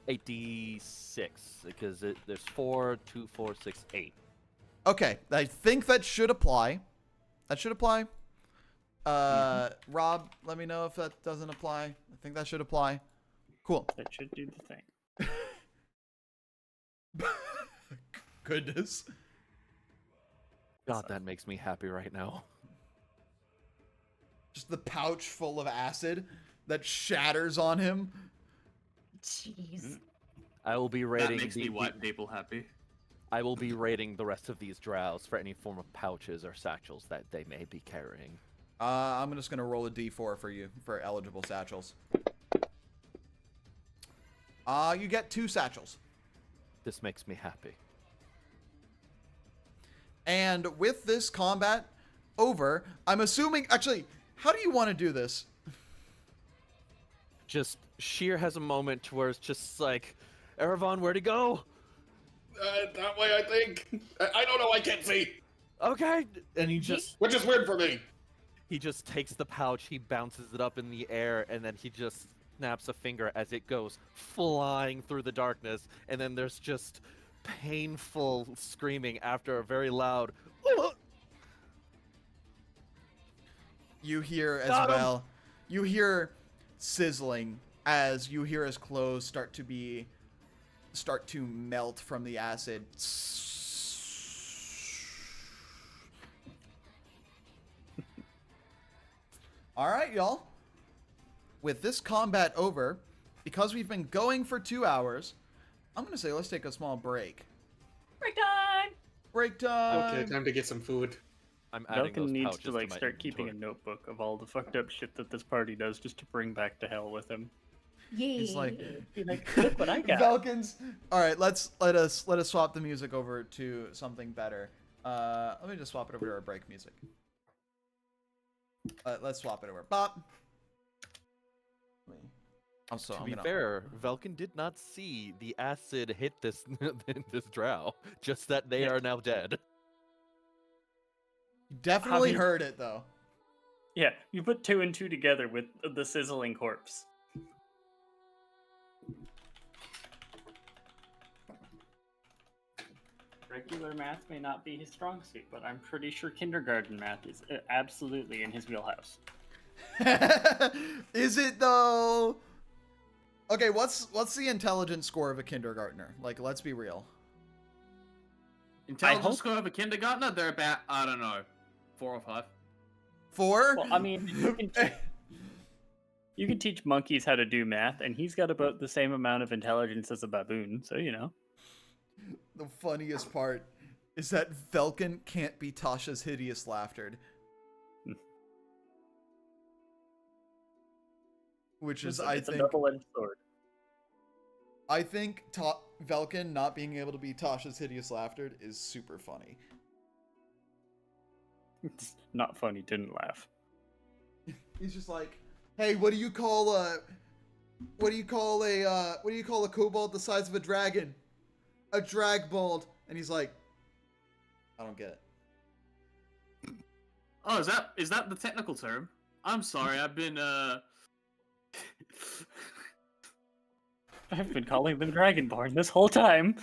8d6, because there's 4, 2, 4, 6, 8. Okay, I think that should apply. That should apply. Rob, let me know if that doesn't apply. I think that should apply. Cool. That should do the thing. Goodness. God, that makes me happy right now. Just the pouch full of acid that shatters on him. Jeez. I will be That rating makes me white people happy. I will be rating the rest of these drows for any form of pouches or satchels that they may be carrying. I'm just gonna roll a d4 for you for eligible satchels. You get 2 satchels. This makes me happy. And with this combat over, I'm assuming... Actually, how do you want to do this? Just, Sheer has a moment where it's just like, Erevan, where'd he go? That way, I think. I don't know, I can't see. Okay. And he just... Which is weird for me. He just takes the pouch, he bounces it up in the air, and then he just snaps a finger as it goes flying through the darkness, and then there's just painful screaming after a very loud You hear as Got him. well. You hear sizzling as you hear his clothes start to melt from the acid. All right, y'all. With this combat over, because we've been going for 2 hours, I'm gonna say let's take a small break. Break time. Break time. Okay, time to get some food. I'm adding Velkin those needs pouches to like my start keeping a inventory. notebook of all the fucked up shit that this party does just to bring back to hell with him. Yeah. He's like, Be like, look what I got. Velkins. All right, let us swap the music over to something better. Let me just swap it over to our break music. Let's swap it over. Bop. To be fair, Velkin did not see the acid hit this this drow. Just that they are now dead. Definitely Javi- heard it though. Yeah, you put 2 and 2 together with the sizzling corpse. Regular math may not be his strong suit, but I'm pretty sure kindergarten math is absolutely in his wheelhouse. Is it though? Okay, what's the intelligence score of a kindergartner? Like, let's be real. Intelligence score of a kindergartner? They're about, I don't know, 4 or 5. 4? Well, I mean, you can teach monkeys how to do math, and he's got about the same amount of intelligence as a baboon, so you know. The funniest part is that Velkin can't be Tasha's hideous laughter. Which is, It's a double-edged sword. I think Velkin not being able to be Tasha's hideous laughter is super funny. It's not funny. Didn't laugh. He's just like, hey, what do you call a kobold the size of a dragon? A dragbold. And he's like, I don't get it. Oh, is that the technical term? I'm sorry, I've been I've been calling them Dragonborn this whole time.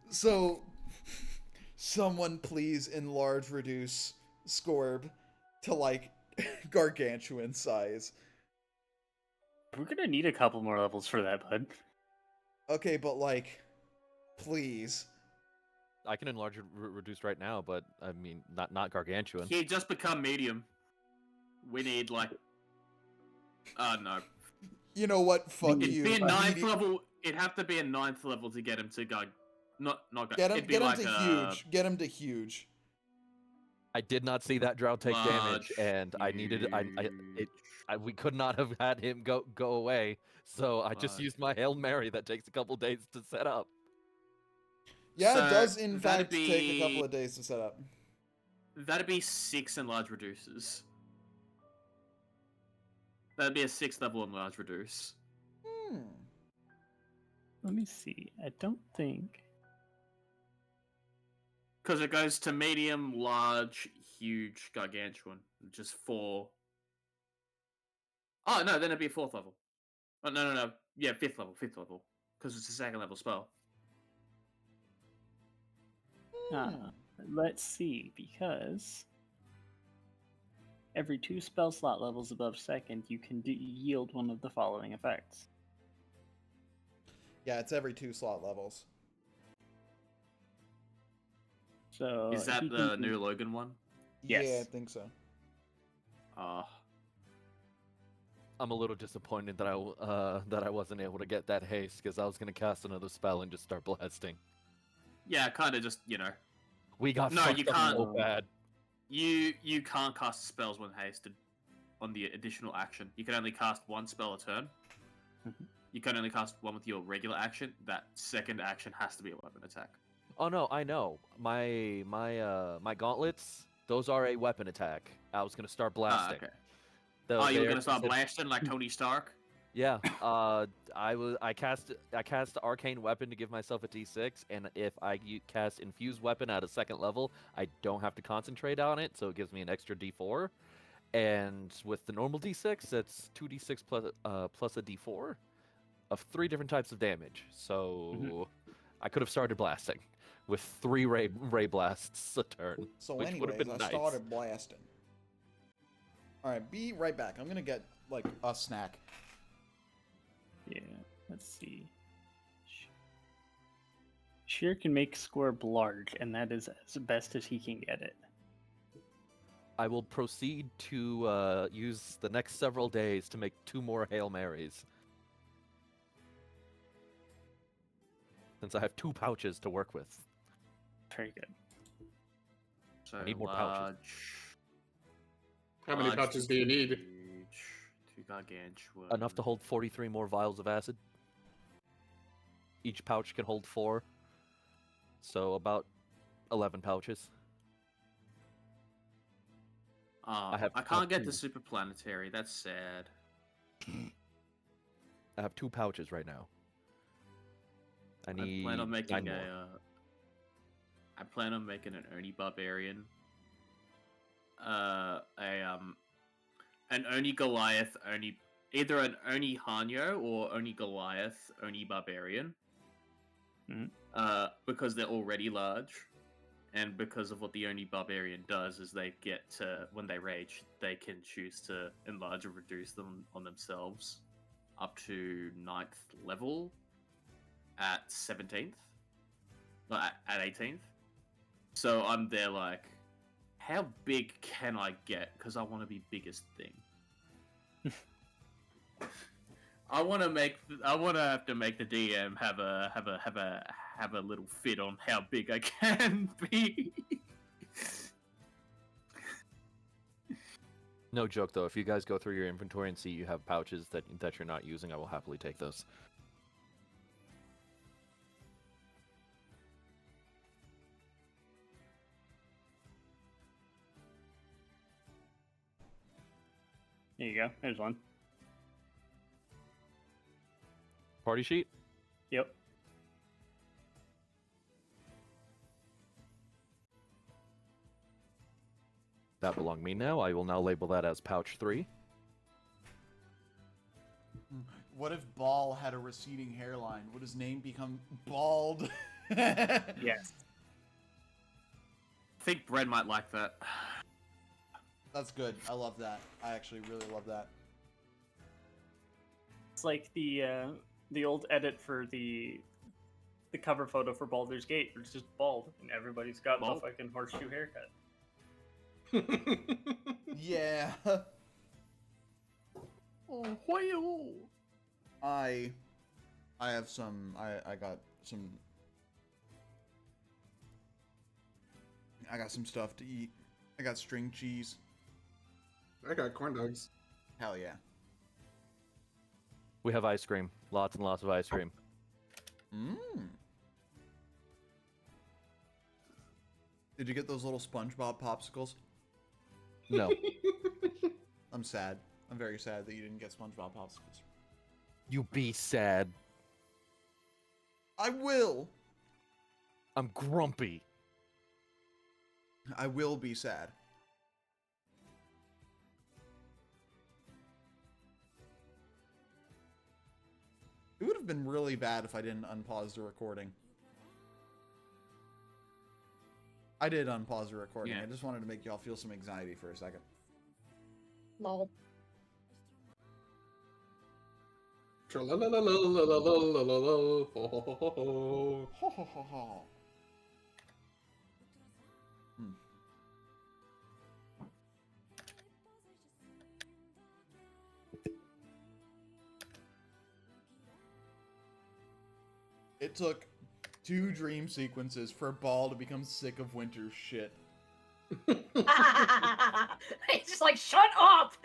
So, someone please enlarge, reduce Scorb to like gargantuan size. We're gonna need a couple more levels for that, bud. Okay, but like, please. I can enlarge and reduce right now, but I mean, not gargantuan. He just become medium. We need like, no. You know what? Fuck It'd you. be a 9th level. It'd have to be a 9th level to get him to go. Not Get him, it'd be get him like to huge. Get him to huge. I did not see that drow take damage, and I needed. We could not have had him go away, so I just used my Hail Mary that takes a couple days to set up. Yeah, So, it does in that'd fact take a couple of days to set up. That'd be 6 enlarge reduces. That'd be a 6th level enlarge reduce. Let me see. I don't think. Because it goes to medium, large, huge, gargantuan. Just 4. Oh, no, then it'd be a 4th level. Oh, no. Yeah, 5th level. Because it's a 2nd level spell. Let's see, because every 2 spell slot levels above 2nd, you can yield one of the following effects. Yeah, it's every 2 slot levels. So Is that the new Logan one? Yes. Yeah, I think so. I'm a little disappointed that I wasn't able to get that haste, because I was gonna cast another spell and just start blasting. Yeah, kind of just, We got No, fucked you up can't. so bad. You can't cast spells when hasted on the additional action. You can only cast 1 spell a turn. You can only cast 1 with your regular action. That 2nd action has to be a weapon attack. Oh no, I know. My gauntlets, those are a weapon attack. I was gonna start blasting. Okay. Though You were they're gonna start considered- blasting like Tony Stark? Yeah. I cast arcane weapon to give myself a D6, and if I cast infused weapon at a 2nd level, I don't have to concentrate on it, so it gives me an extra D4. And with the normal D6, it's 2D6 plus a D4 of 3 different types of damage. So I could have started blasting with 3 ray blasts a turn. So which would have anyways, been I nice. started blasting. Alright, be right back. I'm gonna get, like, a snack. Yeah, let's see. Sheer can make Scorb large, and that is as best as he can get it. I will proceed to use the next several days to make 2 more Hail Marys. Since I have 2 pouches to work with. Very good. So I need more pouches. How many pouches do you need? 2 gargantuan. Enough to hold 43 more vials of acid. Each pouch can hold 4. So about 11 pouches. I can't get the super planetary. That's sad. I have 2 pouches right now. I need plan on 9 making more. I plan on making an Oni barbarian. An Oni Goliath, either an Oni Hanyo or Oni Goliath, Oni barbarian. Because they're already large, and because of what the Oni barbarian does is they get to, when they rage, they can choose to enlarge or reduce them on themselves up to 9th level at 17th, at 18th. So I'm there like, how big can I get? Because I want to be biggest thing. I want to have to make the DM have have a little fit on how big I can be. No joke though. If you guys go through your inventory and see you have pouches that you're not using, I will happily take those. There you go. There's one. Party sheet? Yep. That belong to me now. I will now label that as pouch 3. What if Ball had a receding hairline? Would his name become Bald? Yes. I think Brad might like that. That's good. I love that. I actually really love that. It's like the old edit for the cover photo for Baldur's Gate, where it's just bald and everybody's got the Bald? fucking horseshoe haircut. Yeah. Oh, whale. I have some. I got some. I got some stuff to eat. I got string cheese. I got corn dogs. Hell yeah. We have ice cream. Lots and lots of ice cream. Mmm. Did you get those little SpongeBob popsicles? No. I'm sad. I'm very sad that you didn't get SpongeBob popsicles. You be sad. I will. I'm grumpy. I will be sad. It would have been really bad if I didn't unpause the recording. I did unpause the recording. Yeah. I just wanted to make y'all feel some anxiety for a second. Lol. Tra-la-la-la-la-la-la-la-la-la. Ho, ho, ho, ho, ho. Ho ho ho ho. It took 2 dream sequences for Ball to become sick of Winter's shit. It's just like, shut up!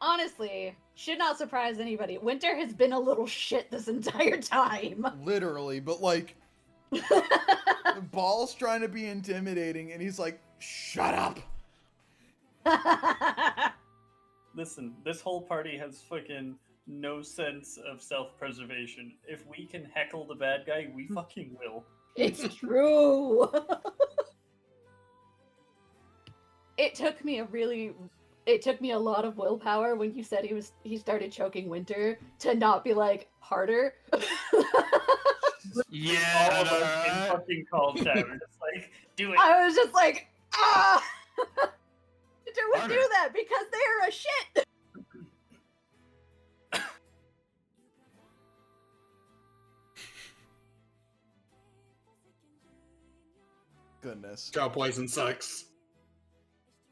Honestly, should not surprise anybody. Winter has been a little shit this entire time. Literally, but like, Ball's trying to be intimidating, and he's like, "Shut up!" Listen, this whole party has fucking no sense of self-preservation. If we can heckle the bad guy, we fucking will. It's true. It took me a lot of willpower when you said he started choking Winter to not be like harder. Yeah. All of us in fucking calm tower, just like, do it. I was just like, ah! Winter would Harder. do that because they're a shit. Goodness. Drought poison sucks.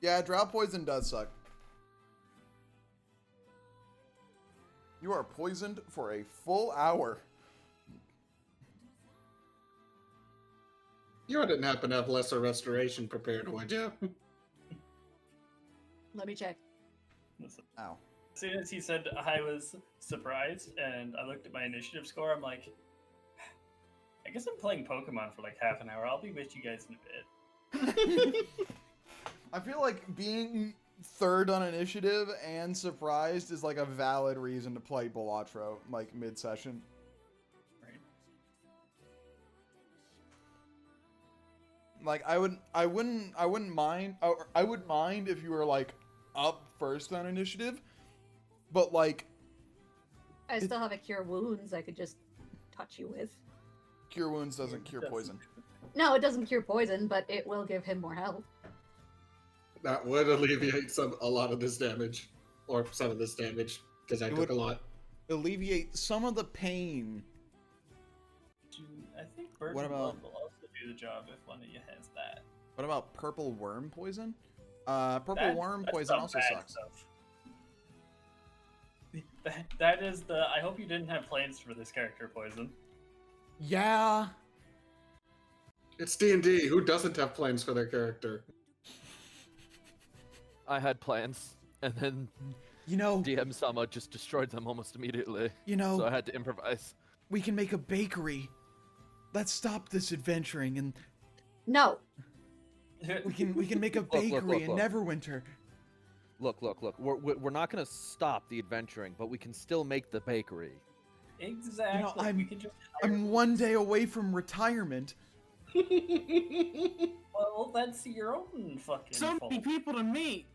Yeah, drought poison does suck. You are poisoned for a full hour. You wouldn't happen to have lesser restoration prepared, would you? Let me check. Listen, Ow. as soon as he said I was surprised and I looked at my initiative score, I'm like, I guess I'm playing Pokemon for like half an hour. I'll be with you guys in a bit. I feel like being third on initiative and surprised is like a valid reason to play Balatro like mid-session. Right. Like I wouldn't mind. Or I would mind if you were like up first on initiative, but like I still have a cure wounds I could just touch you with. cure wounds doesn't cure poison. No, it doesn't cure poison, but it will give him more health. That would alleviate a lot of this damage. Or some of this damage, because I It took would- a lot. Alleviate some of the pain. I think Bird What and about- Blood will also do the job if one of you has that. What about purple worm poison? Purple That- worm that's poison some also bad sucks. stuff. That is the. I hope you didn't have plans for this character, Poison. Yeah. It's D&D. Who doesn't have plans for their character? I had plans, and then You know, DM Sama just destroyed them almost immediately. you know, So I had to improvise. we can make a bakery. Let's stop this adventuring, and No. we can make a look, bakery in look. Neverwinter. Look. We're not gonna stop the adventuring, but we can still make the bakery. Exactly. I'm- we could just. I'm one day away from retirement. Well, that's your own fucking So fault. many people to meet.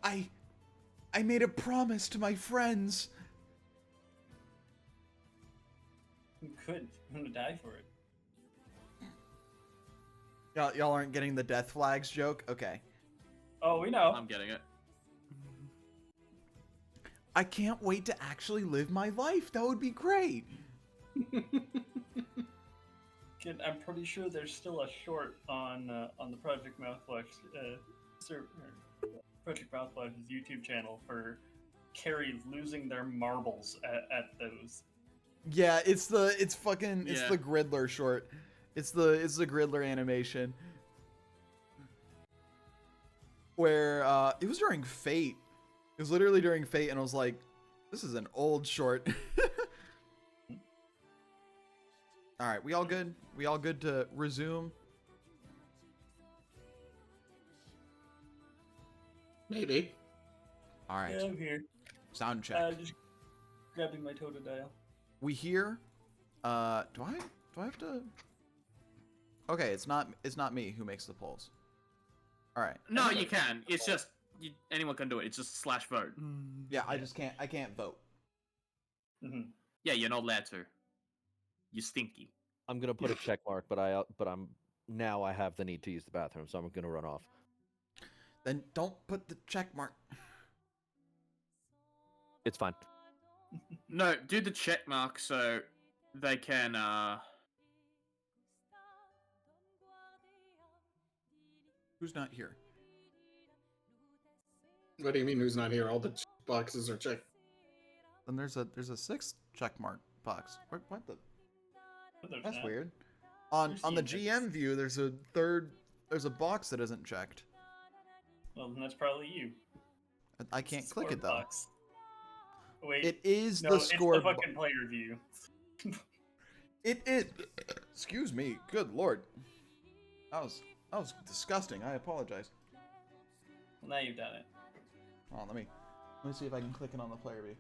I made a promise to my friends. You could. I'm gonna die for it. Y'all aren't getting the death flags joke? Okay. Oh, we know. I'm getting it. I can't wait to actually live my life. That would be great. I'm pretty sure there's still a short on the Project Mouthwash Project Mouthwash's YouTube channel for Carrie losing their marbles at those. Yeah, it's the Yeah. Gridler short. It's the Gridler animation. Where it was during Fate. It was literally during Fate, and I was like, this is an old short. Alright, we all good? We all good to resume? Maybe. Alright. Yeah, I'm here. Sound check. Just grabbing my Totodile. We hear do I have to Okay, it's not me who makes the polls. Alright. No, you can. It's just anyone can do it. It's just /vote. Yeah, I can't vote. Mm-hmm. Yeah, you're not allowed to. You stinky. I'm gonna put a check mark, but I have the need to use the bathroom, so I'm gonna run off. Then don't put the check mark. It's fine. No, do the check mark so they can Who's not here? What do you mean who's not here? All the boxes are checked. Then there's a sixth check mark box. What the? That's weird. On the GM view, there's a box that isn't checked. Well, then that's probably you. I can't It's a click score it though. box. Wait, It is no, the it's score. the fucking player view. It is. Excuse me. Good lord. That was disgusting. I apologize. Well, now you've done it. Oh, let me see if I can click it on the player view.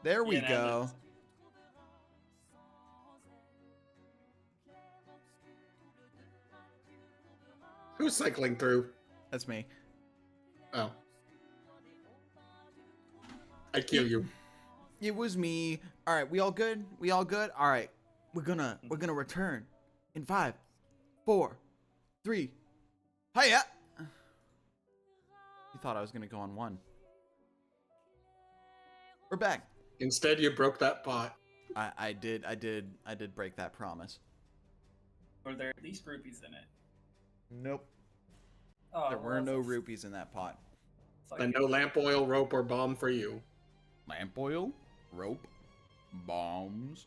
There we Yeah, now go. that's- Who's cycling through? That's me. Oh. I kill you. It was me. All right, we all good? We all good? All right. We're gonna return in 5, 4, 3. Hiya. You thought I was gonna go on 1. We're back. Instead, you broke that pot. I did break that promise. Or there are at least rupees in it. Nope. Oh, There were well, no that's- rupees in that pot. fuck Then it. no lamp oil, rope, or bomb for you. Lamp oil, rope, bombs.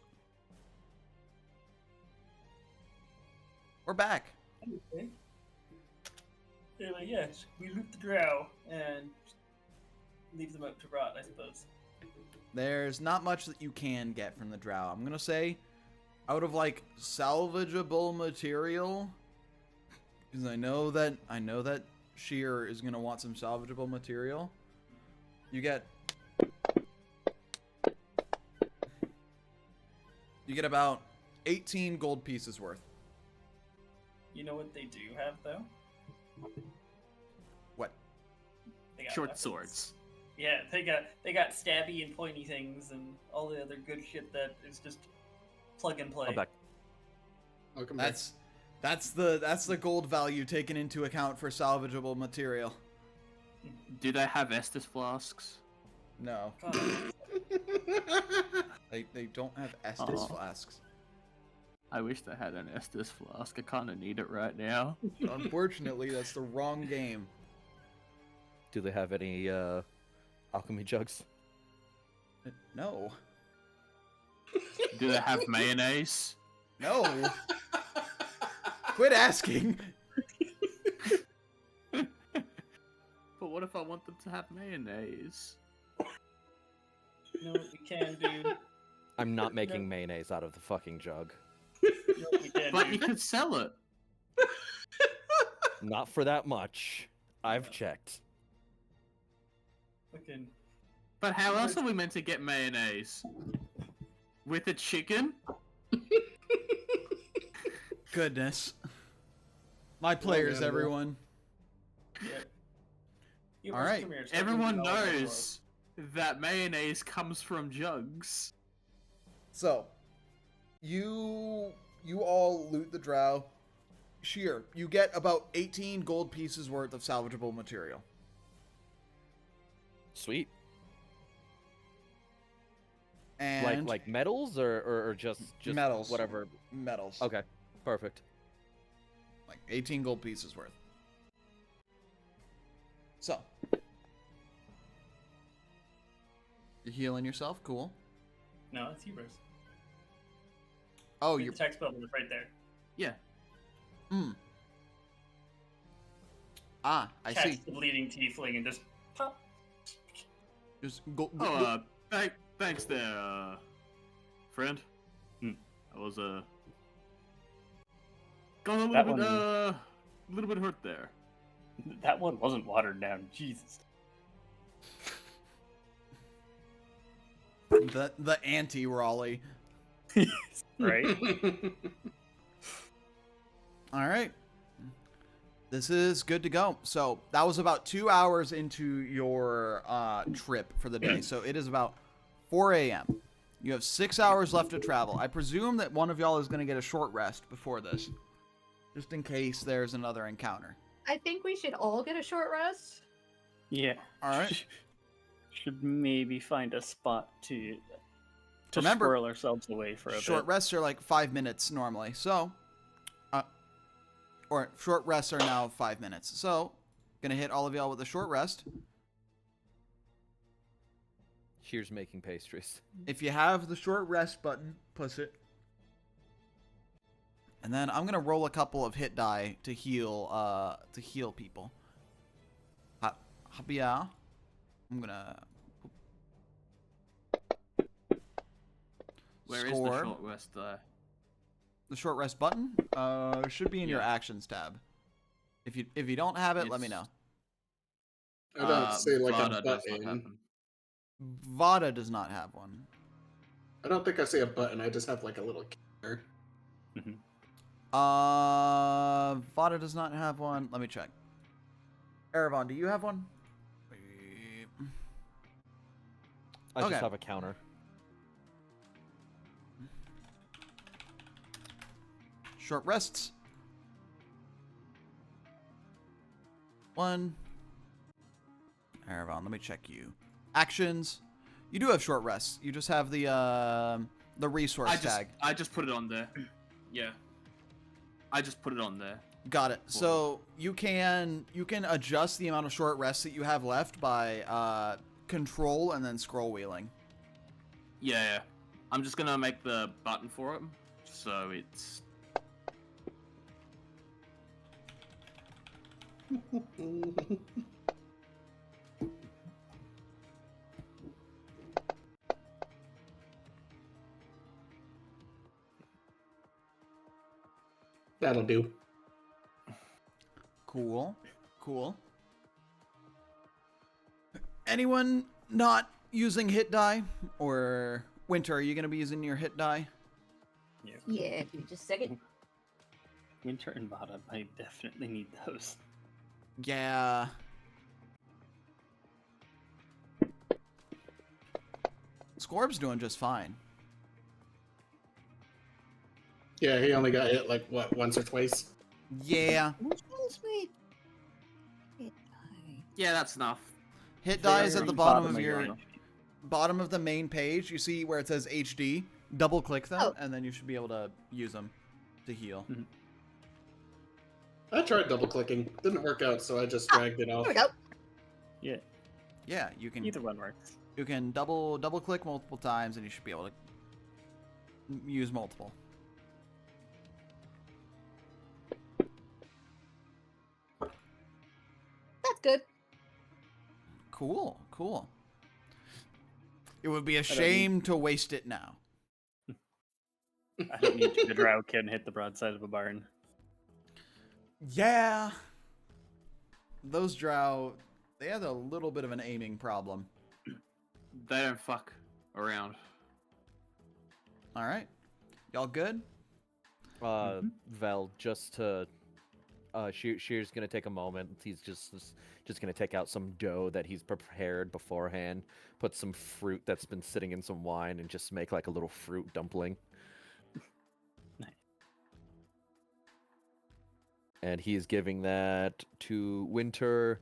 We're back. Okay. Anyway, yes, we loot the drow and leave them up to rot, I suppose. There's not much that you can get from the drow. I'm gonna say, out of like salvageable material, because I know that Sheer is gonna want some salvageable material. You get about 18 gold pieces worth. You know what they do have, though? What? They got short weapons. swords. Yeah, they got stabby and pointy things and all the other good shit that is just plug and play. I'm back. Welcome back. That's the gold value taken into account for salvageable material. Do they have Estus flasks? No, God, they don't have Estus Aw. flasks. I wish they had an Estus flask. I kind of need it right now. Unfortunately, that's the wrong game. Do they have any alchemy jugs? No. Do they have mayonnaise? No. Quit asking. But what if I want them to have mayonnaise? You know what we can do? I'm not making mayonnaise out of the fucking jug. You know what we can But do? you could sell it. Not for that much. I've checked. Fucking But how else are we meant to get mayonnaise? With a chicken? Goodness. My players, man, everyone. yeah. You All must right. come here, so Everyone we can all knows that mayonnaise comes from jugs. So, you all loot the drow. Sheer, you get about 18 gold pieces worth of salvageable material. Sweet. And Like metals or just metals. whatever. Metals. Okay, perfect. Like 18 gold pieces worth. So, you're healing yourself. Cool. No, it's you, Bruce. Oh, The you're. text bubble is right there. Yeah. Ah, I Catch see. the bleeding tiefling and just pop. Just go. Oh, thanks there, friend. Hmm. I was, got a That little bit hurt there. That one wasn't watered down. Jesus. the anti-Raleigh. Right? All right. This is good to go. So that was about 2 hours into your trip for the day. So it is about 4 a.m. You have 6 hours left to travel. I presume that one of y'all is going to get a short rest before this, just in case there's another encounter. I think we should all get a short rest. Yeah. All right. Should maybe find a spot to Remember, squirrel ourselves away for a Short bit. rests are like 5 minutes normally. So, or short rests are now 5 minutes. So, gonna hit all of y'all with a short rest. Here's making pastries. If you have the short rest button, push it. And then I'm gonna roll a couple of hit die to heal people. Yeah. I'm gonna Where is the score. short rest there? The short rest button should be in your actions tab. If you don't have it, let me know. I don't see like Vada a does not button. happen. Vada does not have one. I don't think I see a button. I just have like a little counter. Vada does not have one. Let me check. Eravon, do you have one? I Okay. just have a counter. Short rests. 1. Eravon, let me check you. Actions. You do have short rests. You just have the resource tag. I just put it on there. Yeah. I just put it on there. Got it. So you can adjust the amount of short rests that you have left by control and then scroll wheeling. Yeah. I'm just gonna make the button for it, so it's. That'll do. Cool. Anyone not using hit die? Or Winter, are you going to be using your hit die? Yeah, give me just a second. Winter and Vada, I definitely need those. Yeah. Scorb's doing just fine. Yeah, he only got hit like what, once or twice. Yeah. Which one's my hit die? Yeah, that's enough. Hit die is at the bottom of your your bottom of the main page. You see where it says HD. Double click them, Oh. and then you should be able to use them to heal. I tried double clicking, didn't work out, so I just dragged it off. There we go. Yeah, Yeah, you can. either one works. You can double click multiple times, and you should be able to use multiple. That's good. Cool. It would be a don't need- shame to waste it now. I don't need to. The drow can hit the broadside of a barn. Yeah. Those drow, they had a little bit of an aiming problem. They don't fuck around. All right. Y'all good? Vel, just to Shear's gonna take a moment. He's just gonna take out some dough that he's prepared beforehand, put some fruit that's been sitting in some wine, and just make like a little fruit dumpling. Nice. And he's giving that to Winter,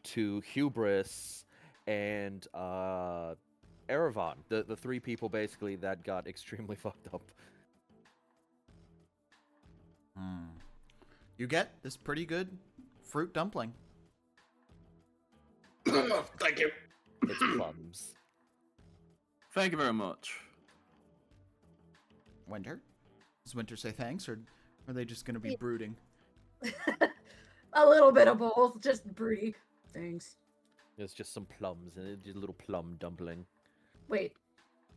to Hubris, and Erevan, the three people basically that got extremely fucked up. You get this pretty good fruit dumpling. Thank you. It's plums. Thank you very much. Winter? Does Winter say thanks, or are they just going to be brooding? A little bit of both, just broody. Thanks. There's just some plums and it's just a little plum dumpling. Wait,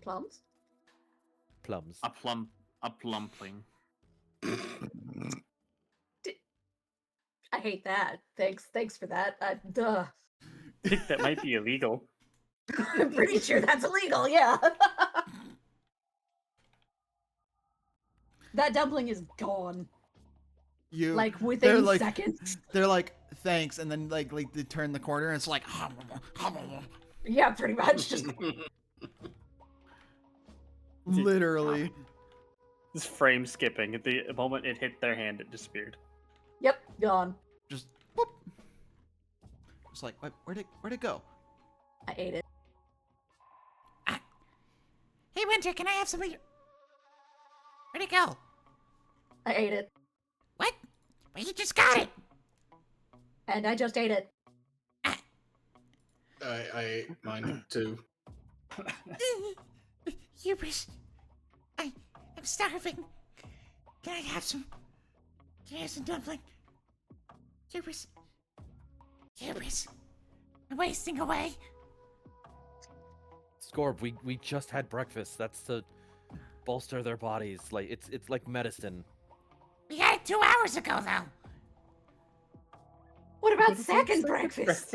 plums? Plums. A plumpling. I hate that. Thanks for that. Duh. I think that might be illegal. I'm pretty sure that's illegal, yeah. That dumpling is gone. They're Within like, seconds. They're like, thanks, and then like they turn the corner and it's like, Yeah, pretty much. Just literally. This frame skipping. At the moment it hit their hand, it disappeared. Yep, gone. Just whoop. It's like, where'd it go? I ate it. Hey, Winter, can I have some of your... Where'd it go? I ate it. What? Well, you just got it. And I just ate it. I ate mine too. Hubris, I'm starving. Can I have some? Can I have some dumpling? Hubris, I'm wasting away. Scorb, we just had breakfast. That's to bolster their bodies. Like it's like medicine. We had it 2 hours ago, though. What about second breakfast?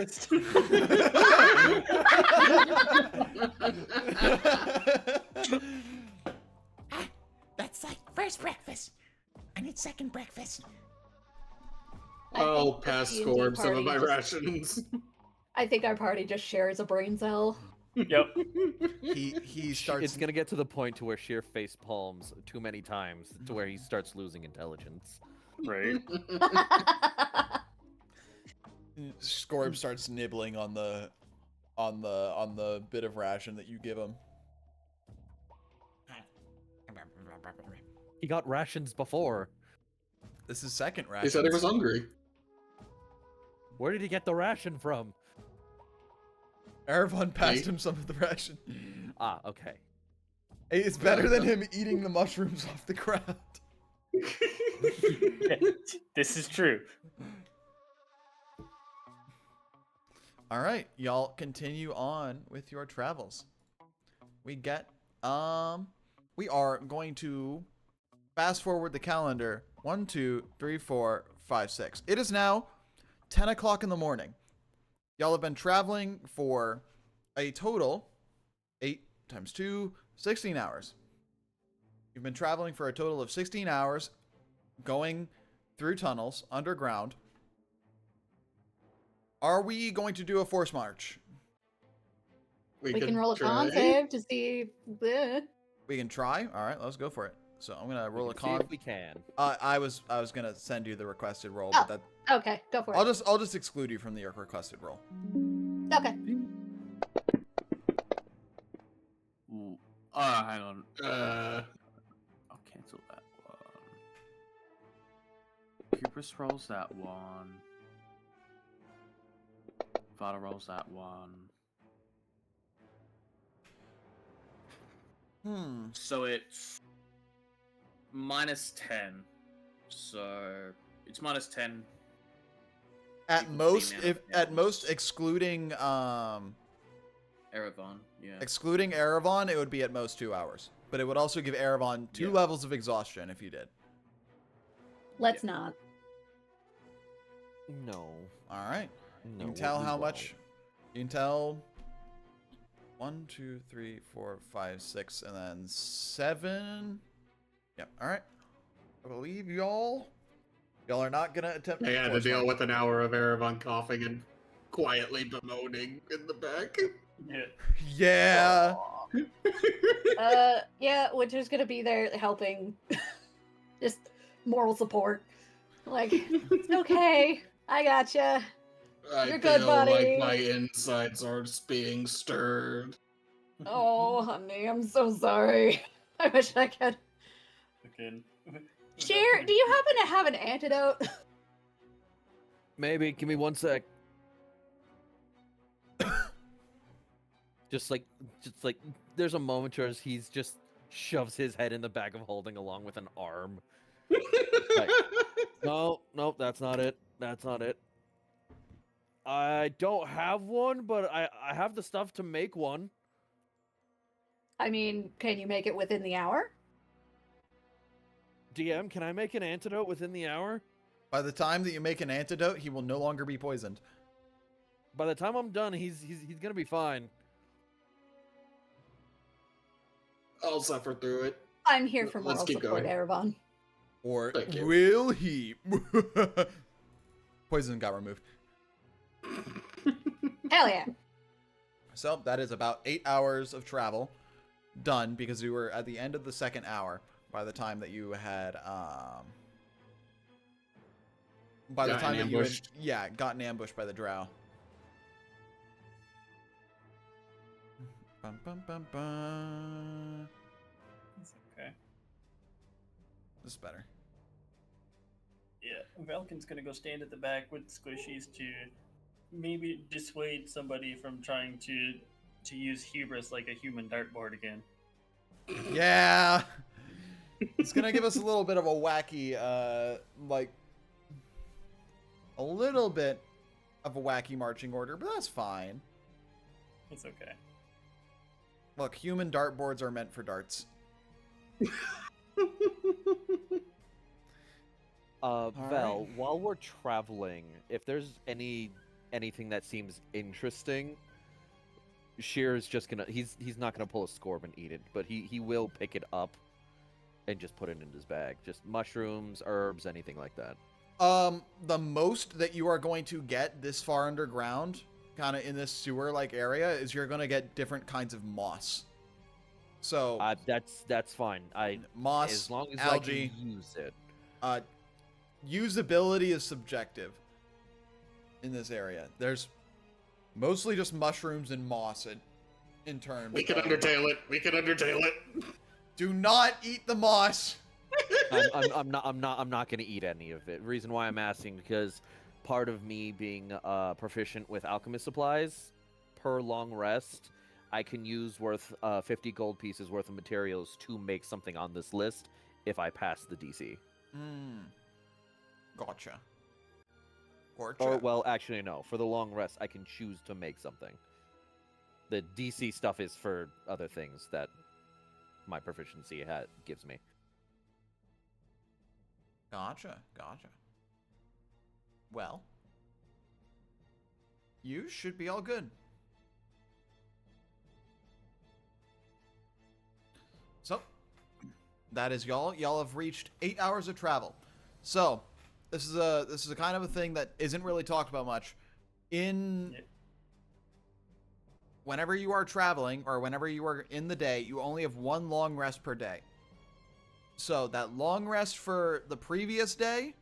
That's like first breakfast. I need second breakfast. I'll think the pass D&D Scorb some of party my just- rations. I think our party just shares a brain cell. Yep. He starts. It's gonna get to the point to where Sheer face palms too many times to where he starts losing intelligence. Right. Scorb starts nibbling on the bit of ration that you give him. He got rations before. This is second ration. He said he was hungry. Where did he get the ration from? Erevan passed Me? him some of the ration. Ah, okay. Hey, it's better than him eating the mushrooms off the ground. This is true. All right, y'all continue on with your travels. We are going to fast forward the calendar. 1, 2, 3, 4, 5, 6. It is now 10 o'clock in the morning. Y'all have been traveling for a total 8 times 2, 16 hours. You've been traveling for a total of 16 hours, going through tunnels underground. Are we going to do a force march? We could can roll a con try. save to see. We can try. All right, let's go for it. So I'm gonna roll a See con. if we can. I was gonna send you the requested roll, Oh. but that Okay, go for it. I'll just exclude you from the requested roll. Okay. Ooh. Hang on. I'll cancel that one. Hubris rolls that one. Vada rolls that one. So it's -10. So it's -10. At Equal to the most, amount if of at most hours. excluding Erevan, yeah. excluding Erevan, it would be at most 2 hours. But it would also give Erevan 2 Yeah. levels of exhaustion if you did. Let's not. No. All right. No. You can tell how we much. You can tell 1, 2, 3, 4, 5, 6, and then 7. Yep. All right. I believe y'all are not gonna attempt. I had to force deal march. with an hour of Erevan coughing and quietly bemoaning in the back. Yeah. Yeah. Yeah, Winter's gonna be there helping. Just moral support. Like, it's okay. I gotcha. I You're good, feel like buddy. my insides are being stirred. Oh, honey, I'm so sorry. I wish I could. Again. Cher, do you happen to have an antidote? Maybe. Give me 1 sec. just like, there's a moment where he's just shoves his head in the bag of holding along with an arm. Like, no, that's not it. That's not it. I don't have one, but I have the stuff to make one. I mean, can you make it within the hour? DM, can I make an antidote within the hour? By the time that you make an antidote, he will no longer be poisoned. By the time I'm done, he's gonna be fine. I'll suffer through it. I'm here for Let's moral keep support, going. Erevan. Or Thank you. will he? Poison got removed. Hell yeah. So that is about 8 hours of travel done because we were at the end of the second hour by the time that you had by the Gotten time that you had, ambushed. yeah, gotten ambushed by the drow. Bum, bum, bum, bum. It's okay. This is better. Yeah, Velkin's gonna go stand at the back with squishies to maybe dissuade somebody from trying to use hubris like a human dartboard again. Yeah. It's gonna give us a little bit of a wacky, like, a little bit of a wacky marching order, but that's fine. It's okay. Look, human dartboards are meant for darts. Vel, while we're traveling, if there's anything that seems interesting, Shear's just gonna he's not gonna pull a scorb and eat it, but he will pick it up and just put it in his bag. Just mushrooms, herbs, anything like that. The most that you are going to get this far underground, kind of in this sewer-like area, is you're going to get different kinds of moss. So That's fine. moss, As long as algae, I can use it. usability is subjective in this area. There's mostly just mushrooms and moss in terms. We can of- undertale it. We can undertale it. Do not eat the moss. I'm not gonna eat any of it. Reason why I'm asking, because part of me being proficient with alchemist supplies, per long rest, I can use 50 gold pieces worth of materials to make something on this list if I pass the DC. Gotcha. Or, well, actually, no. For the long rest, I can choose to make something. The DC stuff is for other things that my proficiency gives me. Gotcha. Well, you should be all good. So, that is y'all. Y'all have reached 8 hours of travel. So, this is a kind of a thing that isn't really talked about much. Whenever you are traveling or whenever you are in the day, you only have one long rest per day. So that long rest for the previous day,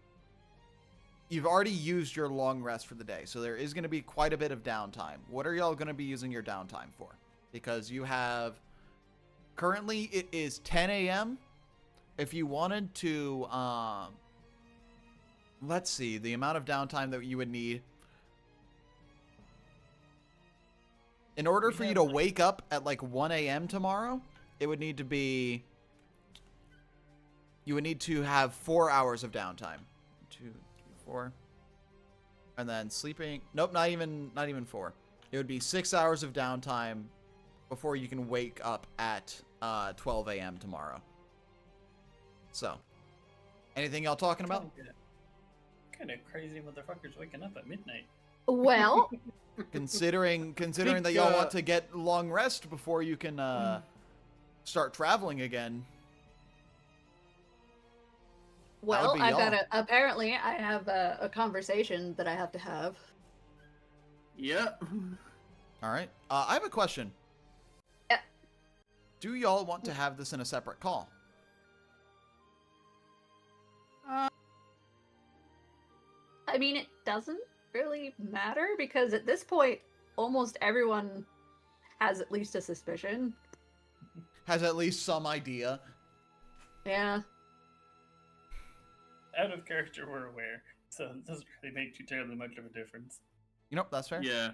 you've already used your long rest for the day. So there is going to be quite a bit of downtime. What are y'all going to be using your downtime for? Because you have, currently it is 10 a.m. If you wanted to, let's see, the amount of downtime that you would need. In order We for you have, to like- wake up at like 1 a.m. tomorrow, it would need to be. You would need to have 4 hours of downtime. 2, 3, 4. And then sleeping. Nope, not even 4. It would be 6 hours of downtime before you can wake up at 12 a.m. tomorrow. So, anything y'all talking about? Kind of crazy motherfuckers waking up at midnight. Well, Considering Think, that y'all want to get long rest before you can start traveling again. well, be I've y'all. got a. Apparently, I have a conversation that I have to have. Yep. All right. I have a question. Yeah. Do y'all want to have this in a separate call? I mean, it doesn't really matter because at this point, almost everyone has at least a suspicion. Has at least some idea. Yeah. Out of character, we're aware, so it doesn't really make too terribly much of a difference. You know, that's fair. Yeah.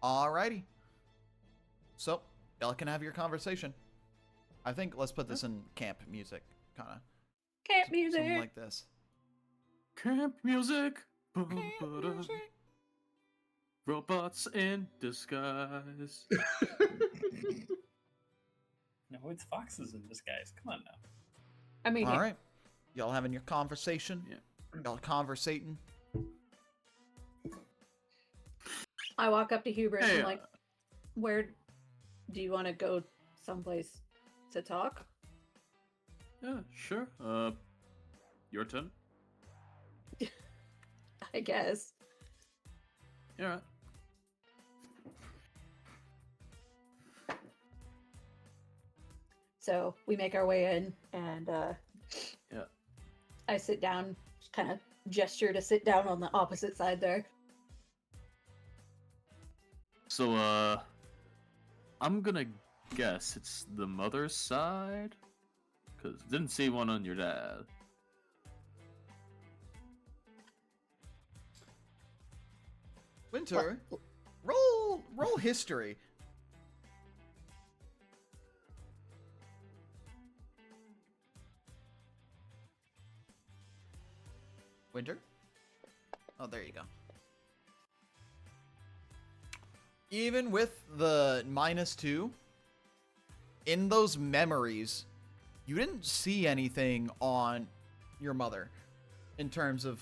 Alrighty. So, y'all can have your conversation. I think let's put this in camp music, kind of. Camp Something music. like this. Camp music. Camp music. Robots in disguise. No, it's foxes in disguise. Come on now. I mean, All right. Y'all having your conversation? Yeah. Y'all conversating? I walk up to Hubris Hey, and like, where do you want to go someplace to talk? Yeah, sure. Your turn. I guess. Yeah. Right. So we make our way in, and Yeah. I sit down, just kind of gesture to sit down on the opposite side there. So, I'm gonna guess it's the mother's side, cause didn't see one on your dad. Winter, roll history. Winter? Oh, there you go. Even with the -2, in those memories, you didn't see anything on your mother in terms of,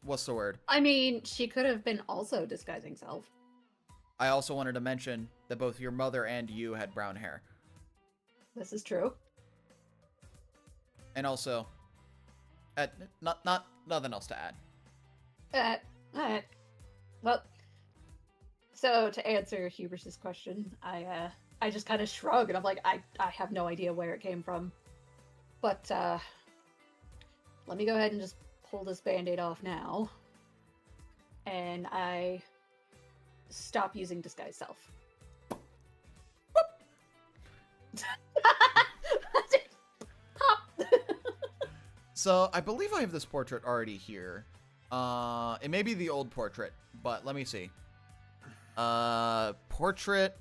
what's the word? I mean, she could have been also disguising self. I also wanted to mention that both your mother and you had brown hair. This is true. And also, nothing else to add. Alright. Well, so to answer Hubris's question, I just kind of shrug and I'm like, I have no idea where it came from. But let me go ahead and just pull this band-aid off now. And I stop using disguise self. Pop! So, I believe I have this portrait already here. It may be the old portrait, but let me see. Portrait.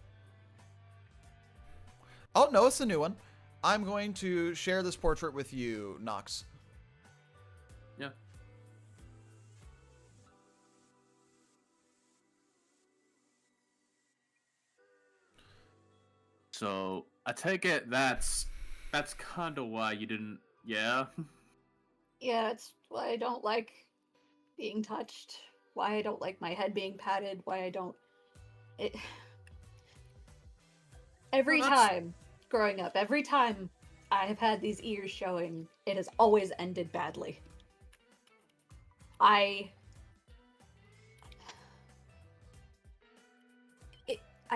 Oh, no, it's the new one. I'm going to share this portrait with you, Nox. Yeah. So I take it that's kind of why you didn't. Yeah. Yeah, it's why I don't like being touched. Why I don't like my head being patted. Why I don't. It. Every Well, that's- time growing up, every time I have had these ears showing, it has always ended badly. I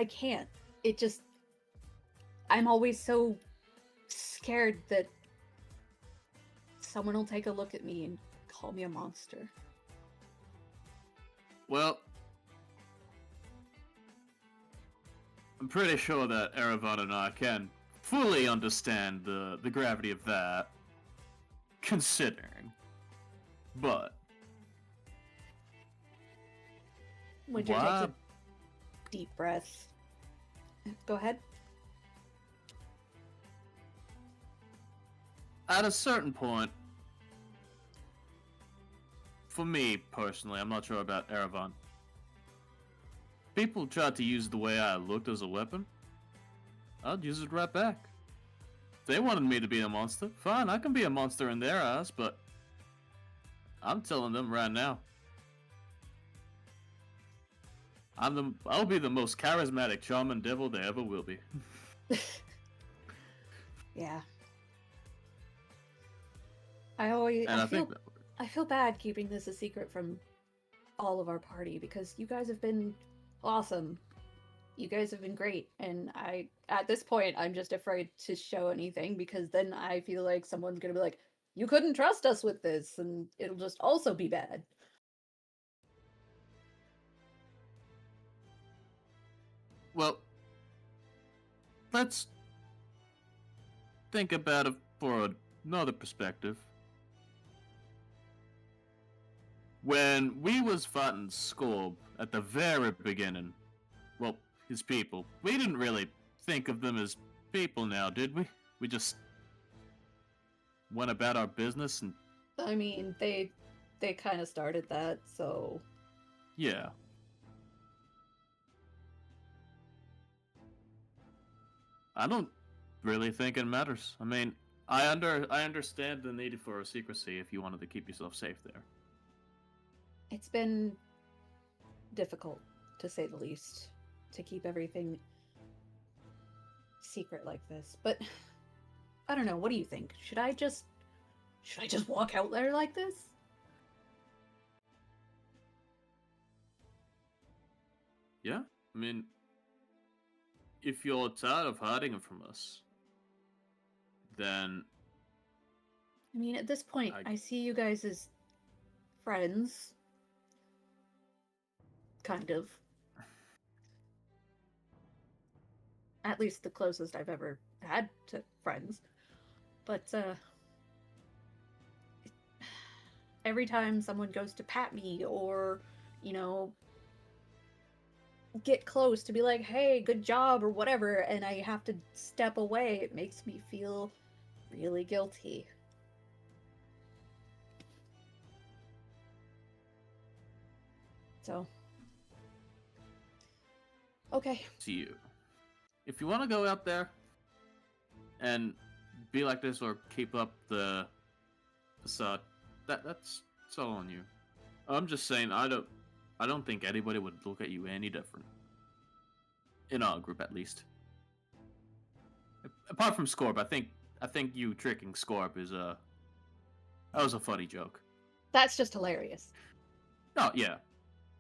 can't. It just. I'm always so scared that someone will take a look at me and call me a monster. Well, I'm pretty sure that Erevan and I can fully understand the gravity of that, considering. But Winter why? takes a deep breath. Go ahead. At a certain point, for me personally, I'm not sure about Erevan. People tried to use the way I looked as a weapon. I'd use it right back. If they wanted me to be a monster, fine, I can be a monster in their eyes, but I'm telling them right now. I'll be the most charismatic shaman devil there ever will be. Yeah. I feel bad keeping this a secret from all of our party because you guys have been awesome. You guys have been great, and at this point I'm just afraid to show anything because then I feel like someone's gonna be like, you couldn't trust us with this, and it'll just also be bad. Well, let's think about it for another perspective. When we was fighting Scorb at the very beginning, well, his people, we didn't really think of them as people now, did we? We just went about our business and... I mean, they kind of started that, so... Yeah. I don't really think it matters. I mean, I understand the need for secrecy if you wanted to keep yourself safe there. It's been difficult, to say the least, to keep everything secret like this. But I don't know, what do you think? Should I just walk out there like this? Yeah, I mean, if you're tired of hiding from us, then... I mean, at this point, I see you guys as friends. Kind of. At least the closest I've ever had to friends. But, every time someone goes to pat me or, you know, get close to be like, hey, good job or whatever, and I have to step away, it makes me feel really guilty. So... okay. To you. If you want to go out there and be like this or keep up the facade, that's all on you. I'm just saying, I don't think anybody would look at you any different. In our group, at least. Apart from Scorb, I think you tricking Scorb is that was a funny joke. That's just hilarious. Oh yeah.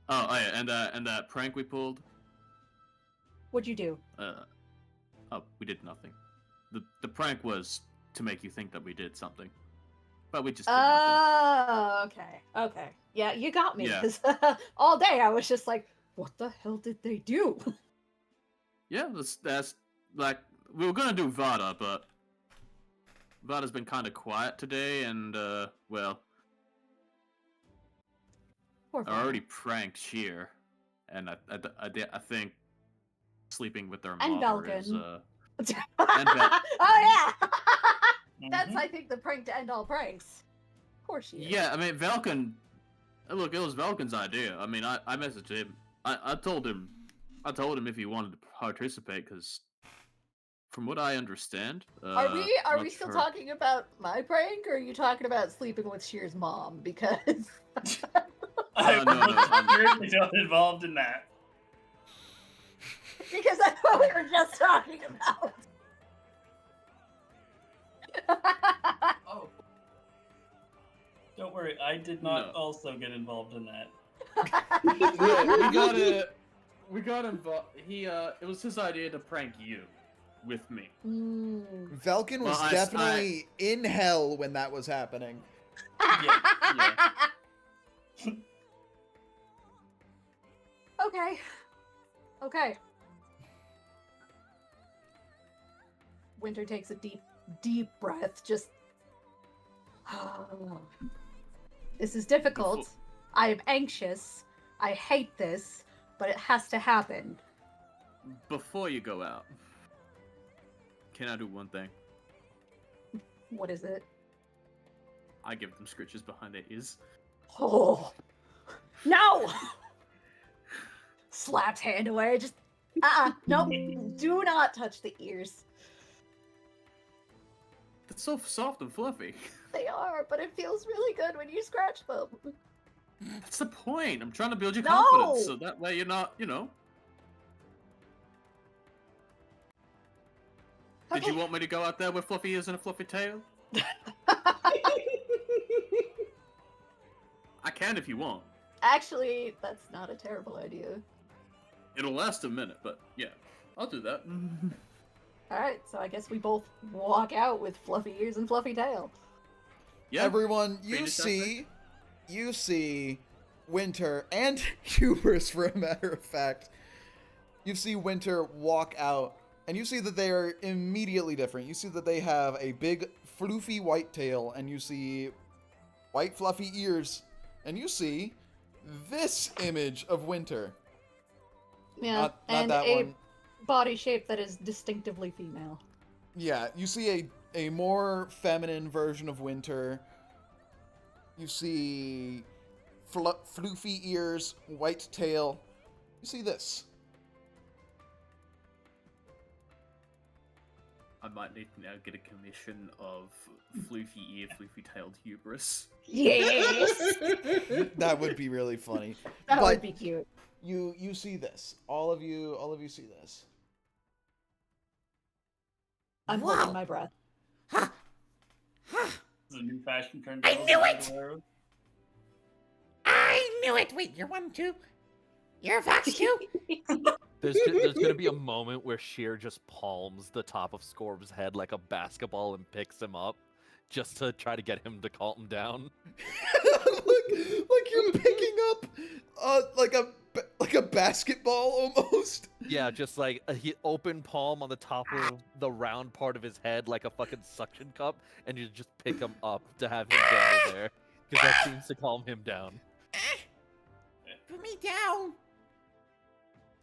Oh yeah, and that prank we pulled. What'd you do? We did nothing. The prank was to make you think that we did something, but we just did nothing. Oh, okay. Yeah, you got me. Yeah. 'Cause all day I was just like, what the hell did they do? Yeah, that's like we were gonna do Vada, but Vada's been kind of quiet today, and well, Poor I already pranked Sheer, and I think sleeping with their And mother is Belkin. Bel- Oh yeah. That's Mhm. I think the prank to end all pranks. Of course she is. yeah. I mean, Velkin. Look, it was Velkin's idea. I mean, I messaged him. I told him if he wanted to participate, because from what I understand, Are we I'm not still sure. talking about my prank, or are you talking about sleeping with Sheer's mom? Because I no, was certainly not involved in that. because that's what we were just talking about. Oh. Don't worry, I did not No. also get involved in that. Yeah, we got involved. It was his idea to prank you with me. Velkin was Well, definitely in hell when that was happening. Yeah. Okay. Winter takes a deep breath, just This is difficult. I am anxious. I hate this, but it has to happen. Before you go out, can I do one thing? What is it? I give them scritches behind their ears. Oh. No! Slaps hand away. Just, no. Do not touch the ears. It's so soft and fluffy. They are, but it feels really good when you scratch them. That's the point. I'm trying to build your No! confidence, so that way you're not, Did you want me to go out there with fluffy ears and a fluffy tail? I can if you want. Actually, that's not a terrible idea. It'll last a minute, but yeah, I'll do that. Alright, so I guess we both walk out with fluffy ears and fluffy tail. Yeah. Everyone, you see Winter and Hubris, for a matter of fact. You see Winter walk out, and you see that they are immediately different. You see that they have a big, floofy white tail, and you see white, fluffy ears, and you see this image of Winter. Yeah, Not and that a one. body shape that is distinctively female. Yeah, you see a more feminine version of Winter. You see floofy ears, white tail. You see this. I might need to now get a commission of floofy ear, floofy tailed hubris. Yes! That would be really funny. That But would be cute. you see this. All of you see this. I'm Wow. holding my breath. Ha! Ha! It's a new fashion trend. I girls knew are it! aware of. I knew it! Wait, you're one too? You're a fox too? There's gonna be a moment where Sheer just palms the top of Scorb's head like a basketball and picks him up, just to try to get him to calm down. like you're picking up like a basketball almost. Yeah, just like a open palm on the top of the round part of his head like a fucking suction cup, and you just pick him up to have him dangle there, because that seems to calm him down. Put me down.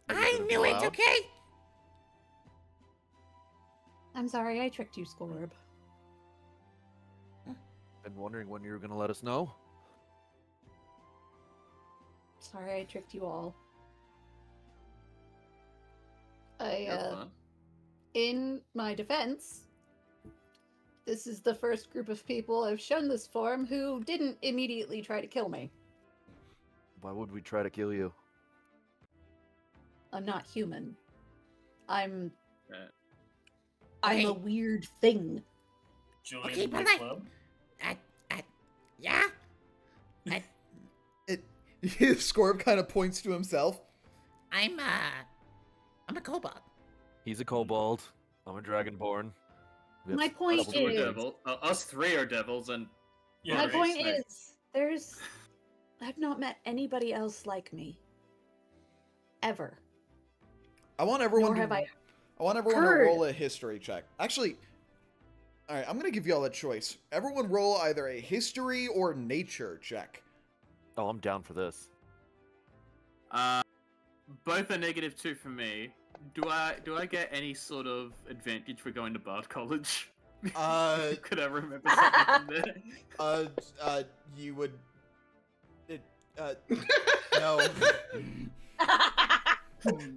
Are you I gonna knew blow it, out? okay? I'm sorry, I tricked you, Scorb. Been wondering when you were gonna let us know. Sorry, I tricked you all. Have fun. In my defense, this is the first group of people I've shown this form who didn't immediately try to kill me. Why would we try to kill you? I'm not human. I'm Right. I'm a Okay. weird thing. Join Okay, the but I- club. Yeah? Scorb kind of points to himself. I'm a kobold. He's a kobold. I'm a dragonborn. We have My point double So we're is- twins. devil. Us three are devils, and Yeah, My right. point Nice. is, I've not met anybody else like me. Ever. I want everyone Nor have I to heard. roll a history check. Actually, all right, I'm going to give y'all a choice. Everyone roll either a history or nature check. Oh, I'm down for this. both are -2 for me. Do I get any sort of advantage for going to Bard College? Could I remember something from there? You would no.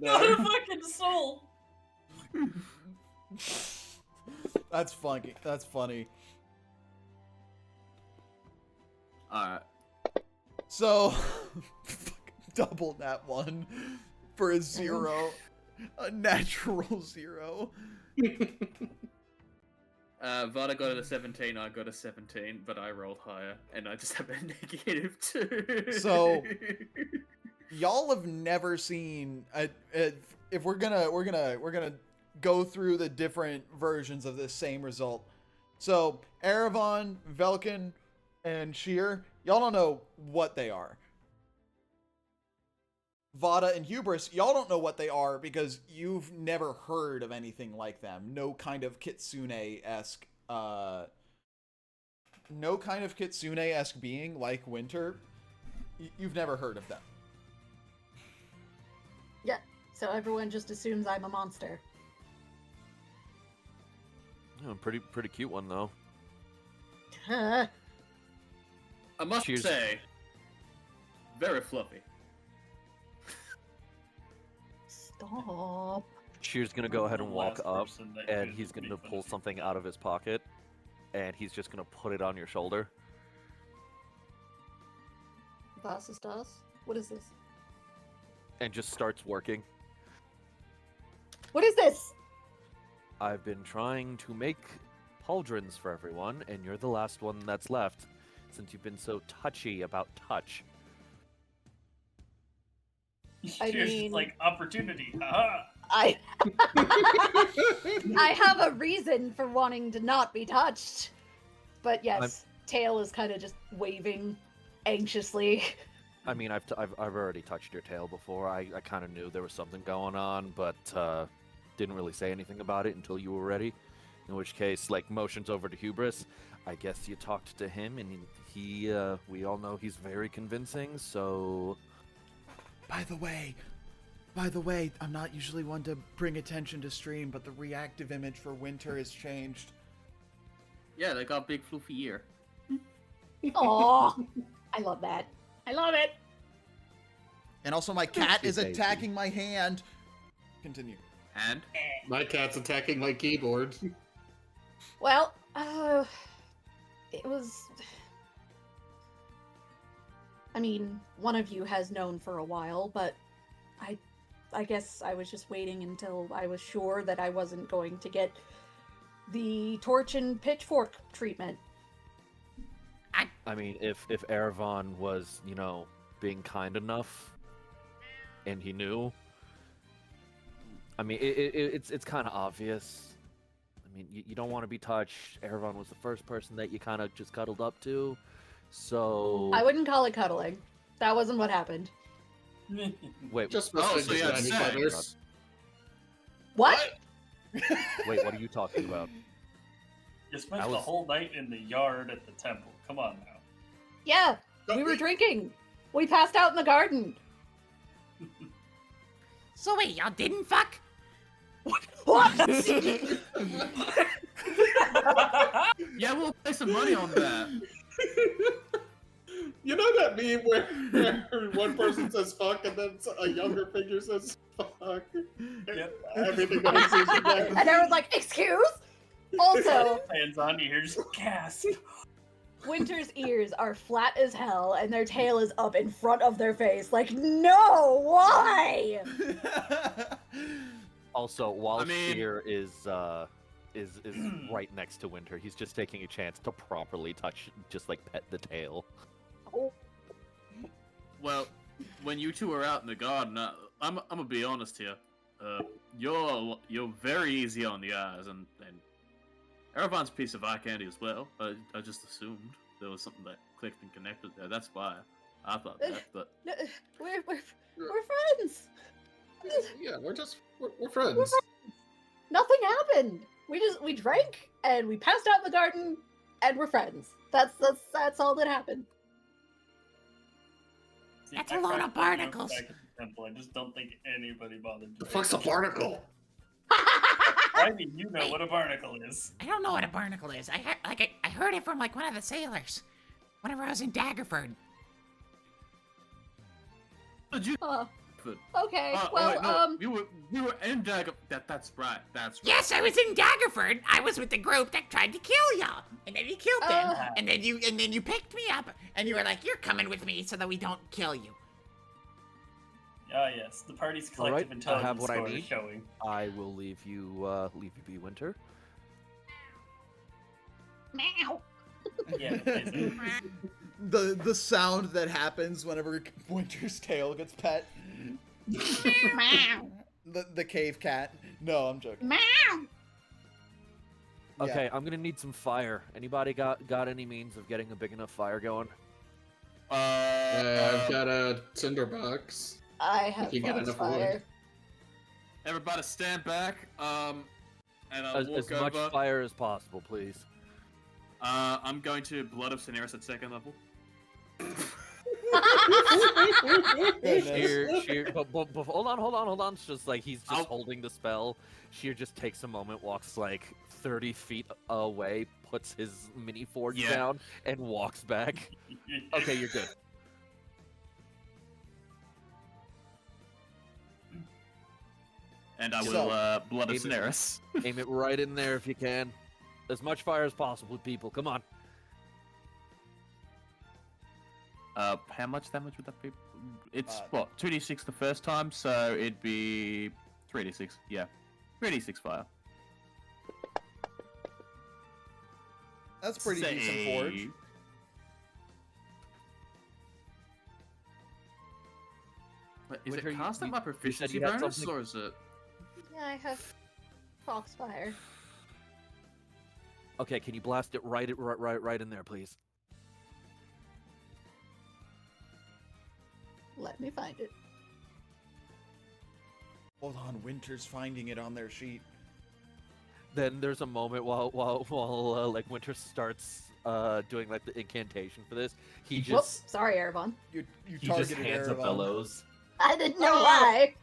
Not a fucking soul. That's funny. That's funny. Alright. So, double that one for a 0. A natural 0. Vada got a 17, I got a 17, but I rolled higher, and I just have a -2. So- Y'all have never seen. If we're gonna go through the different versions of this same result. So Erevan, Velkin, and Sheer, y'all don't know what they are. Vada and Hubris, y'all don't know what they are because you've never heard of anything like them. No kind of Kitsune-esque no kind of Kitsune-esque being like Winter, you've never heard of them. Yeah, so everyone just assumes I'm a monster. Yeah, pretty cute one though. Huh. I must Cheers. say, very fluffy. Stop. Cheers gonna go ahead and walk Last up, person that and could he's gonna be pull funny. something out of his pocket, and he's just gonna put it on your shoulder. Was ist das? What is this? And just starts working. What is this? I've been trying to make pauldrons for everyone, and you're the last one that's left, since you've been so touchy about touch. I Cheers, mean- it's like opportunity. Haha. I I have a reason for wanting to not be touched. But yes, Tail is kind of just waving anxiously. I mean, I've already touched your tail before. I kind of knew there was something going on, but didn't really say anything about it until you were ready. In which case, like, motions over to Hubris. I guess you talked to him, and he we all know he's very convincing, so... By the way, I'm not usually one to bring attention to stream, but the reactive image for Winter has changed. Yeah, they got big floofy ear. Aw, I love that. I love it. And also my cat is Baby. attacking my hand. Continue. And My cat's attacking my keyboard. Well, it was. I mean, one of you has known for a while, but I guess I was just waiting until I was sure that I wasn't going to get the torch and pitchfork treatment. I mean, if Erevan was, you know, being kind enough, and he knew, I mean, it's kind of obvious. I mean, you don't want to be touched. Erevan was the first person that you kind of just cuddled up to, so... I wouldn't call it cuddling. That wasn't what happened. Wait, Just Oh, missing so you the had shiny sex. feathers. What? wait, what are you talking about? You spent I the was- whole night in the yard at the temple. Come on now. Yeah, we were drinking. We passed out in the garden. So wait, y'all didn't fuck? What? yeah, we'll pay some money on that. You know that meme where one person says fuck and then a younger figure says fuck? Yep. Everything that exists in that. And everyone's like, excuse? Also, Hands on, you hear just gasp. Winter's ears are flat as hell and their tail is up in front of their face. Like, no, why? Also, while I mean- Spear is right next to Winter, he's just taking a chance to properly touch, just like pet the tail. Well, when you two are out in the garden, I'm gonna be honest here. You're very easy on the eyes, and Erevan's a piece of eye candy as well. I just assumed there was something that clicked and connected there. That's why I thought that. But No, we're friends. Yeah, we're friends. Nothing happened. We drank and we passed out in the garden and we're friends. That's all that happened. See, That's I a load cried of when I went barnacles. back at the temple. I just don't think anybody bothered. The fuck's a barnacle? Why do you know what a barnacle is? I don't know what a barnacle is. I heard it from like one of the sailors whenever I was in Daggerford. did you? Okay, Oh, well, wait, no, you were in Dagger. That's right. That's right. Yes, I was in Daggerford. I was with the group that tried to kill y'all, and then you killed them, Uh. and then you picked me up, and you were like, "You're coming with me so that we don't kill you." Ah, yes, the party's All right, collective I have intelligence what I score is need. showing. I will leave you be, Winter. Meow. Yeah, basically. The sound that happens whenever Winter's tail gets pet. Meow. The cave cat. No, I'm joking. Meow. Yeah. Okay, I'm gonna need some fire. Anybody got any means of getting a big enough fire going? I've got a tinderbox. I have You got forest enough wood? fire. Everybody stand back. And I'll As walk much over. fire as possible, please. I'm going to Blood of Cineris at 2nd level. Sheer, but hold on. It's just like he's just I'll- holding the spell. Sheer just takes a moment, walks like 30 feet away, puts his mini forge Yeah. down, and walks back. Okay, you're good. And I will So- Blood of Aim it. Cineris. Aim it right in there if you can. As much fire as possible, people. Come on. How much damage would that be? It's Uh, what, 2d6 the first time, so it'd be 3d6. Yeah, 3d6 fire. That's pretty decent forge. Save. But is Winter, it cast at you my said proficiency you had bonus, something- or is it? Yeah, I have Foxfire. Okay, can you blast it right in there, please? Let me find it. Hold on, Winter's finding it on their sheet. Then there's a moment while like Winter starts doing like the incantation for this. He Whoops, just sorry, Erebon. You he just targeted hands a Erebon. bellows. I didn't know why.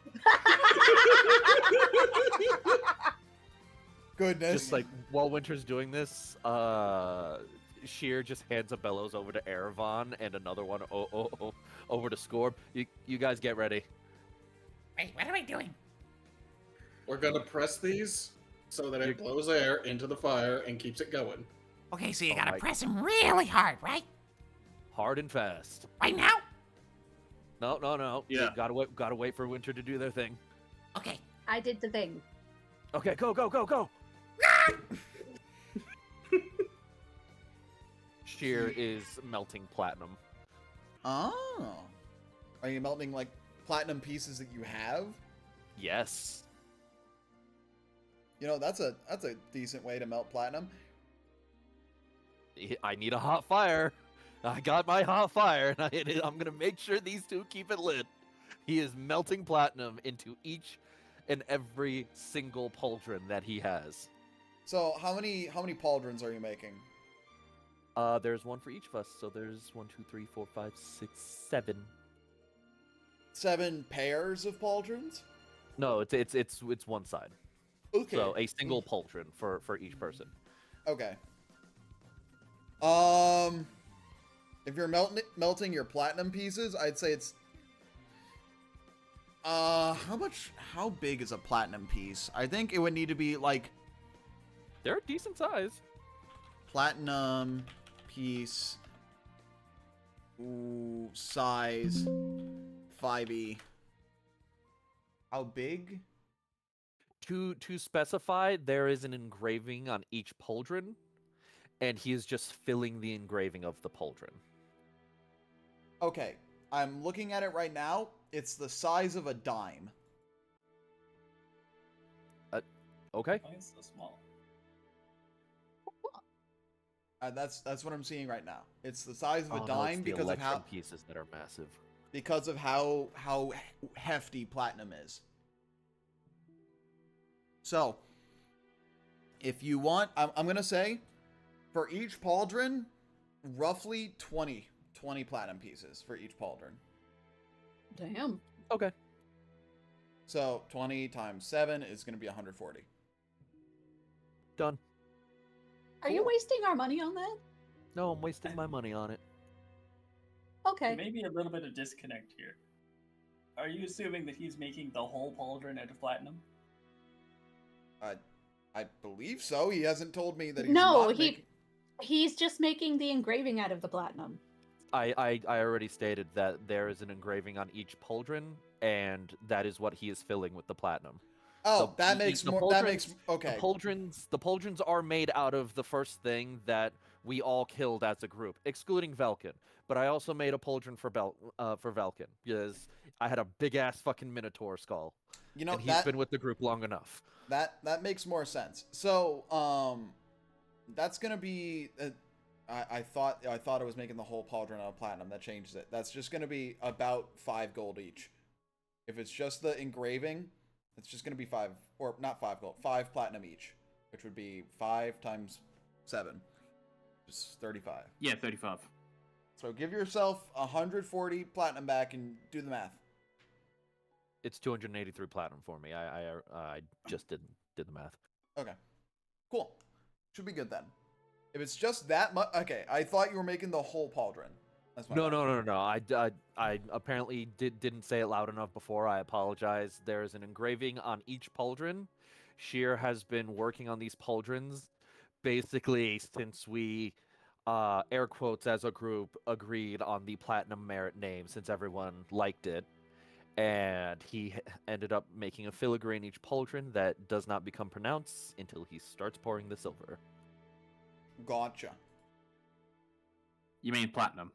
Goodness. Just like while Winter's doing this, Sheer just hands a bellows over to Erebon and another one over to Scorb. You guys get ready. Wait, what are we doing? We're gonna press these so that it blows air into the fire and keeps it going. Okay, so you Oh gotta my- press him really hard, right? Hard and fast. Right now? No. Yeah. You gotta wait for Winter to do their thing. Okay. I did the thing. Okay, go. Sheer is melting platinum. Oh. Are you melting like platinum pieces that you have? Yes. You know, that's a decent way to melt platinum. I need a hot fire. I got my hot fire, and I'm gonna make sure these two keep it lit. He is melting platinum into each and every single pauldron that he has. So how many pauldrons are you making? There's one for each of us, so there's 1, 2, 3, 4, 5, 6, 7. 7 pairs of pauldrons? No, it's one side. Okay. So a single pauldron for each person. Okay. If you're melting your platinum pieces, I'd say it's how big is a platinum piece? I think it would need to be like They're a decent size. platinum piece size 5e. How big? To specify, there is an engraving on each pauldron, and he is just filling the engraving of the pauldron. Okay, I'm looking at it right now. It's the size of a dime. Okay. Why is it so small? That's what I'm seeing right now. It's the size of a Oh, no, it's dime the because of how electrum pieces that are massive. how hefty platinum is. So, if you want, I'm gonna say, for each pauldron, roughly 20 platinum pieces for each pauldron. Damn. Okay. So 20 times 7 is gonna be 140. Done. Are you wasting our money on that? No, I'm wasting my money on it. Okay. Maybe a little bit of disconnect here. Are you assuming that he's making the whole pauldron out of platinum? I believe so. He hasn't told me that he's No, not making... he's just making the engraving out of the platinum. I already stated that there is an engraving on each pauldron, and that is what he is filling with the platinum. Oh, So that the- makes the more. That makes okay. The pauldrons are made out of the first thing that we all killed as a group, excluding Velkin. But I also made a pauldron for Velkin because I had a big ass fucking Minotaur skull, You know and he's that been with the group long enough. that makes more sense. So that's gonna be. I thought I was making the whole pauldron out of platinum. That changes it. That's just gonna be about 5 gold each. If it's just the engraving, it's just gonna be 5, or not 5 gold, 5 platinum each, which would be 5 times 7. Just 35. Yeah, 35. So give yourself 140 platinum back and do the math. It's 283 platinum for me. I just did the math. Okay. Cool. Should be good then. If it's just that much, okay. I thought you were making the whole pauldron. That's my No, bad. no. I apparently didn't say it loud enough before. I apologize. There is an engraving on each pauldron. Sheer has been working on these pauldrons basically since we, air quotes as a group, agreed on the platinum merit name since everyone liked it. And he ended up making a filigree in each pauldron that does not become pronounced until he starts pouring the silver. Gotcha. You mean platinum?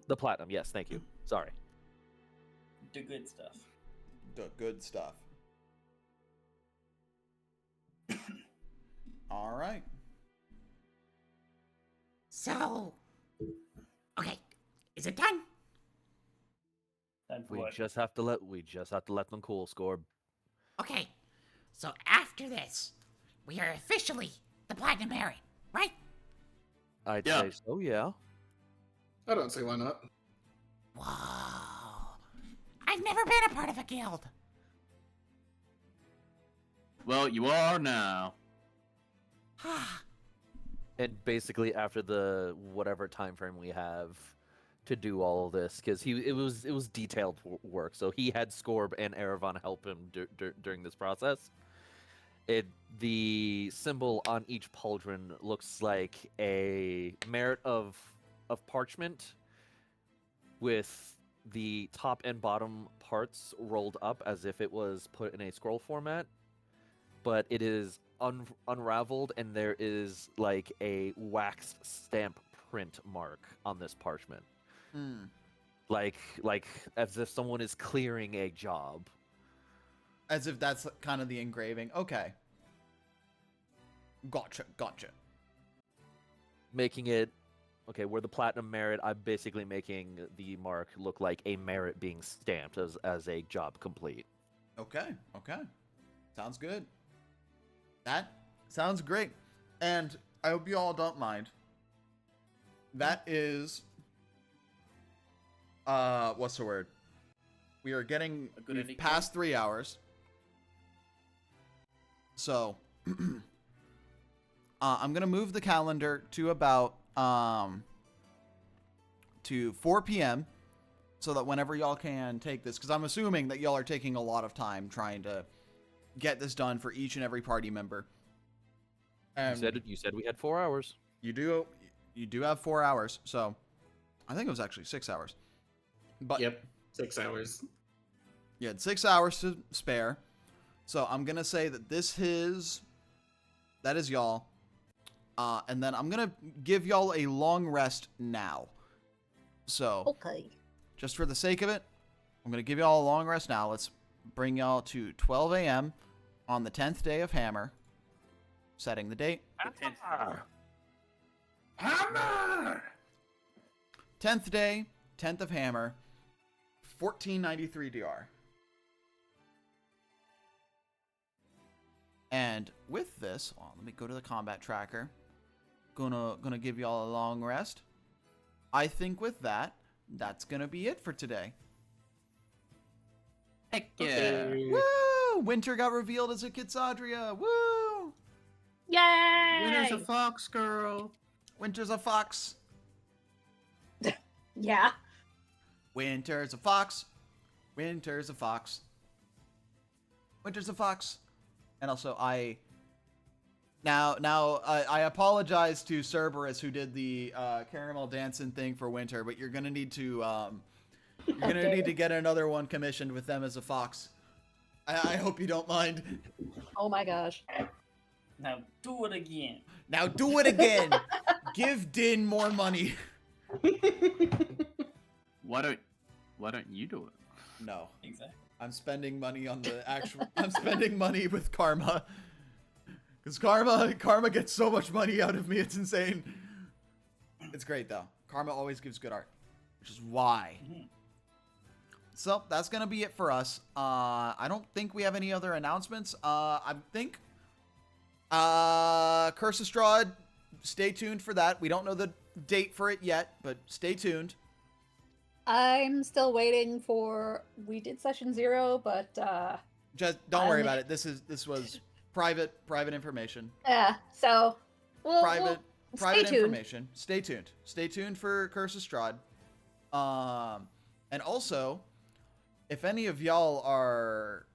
The platinum, yes, thank you. Sorry. The good stuff. The good stuff. All right. So, okay, is it done? Time for We what? just have to let them cool, Scorb. Okay, so after this, we are officially the Platinum Merit, right? I'd Yeah. say so, yeah. I don't see why not. Whoa. I've never been a part of a guild. Well, you are now. And basically after the whatever time frame we have to do all of this, because it was detailed work, so he had Scorb and Erevan help him during this process. The symbol on each pauldron looks like a merit of parchment with the top and bottom parts rolled up as if it was put in a scroll format, but it is unraveled and there is like a waxed stamp print mark on this parchment. Hmm. Like as if someone is clearing a job. As if that's kind of the engraving. Okay. Gotcha. Making it okay, where the platinum merit, I'm basically making the mark look like a merit being stamped as a job complete. Okay. Sounds good. That sounds great. And I hope you all don't mind. That is what's the word? We are getting A good ending past 3 hours. So I'm gonna move the calendar to about to 4 p.m. so that whenever y'all can take this, because I'm assuming that y'all are taking a lot of time trying to get this done for each and every party member. You said we had 4 hours. You do have 4 hours, so I think it was actually 6 hours. But Yep, 6 hours. you had 6 hours to spare. So I'm gonna say that that is y'all. And then I'm gonna give y'all a long rest now. So Okay. just for the sake of it, I'm gonna give y'all a long rest now. Let's bring y'all to 12 a.m. on the 10th day of Hammer. Setting the date. Hammer! 10th day, 10th of Hammer, 1493 DR. And with this, let me go to the combat tracker. Gonna give y'all a long rest. I think with that, that's gonna be it for today. Heck Okay. Woo! Winter got revealed as a Kitsadria. Woo! Yay! Winter's a fox girl. Winter's a fox. Yeah. Winter's a fox. Winter's a fox. Winter's a fox. And also, I apologize to Cerberus who did the caramel dancing thing for Winter, but you're gonna need to get another one commissioned with them as a fox. I hope you don't mind. Oh my gosh. Now do it again. Now do it again. Give Din more money. Why don't you do it? No. Exactly. I'm spending money on the actual. I'm spending money with Karma, because Karma gets so much money out of me. It's insane. It's great though. Karma always gives good art, which is why. So that's gonna be it for us. I don't think we have any other announcements. I think Curse of Strahd stay tuned for that. We don't know the date for it yet, but stay tuned. I'm still waiting for. We did session 0, but Just don't worry about it. This was private information. yeah. So Private stay tuned. information. Stay tuned. Stay tuned for Curse of Strahd. And also, if any of y'all are,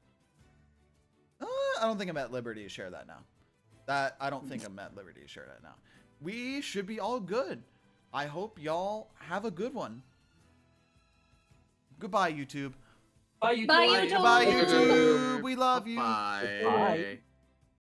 I don't think I'm at liberty to share that now. I don't think I'm at liberty to share that now. We should be all good. I hope y'all have a good one. Goodbye, YouTube. Bye, YouTube. Bye, YouTube. Goodbye, YouTube. We love you. Bye. Bye.